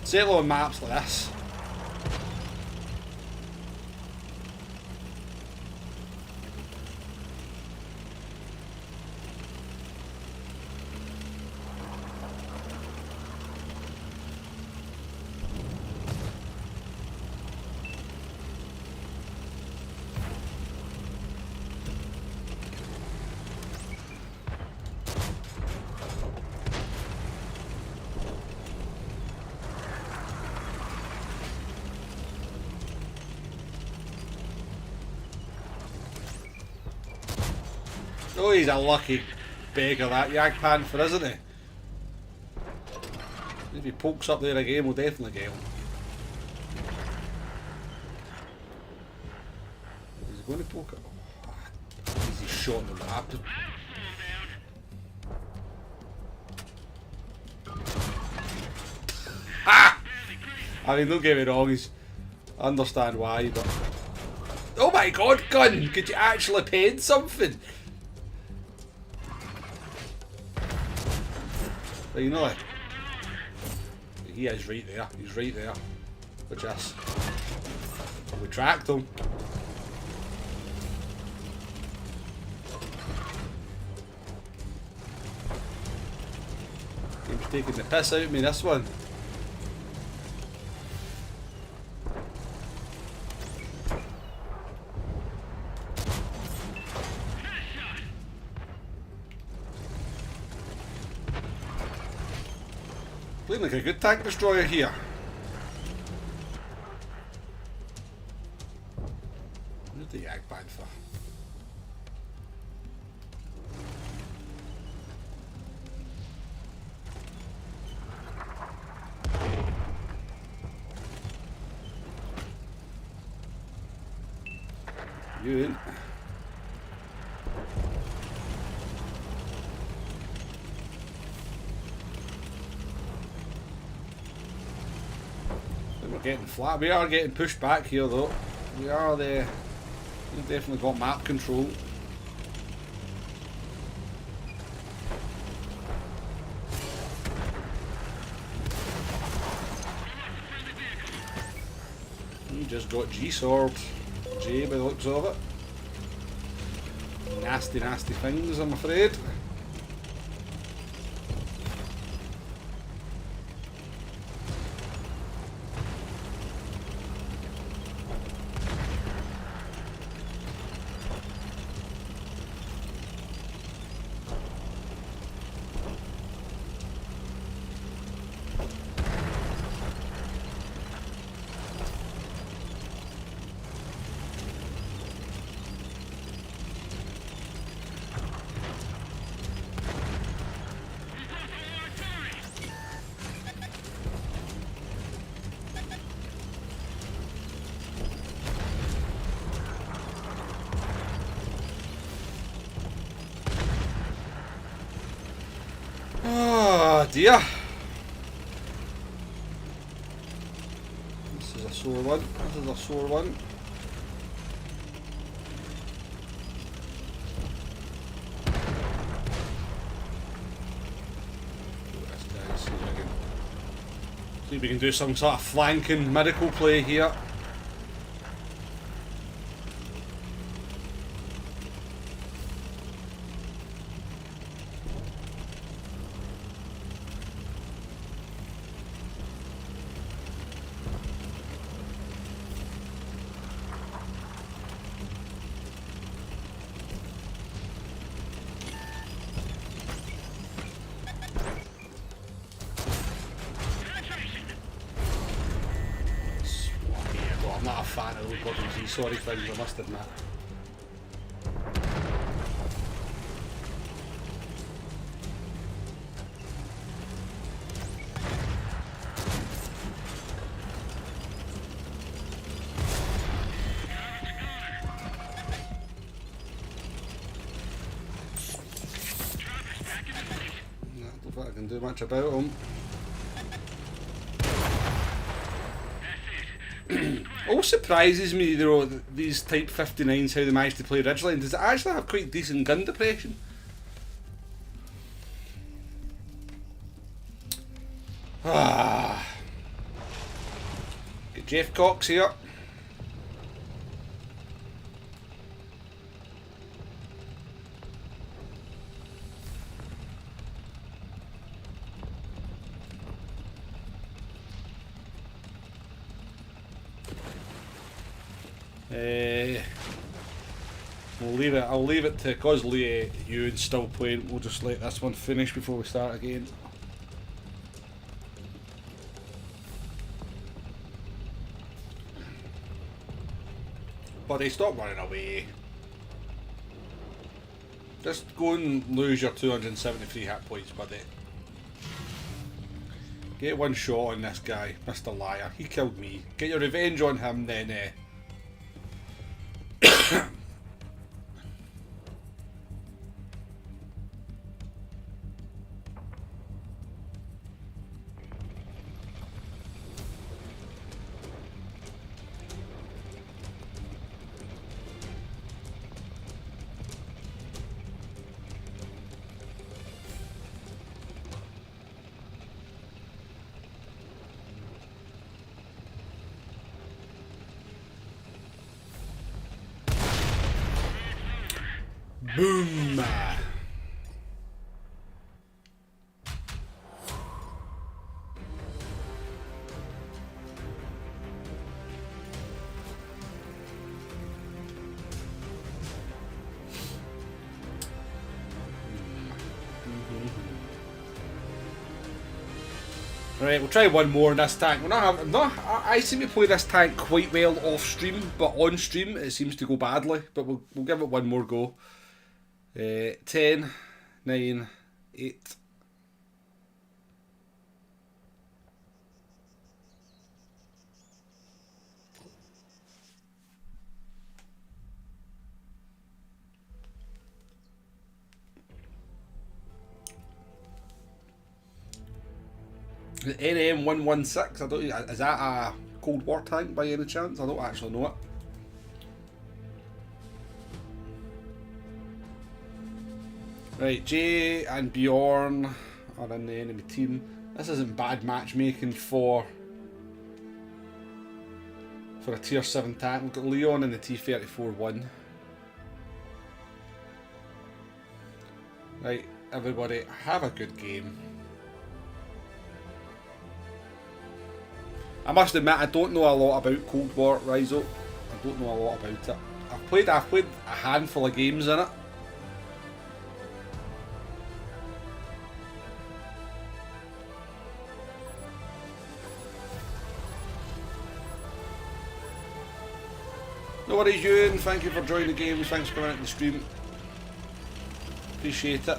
Certainly on maps like this. Oh, he's a lucky beggar, that Jagdpanther, isn't he? If he pokes up there again, we'll definitely get him. Is he going to poke it? Oh, easy shot in the map. Ha! I mean, don't get me wrong, I understand why, but... Oh my god, gun! Could you actually pen something? You know, he is right there. He's right there. Which is, we tracked him. Game's taking the piss out of me, this one. Playing like a good tank destroyer here. Where's the Yak Panther? You in? We're getting flat. We are getting pushed back here though. We are there. We've definitely got map control. We just got G-sword. J by the looks of it. Nasty, nasty things, I'm afraid. Oh dear. This is a sore one. This is a sore one. See if we can do some sort of flanking miracle play here. I'm not a fan of those bloody G-sorry things, I must admit. I don't think I can do much about them. Always surprises me, you know, these Type 59s, how they manage to play Ridgeline. Does it actually have quite decent gun depression? Ah. Get Jeff Cox here. I'll leave it to, cause Ewan's still playing, we'll just let this one finish before we start again. Buddy, stop running away. Just go and lose your 273 hit points, buddy. Get one shot on this guy, Mr. Liar. He killed me. Get your revenge on him, then boom! Right, we'll try one more in this tank. I seem to play this tank quite well off stream, but on stream it seems to go badly. But we'll give it one more go. 10, 9, 8. The NM116, I don't. Is that a Cold War tank by any chance? I don't actually know it. Right, Jay and Bjorn are in the enemy team. This isn't bad matchmaking for a tier 7 tank. We've got Leon in the T-34-1. Right, everybody, have a good game. I must admit, I don't know a lot about Cold War, Rizzo. I don't know a lot about it. I've played a handful of games in it. No worries, Ewan. Thank you for joining the games. Thanks for coming out to the stream. Appreciate it.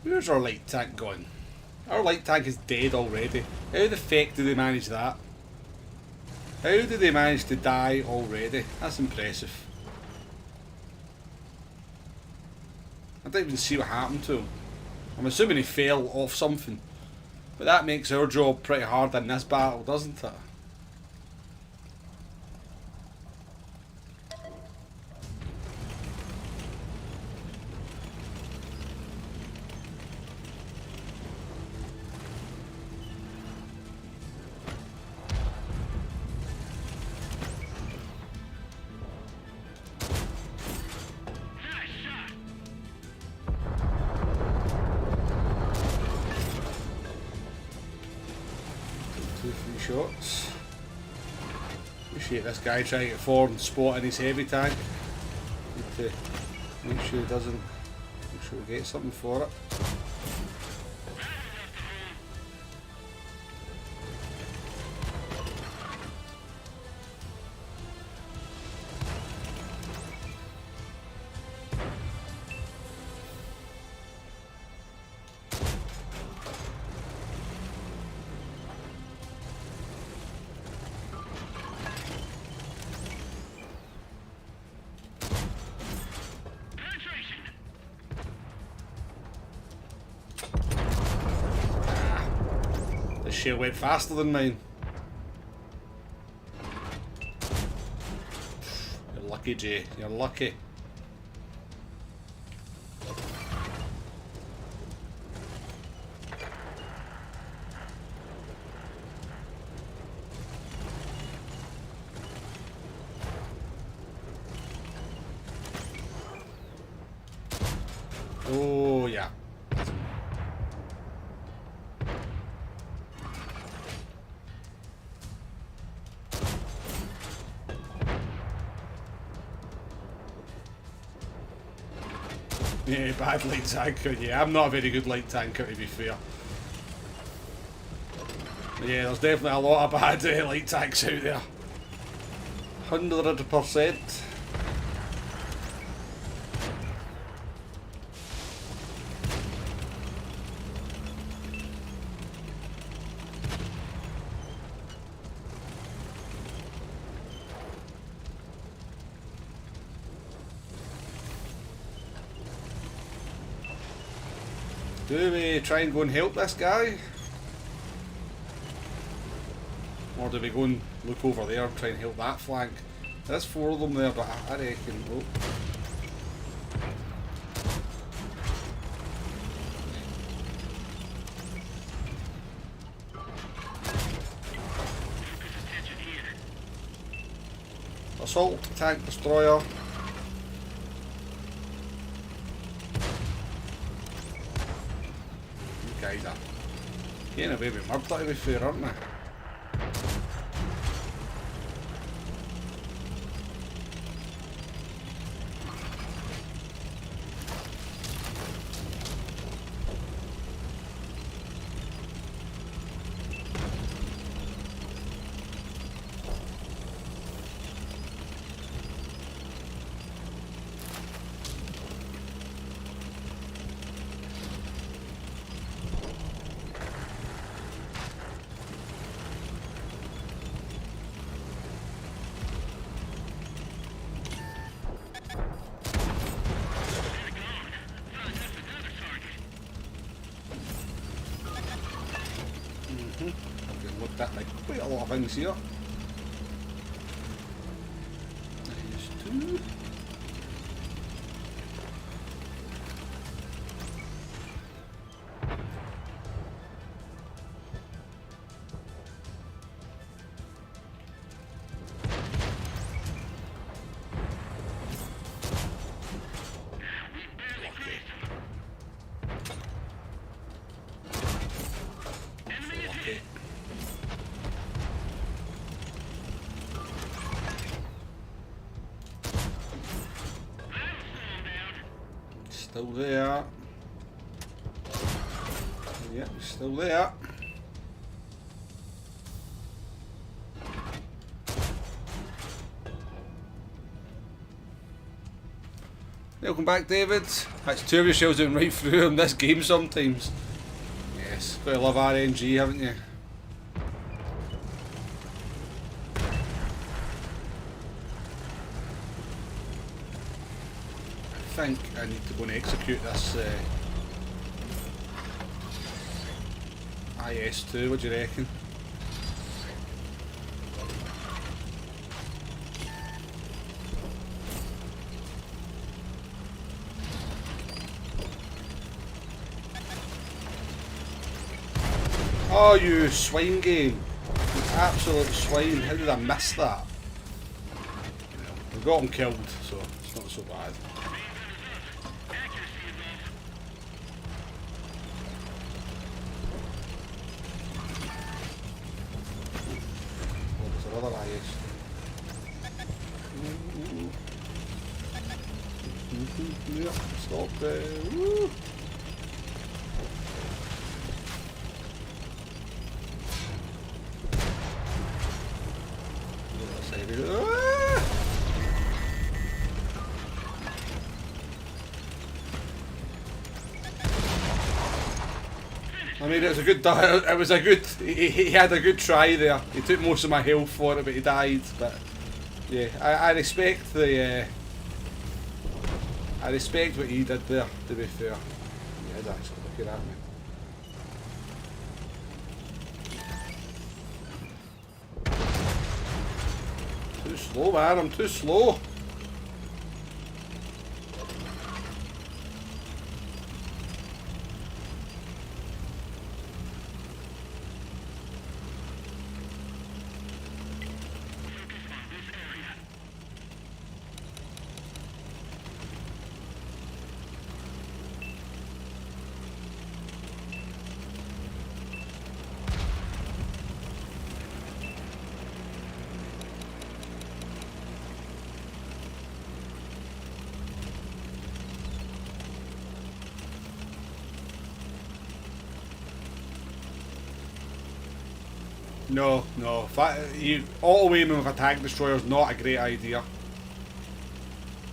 Where's our light tank gone? Our light tank is dead already. How the feck did they manage that? How did they manage to die already? That's impressive. I didn't even see what happened to him. I'm assuming he fell off something. But that makes our job pretty hard in this battle, doesn't it? Shots. Appreciate this guy trying to get forward and spot in his heavy tank. Need to make sure he doesn't. Make sure we get something for it. Shell went faster than mine. You're lucky, Jay. You're lucky. Oh, yeah. Yeah, bad light tanker. Yeah, I'm not a very good light tanker, to be fair. Yeah, there's definitely a lot of bad light tanks out there. 100%. Do we try and go and help this guy? Or do we go and look over there and try and help that flank? There's 4 of them there, but I reckon... Oh. Assault tank destroyer. You guys are getting away with murder, to be fair, aren't they? Looked at like quite a lot of things here. There's 2. Still there. Yep, still there. Welcome back, David. That's 2 of your shells going right through in this game sometimes. Yes, gotta love RNG, haven't you? I think I need to go and execute this IS-2, what do you reckon? Oh, you swine game. You absolute swine. How did I miss that? We got him killed, so it's not so bad. Another IS. Yep, stop there. Woo. I mean, it was a good. It was a good. He had a good try there. He took most of my health for it, but he died. But yeah, I respect the. I respect what he did there. To be fair, he is actually looking at me. Too slow, man. I'm too slow. No, no. You auto-aiming with attack destroyer is not a great idea.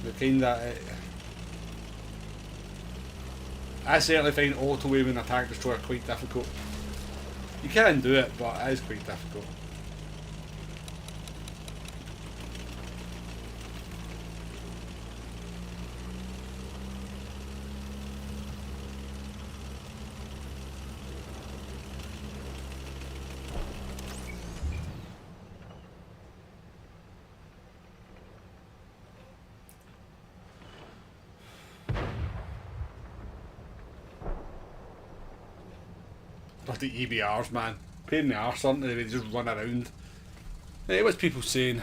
The kind that I certainly find auto-aiming attack destroyer quite difficult. You can do it, but it is quite difficult. Bloody EBRs, man. Pain in the arse, aren't they? They just run around. Hey, what's people saying?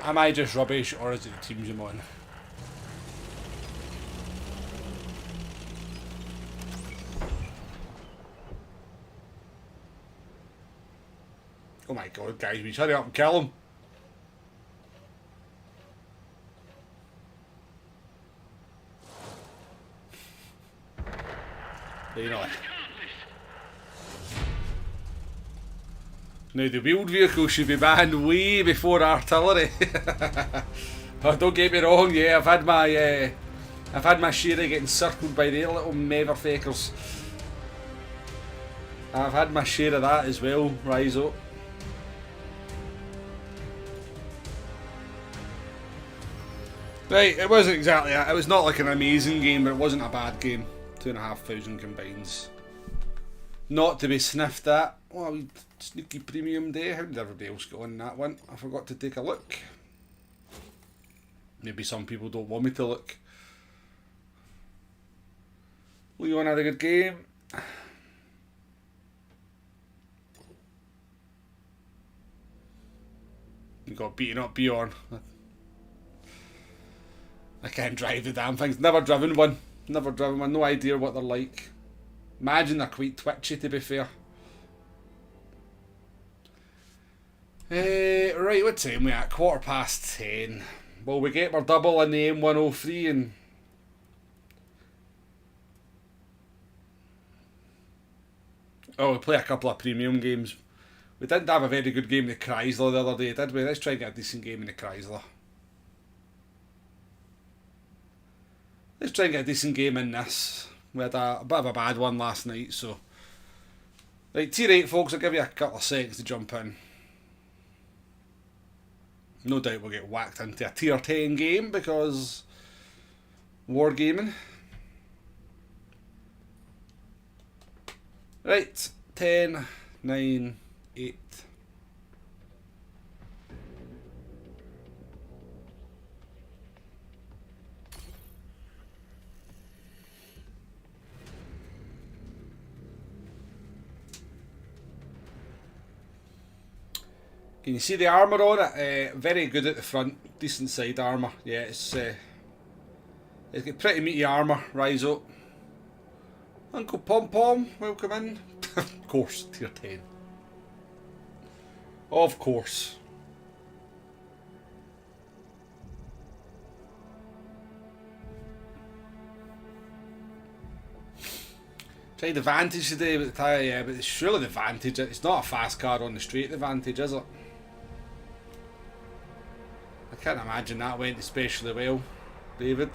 Am I just rubbish, or is it the teams I'm on? Oh my god, guys, we hurry up and kill him. You know. Now the wheeled vehicle should be banned way before artillery. Oh, don't get me wrong, yeah, I've had my share of getting circled by their little motherfuckers. I've had my share of that as well, rise up. Right, it wasn't exactly that. It was not like an amazing game, but it wasn't a bad game. 2,500 combines. Not to be sniffed at. Oh, we sneaky premium day. How did everybody else get on that one? I forgot to take a look. Maybe some people don't want me to look. Leon had a good game. You got beaten up Bjorn. I can't drive the damn things. Never driven one. Never driven one. No idea what they're like. Imagine they're quite twitchy, to be fair. Right, what time we at? 10:15. Well, we get our double in the M103 and... Oh, we play a couple of premium games. We didn't have a very good game in the Chrysler the other day, did we? Let's try and get a decent game in the Chrysler. Let's try and get a decent game in this. We had a bit of a bad one last night, so... Right, tier 8 folks, I'll give you a couple of seconds to jump in. No doubt we'll get whacked into a tier 10 game because... Wargaming. Right, 10, 9, 8... Can you see the armour on it? Very good at the front, decent side armour. Yeah, it's got pretty meaty armour. Rise up. Uncle Pom Pom, welcome in. Of course, tier 10. Of course. Tried the Vantage today, but it's surely the Vantage. It's not a fast car on the street, the Vantage, is it? I can't imagine that went especially well, David.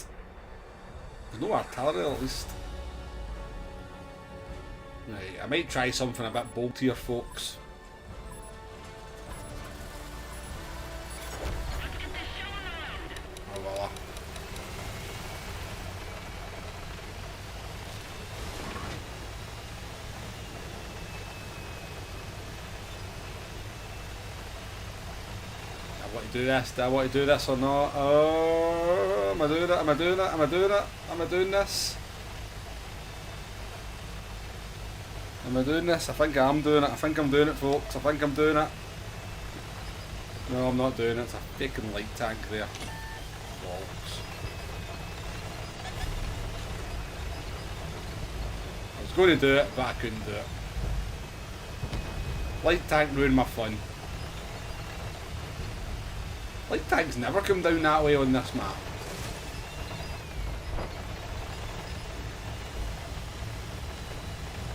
There's no artillery at least. Right, I might try something a bit boltier, folks. Oh well. Do this, do I want to do this or not? Oh, am I doing it? Am I doing it? Am I doing it? Am I doing this? Am I doing this? I think I am doing it. I think I'm doing it, folks. I think I'm doing it. No, I'm not doing it. It's a fucking light tank there. Bollocks. I was going to do it, but I couldn't do it. Light tank ruined my fun. Light tanks never come down that way on this map.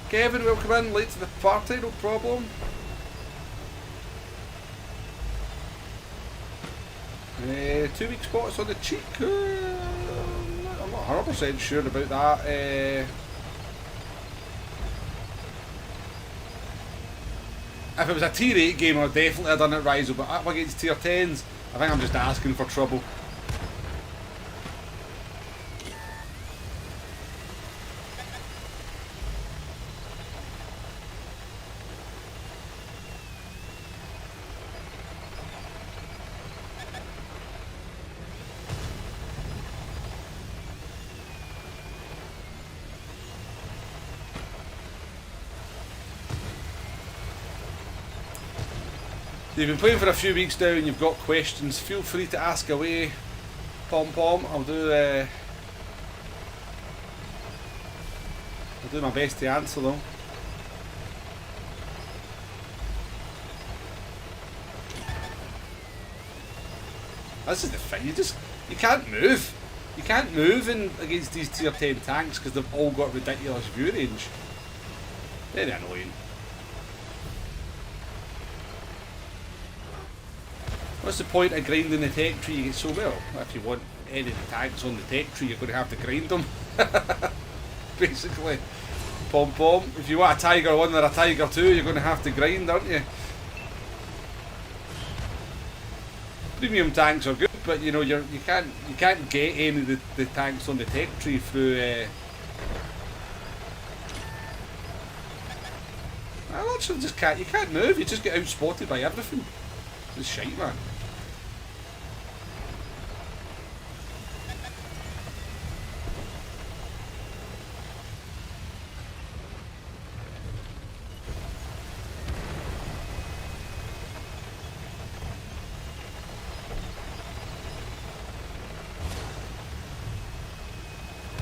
Kevin, welcome in, late to the party, no problem. 2 week spots on the cheek. I'm not 100% sure about that. If it was a tier 8 game, I'd definitely have done it, Rise, but up against tier 10s, I think I'm just asking for trouble. You've been playing for a few weeks now and you've got questions, feel free to ask away. Pom Pom, I'll do my best to answer them. This is the thing, you can't move. You can't move against these tier 10 tanks because they've all got ridiculous view range. Very annoying. What's the point of grinding the tech tree? You get so well. If you want any of the tanks on the tech tree, you're going to have to grind them. Basically. Pom Pom. If you want a Tiger 1 or a Tiger 2, you're going to have to grind, aren't you? Premium tanks are good, but you know you can't get any of the tanks on the tech tree through. I actually just can't. You can't move. You just get outspotted by everything. It's shite, man.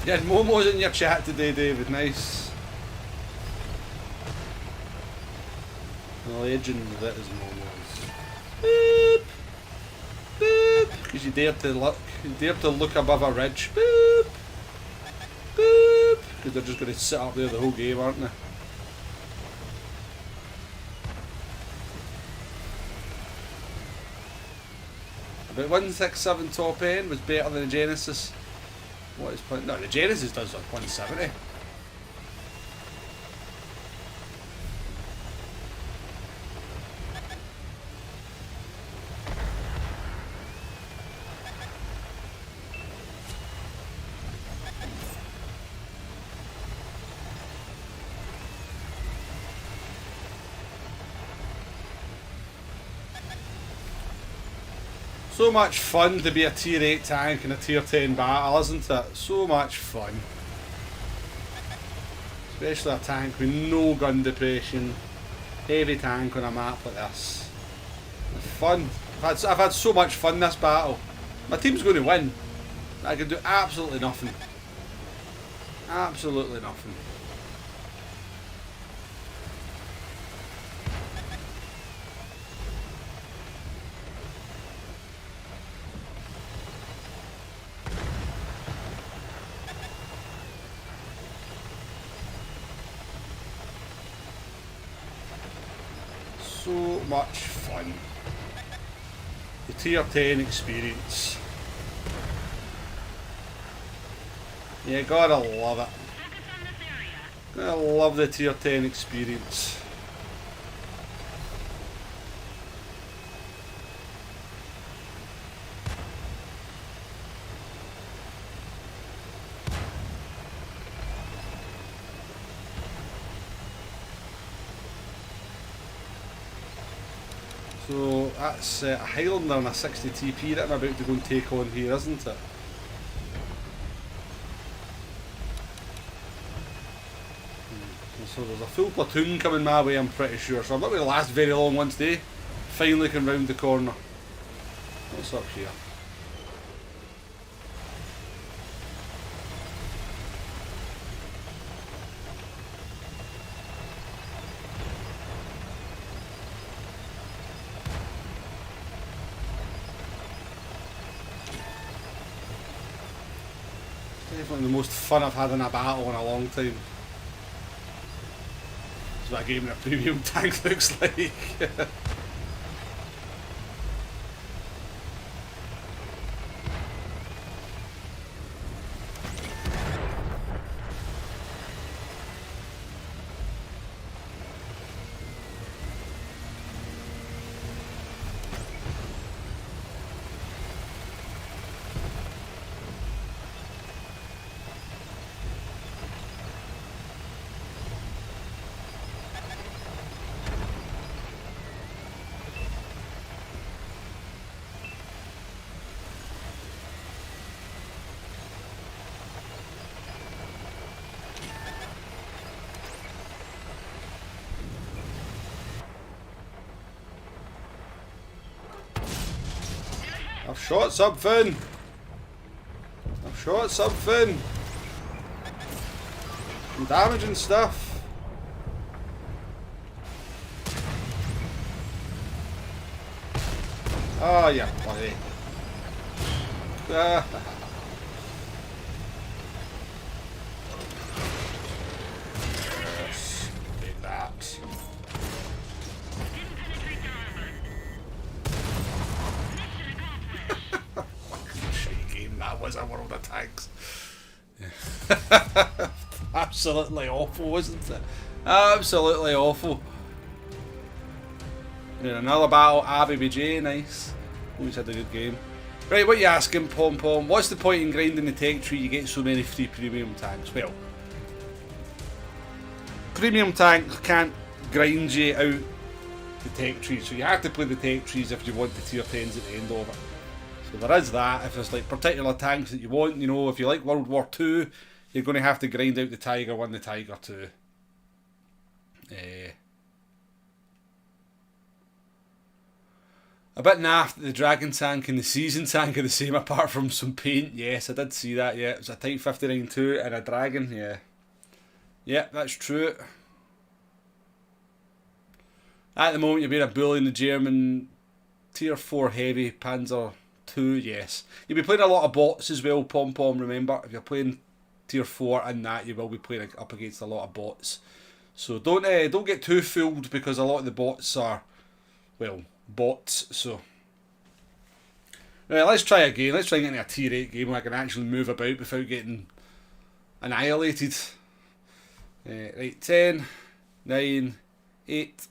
You had Momos in your chat today, David. Nice. The legend that is Momos. Boop. Boop. Because you dare to look above a ridge. Boop. Boop. Because they're just going to sit up there the whole game, aren't they? About 167 top end was better than the Genesis. What is point? No, the Genesis does like 170. So much fun to be a tier 8 tank in a tier 10 battle, isn't it? So much fun. Especially a tank with no gun depression. Heavy tank on a map like this. Fun. I've had so much fun this battle. My team's going to win. I can do absolutely nothing. Absolutely nothing. So much fun. The tier 10 experience. Yeah, gotta love it. Gotta love the tier 10 experience. So that's a Highlander and a 60 TP that I'm about to go and take on here, isn't it? So there's a full platoon coming my way, I'm pretty sure. So I'm not going to last very long once they finally come round the corner. What's up here? Definitely the most fun I've had in a battle in a long time. That's what a game in a premium tank looks like. shot something. I've shot something. I'm damaging stuff. Oh, yeah, buddy. Yes, take that. Shitty game that was, a World of Tanks. Absolutely awful, wasn't it? Absolutely awful. Yeah, another battle, ABBJ, nice. Always had a good game. Right, what are you asking, Pom Pom? What's the point in grinding the tech tree? You get so many free premium tanks. Well, premium tanks can't grind you out the tech tree, so you have to play the tech trees if you want the tier 10s at the end of it. So there is that. If there's like particular tanks that you want, you know, if you like World War 2, you're going to have to grind out the Tiger 1, the Tiger 2. A bit naff that the Dragon tank and the Season tank are the same apart from some paint. Yes, I did see that, yeah. It was a Type 59-2 and a Dragon, yeah. Yeah, that's true. At the moment, you're being a bully in the German Tier 4 Heavy Panzer 2, yes. You'll be playing a lot of bots as well, Pom Pom, remember. If you're playing Tier 4 and that, you will be playing up against a lot of bots. So don't get too fooled because a lot of the bots are, well, bots. So right, let's try again. Let's try and get into a tier 8 game where I can actually move about without getting annihilated. Right, 10, 9, 8.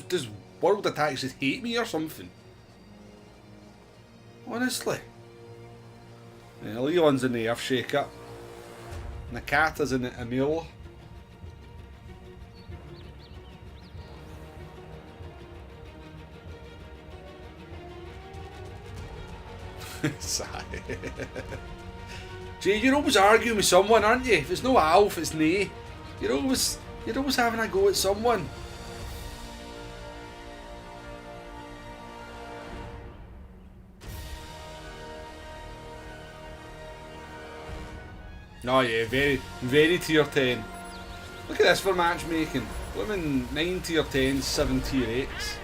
Does World Attacks just hate me or something? Honestly. Yeah, Leon's in the Earth Shaker. Nakata's in the Emil. Sigh. Jay, you're always arguing with someone, aren't you? If it's no Alf, it's Nay. You're always having a go at someone. Oh yeah, very, very tier 10. Look at this for matchmaking. Women 9 tier 10s, 7 tier 8s.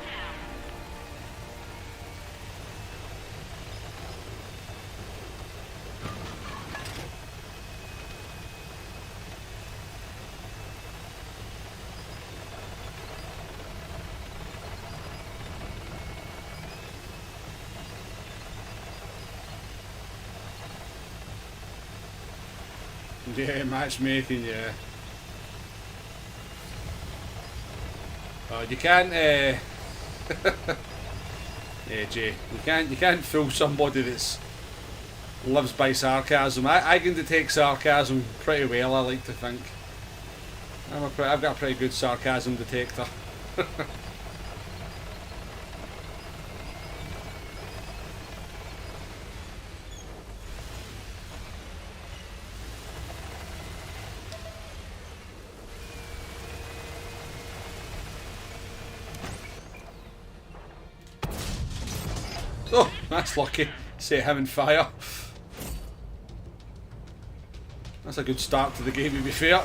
Yeah, matchmaking, yeah. You can't, yeah, Jay. You can't fool somebody that's lives by sarcasm. I can detect sarcasm pretty well. I like to think. I've got a pretty good sarcasm detector. Oh, that's lucky. Set him in fire. That's a good start to the game, to be fair.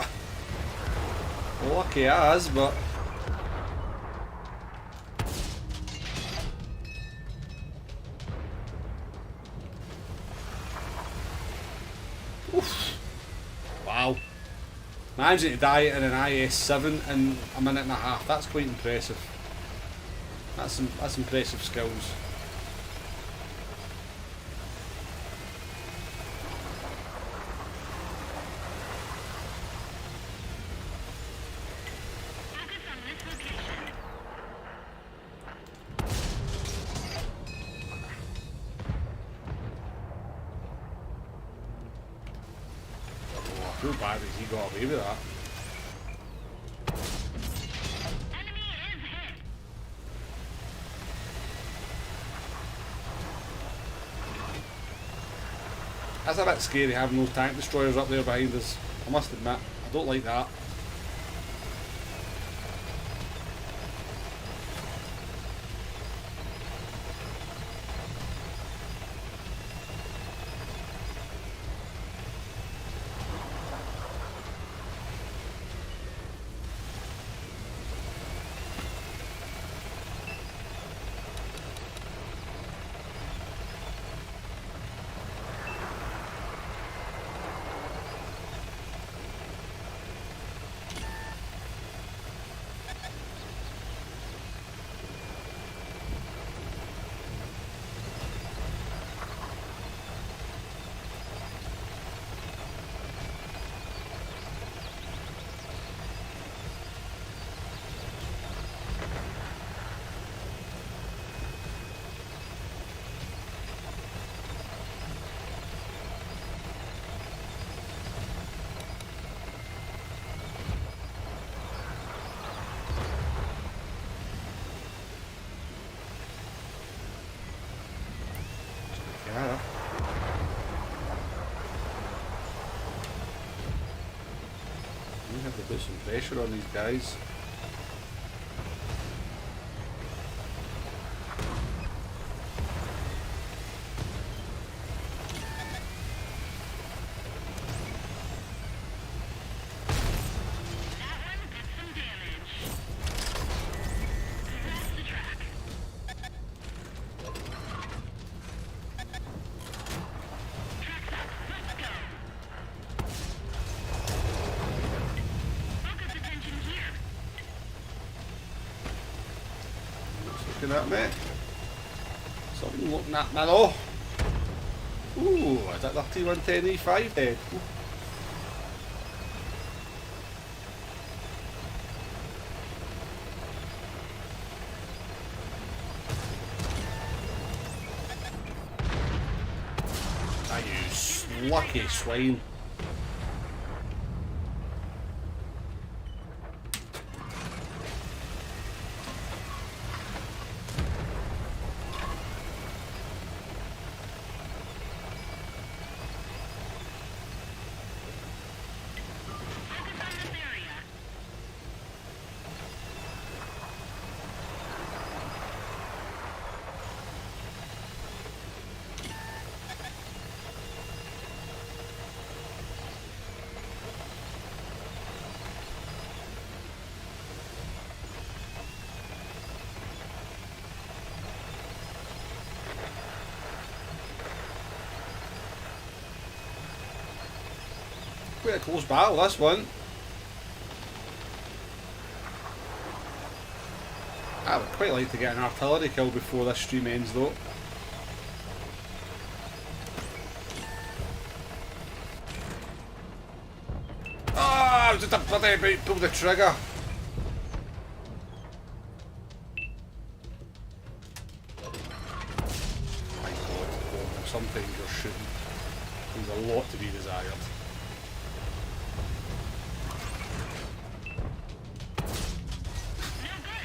Lucky as, but... Oof. Wow. Managing to die in an IS-7 in a minute and a half. That's quite impressive. That's impressive skills. Too bad that he got away with that. That's a bit scary having those tank destroyers up there behind us. I must admit, I don't like that. Yeah. We have to put some pressure on these guys. Looking at me. Something looking at me though. Ooh, is that the T110E5 dead? Ooh. Ah, you lucky swine. Quite a close battle, this one. I would quite like to get an artillery kill before this stream ends though. Ah, I was just a bloody about to pull the trigger. My god, sometimes you're shooting. There's a lot to be desired.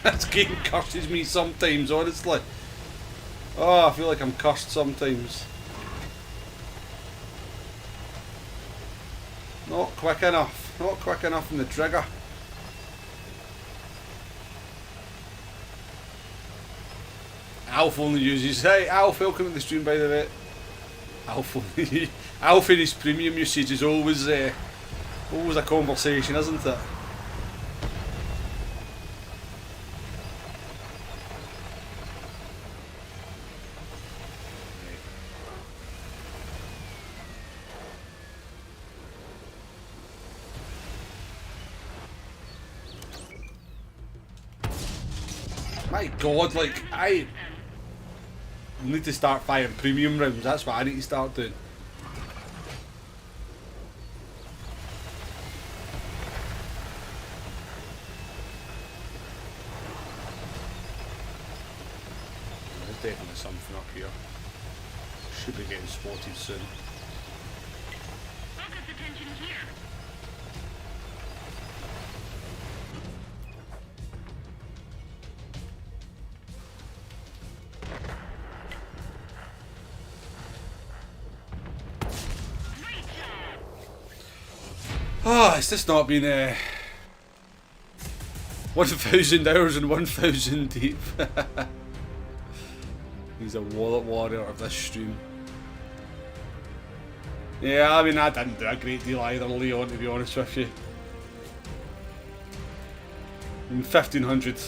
This game curses me sometimes, honestly. Oh, I feel like I'm cursed sometimes. Not quick enough. Not quick enough in the trigger. Alf only uses... Hey, Alf, welcome to the stream, by the way. Alf in his premium usage is always a conversation, isn't it? My god, like, I need to start firing premium rounds, that's what I need to start doing. There's definitely something up here. Should be getting spotted soon. Focus attention here. Oh, it's just not been 1,000 hours and 1,000 deep. He's a wallet warrior of this stream. Yeah, I mean, I didn't do a great deal either, Leon, to be honest with you. And 1,500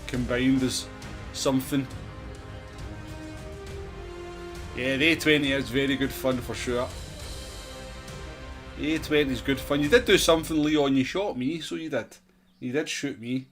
combined is something. Yeah, the A20 is very good fun for sure. The A20 is good fun. You did do something, Leon. You shot me, so you did. You did shoot me.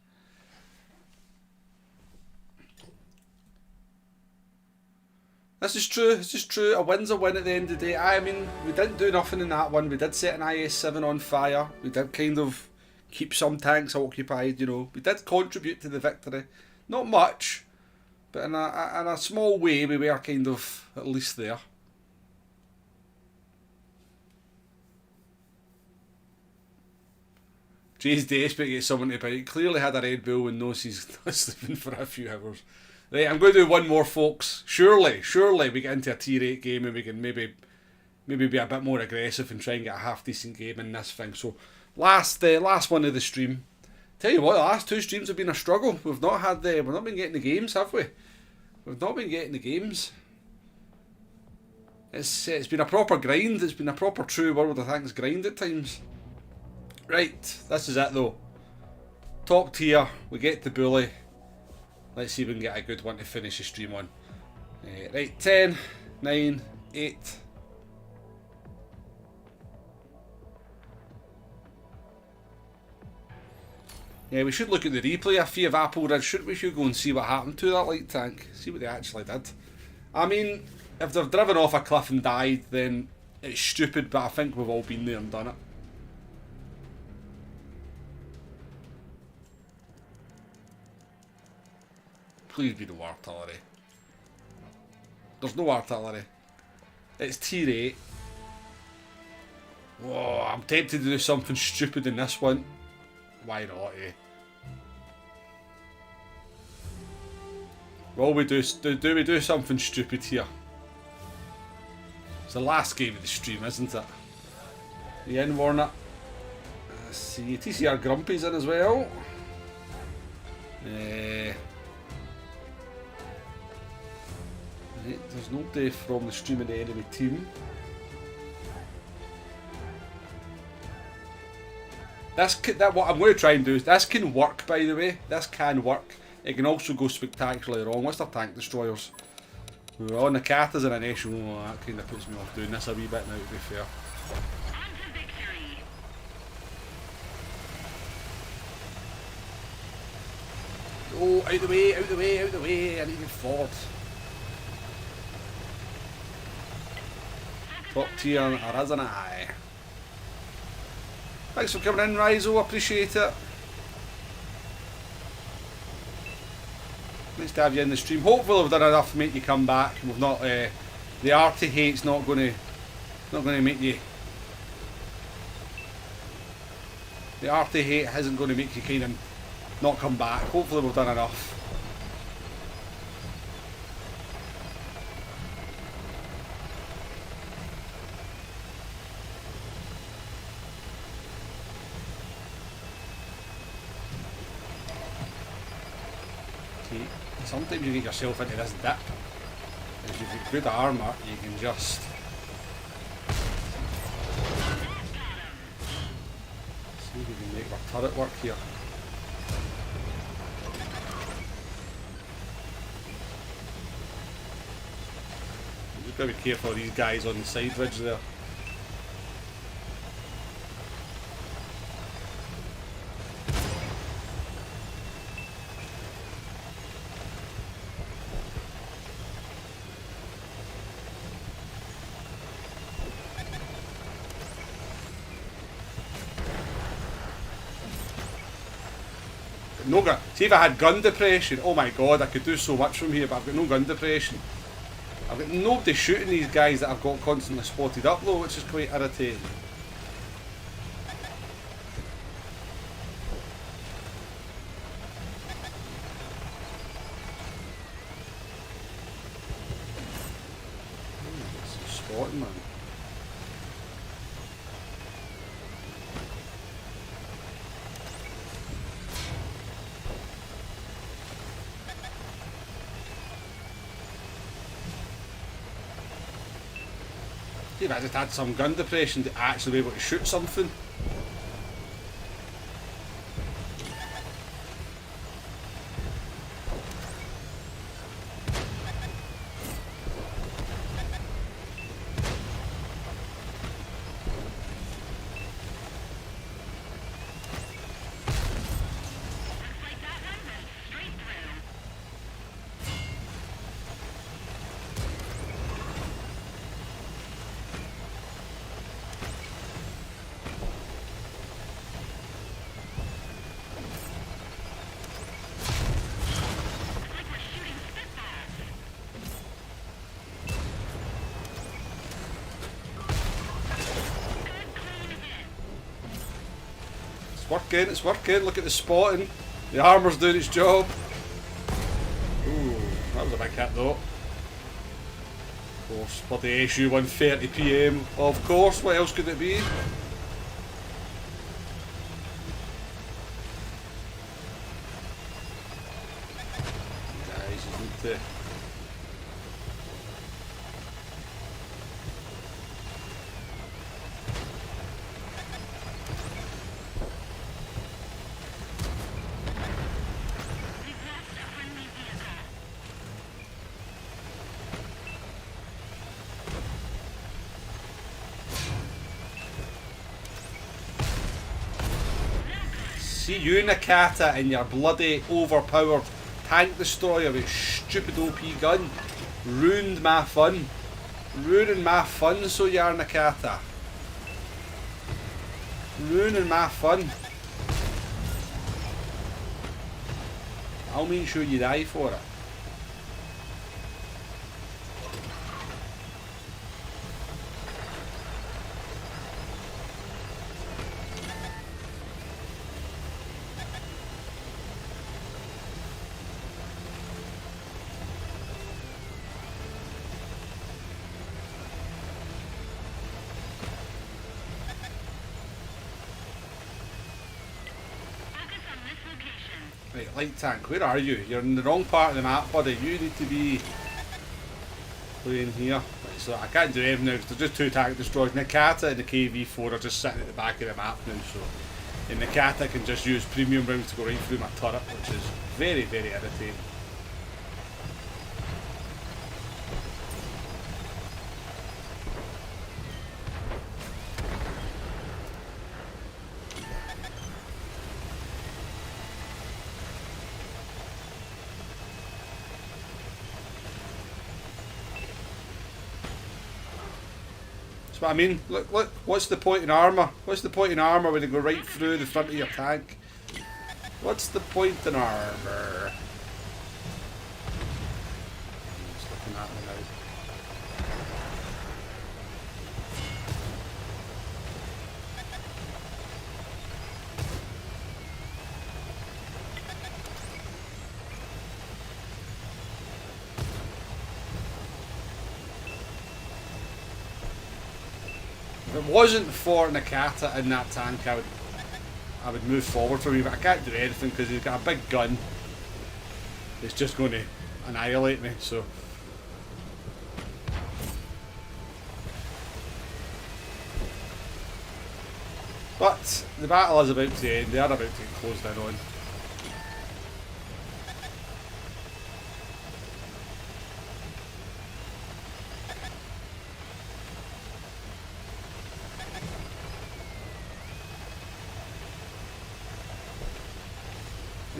This is true, this is true. A win's a win at the end of the day. I mean, we didn't do nothing in that one. We did set an IS-7 on fire. We did kind of keep some tanks occupied, you know. We did contribute to the victory. Not much, but in a small way we were kind of at least there. Jay's desperate to get someone to bite. Clearly had a Red Bull and knows he's not sleeping for a few hours. Right, I'm going to do one more, folks. Surely we get into a tier 8 game and we can maybe be a bit more aggressive and try and get a half decent game in this thing. So last one of the stream. Tell you what, the last two streams have been a struggle. We've not been getting the games, have we? We've not been getting the games. It's been a proper grind. It's been a proper true World of Tanks grind at times. Right, this is it though. Top tier, we get the bully. Let's see if we can get a good one to finish the stream on. Right, 10, 9, 8. Yeah, we should look at the replay of Fee of Apple Ridge, shouldn't we, Hugo, and see what happened to that light tank. See what they actually did. I mean, if they've driven off a cliff and died, then it's stupid, but I think we've all been there and done it. Please be no artillery. There's no artillery. It's tier 8. Whoa, I'm tempted to do something stupid in this one. Why not, eh? Well, we do we do something stupid here? It's the last game of the stream, isn't it? The in, Warner. Let's see, TCR Grumpy's in as well. Right, there's nobody from the stream of the enemy team. What I'm going to try and do is, this can work, by the way. This can work. It can also go spectacularly wrong. What's their tank destroyers? We're on the Katas and an echelon. Oh, that kind of puts me off doing this a wee bit now, to be fair. Oh, out the way, out the way, out the way. I need to get forward. Top tier, Arazanai. Thanks for coming in, Rizo, appreciate it. Nice to have you in the stream. Hopefully we've done enough to make you come back. We've not, the arty hate's not going to make you. The arty hate isn't going to make you kind of not come back. Hopefully we've done enough. Sometimes you get yourself into this dip. If you've got good armour, you can just see if you can make our turret work here. You've got to be careful of these guys on the side ridge there. No gun. See, if I had gun depression, oh my god, I could do so much from here, but I've got no gun depression. I've got nobody shooting these guys that I've got constantly spotted up though, which is quite irritating. Some spotting, man. See if I just had some gun depression to actually be able to shoot something. It's working. Look at the spotting. The armour's doing its job. Ooh, that was a big hit though. Of course, bloody SU 1:30 PM. Of course, what else could it be? Guys, you need to. See you, Nakata, and your bloody overpowered tank destroyer with stupid OP gun. Ruined my fun. Ruining my fun, so you are, Nakata. Ruining my fun. I'll make sure you die for it. Right, light tank, where are you? You're in the wrong part of the map, buddy. You need to be playing here. Right, so I can't do anything now because there's just two tank destroyers. Nakata and the KV4 are just sitting at the back of the map now, so and Nakata can just use premium rounds to go right through my turret, which is very, very irritating. What I mean, look, what's the point in armour? What's the point in armour when they go right through the front of your tank? What's the point in armour? Just looking at me now. If it wasn't for Nakata in that tank, I would move forward for me, but I can't do anything because he's got a big gun. It's just going to annihilate me, so. But the battle is about to end, they are about to get closed in on.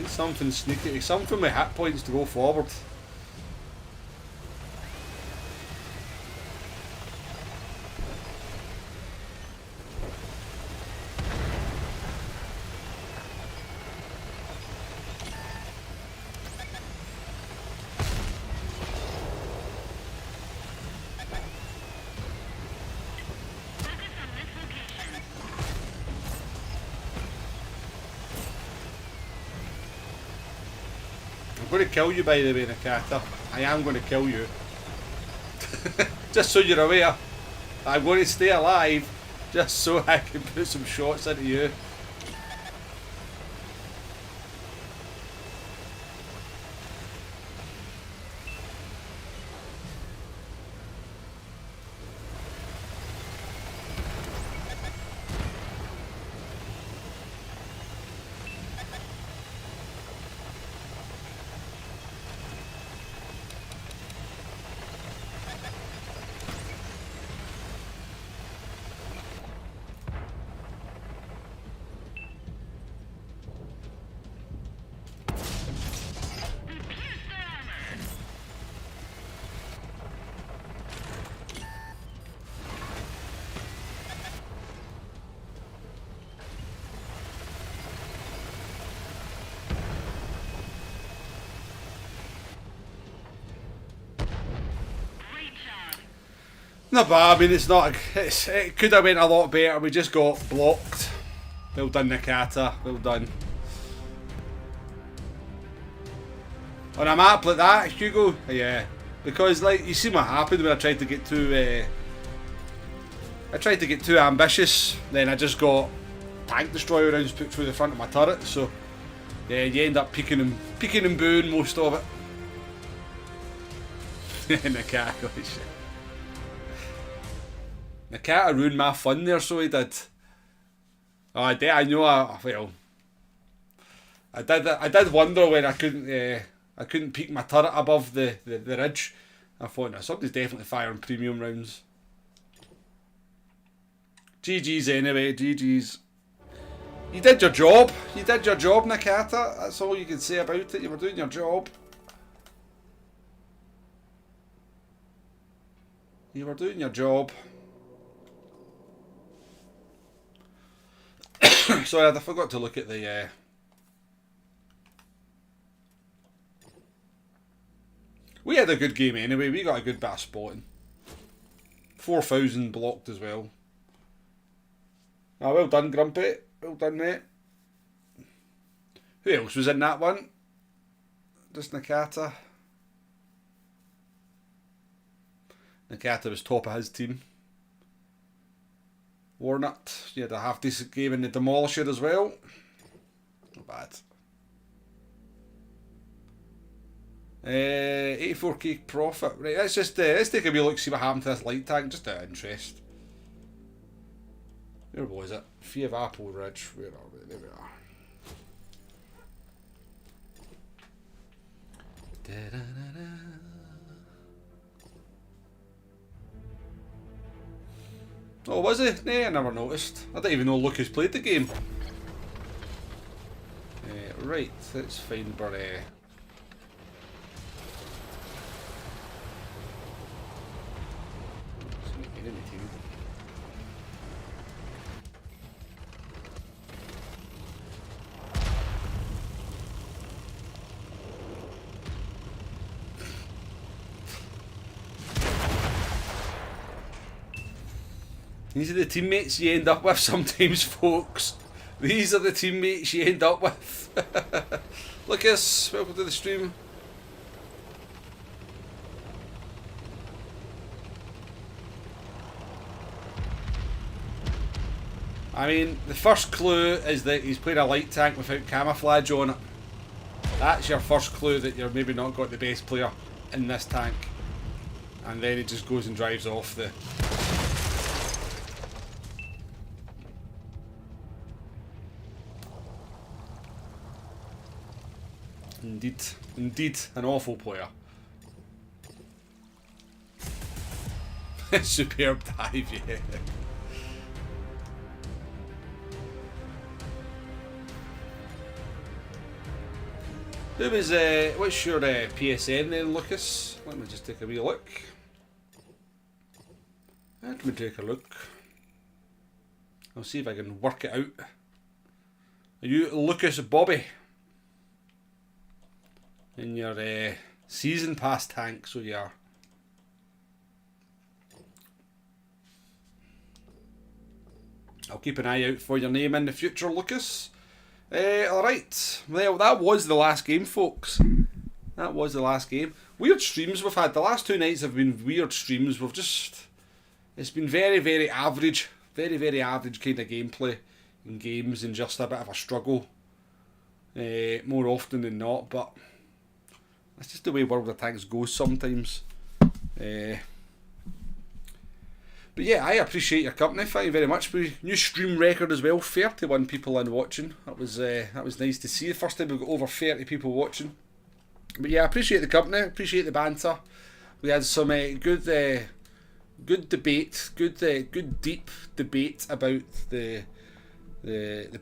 Something sneaky, something with hit points to go forward. I'm going to kill you, by the way, Nakata. I am going to kill you. Just so you're aware. I'm going to stay alive just so I can put some shots into you. Not bad. I mean, it's not. It could have went a lot better. We just got blocked. Well done, Nakata. Well done. On a map like that, Hugo, yeah, because like you see what happened when I tried to get too. I tried to get too ambitious. Then I just got tank destroyer rounds put through the front of my turret. So yeah, you end up peeking and booing most of it. Nakata, holy shit. Nakata ruined my fun there, so he did. Oh, I know. I did wonder when I couldn't peek my turret above the ridge. I thought, no, somebody's definitely firing premium rounds. GG's anyway, GG's. You did your job. You did your job, Nakata. That's all you can say about it. You were doing your job. You were doing your job. Sorry, I forgot to look at the... We had a good game anyway. We got a good bit of spotting. 4,000 blocked as well. Oh, well done, Grumpy. Well done, mate. Who else was in that one? Just Nakata. Nakata was top of his team. Warnut, you had a half decent game in the Demolisher as well. Not bad. 84k profit. Right, let's just let's take a wee look, see what happened to this light tank, just out of interest. Where was it? Fee of Apple Ridge. Where are we? There we are. Oh, was he? Nah, I never noticed. I didn't even know Lucas played the game. Right, let's find Burry. These are the teammates you end up with sometimes, folks. These are the teammates you end up with. Lucas, welcome to the stream. I mean, the first clue is that he's playing a light tank without camouflage on it. That's your first clue that you're maybe not got the best player in this tank. And then he just goes and drives off the... Indeed, an awful player. Superb dive, yeah. Who was, what's your PSN then, Lucas? Let me just take a wee look. Let me take a look. I'll see if I can work it out. Are you Lucas Bobby? In your season pass tank, so you are. I'll keep an eye out for your name in the future, Lucas. Alright, well that was the last game, folks. That was the last game. Weird streams we've had. The last 2 nights have been weird streams. We've just... It's been very, very average. Very, very average kind of gameplay in games and just a bit of a struggle. More often than not, but... That's just the way World of Tanks goes sometimes. But yeah, I appreciate your company. Thank you very much. New stream record as well. 31 people in watching. That was nice to see. The first time we've got over 30 people watching. But yeah, I appreciate the company. Appreciate the banter. We had some good debate. Good deep debate about the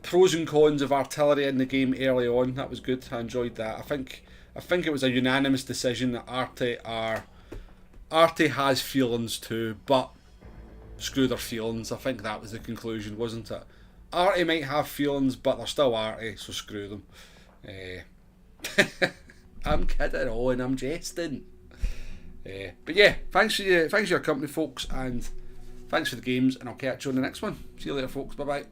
pros and cons of artillery in the game early on. That was good. I enjoyed that. I think it was a unanimous decision that arty has feelings too, but screw their feelings. I think that was the conclusion, wasn't it? Arty might have feelings, but they're still arty, so screw them. I'm kidding on, I'm jesting. But yeah, thanks for your company, folks, and thanks for the games, and I'll catch you on the next one. See you later, folks. Bye bye.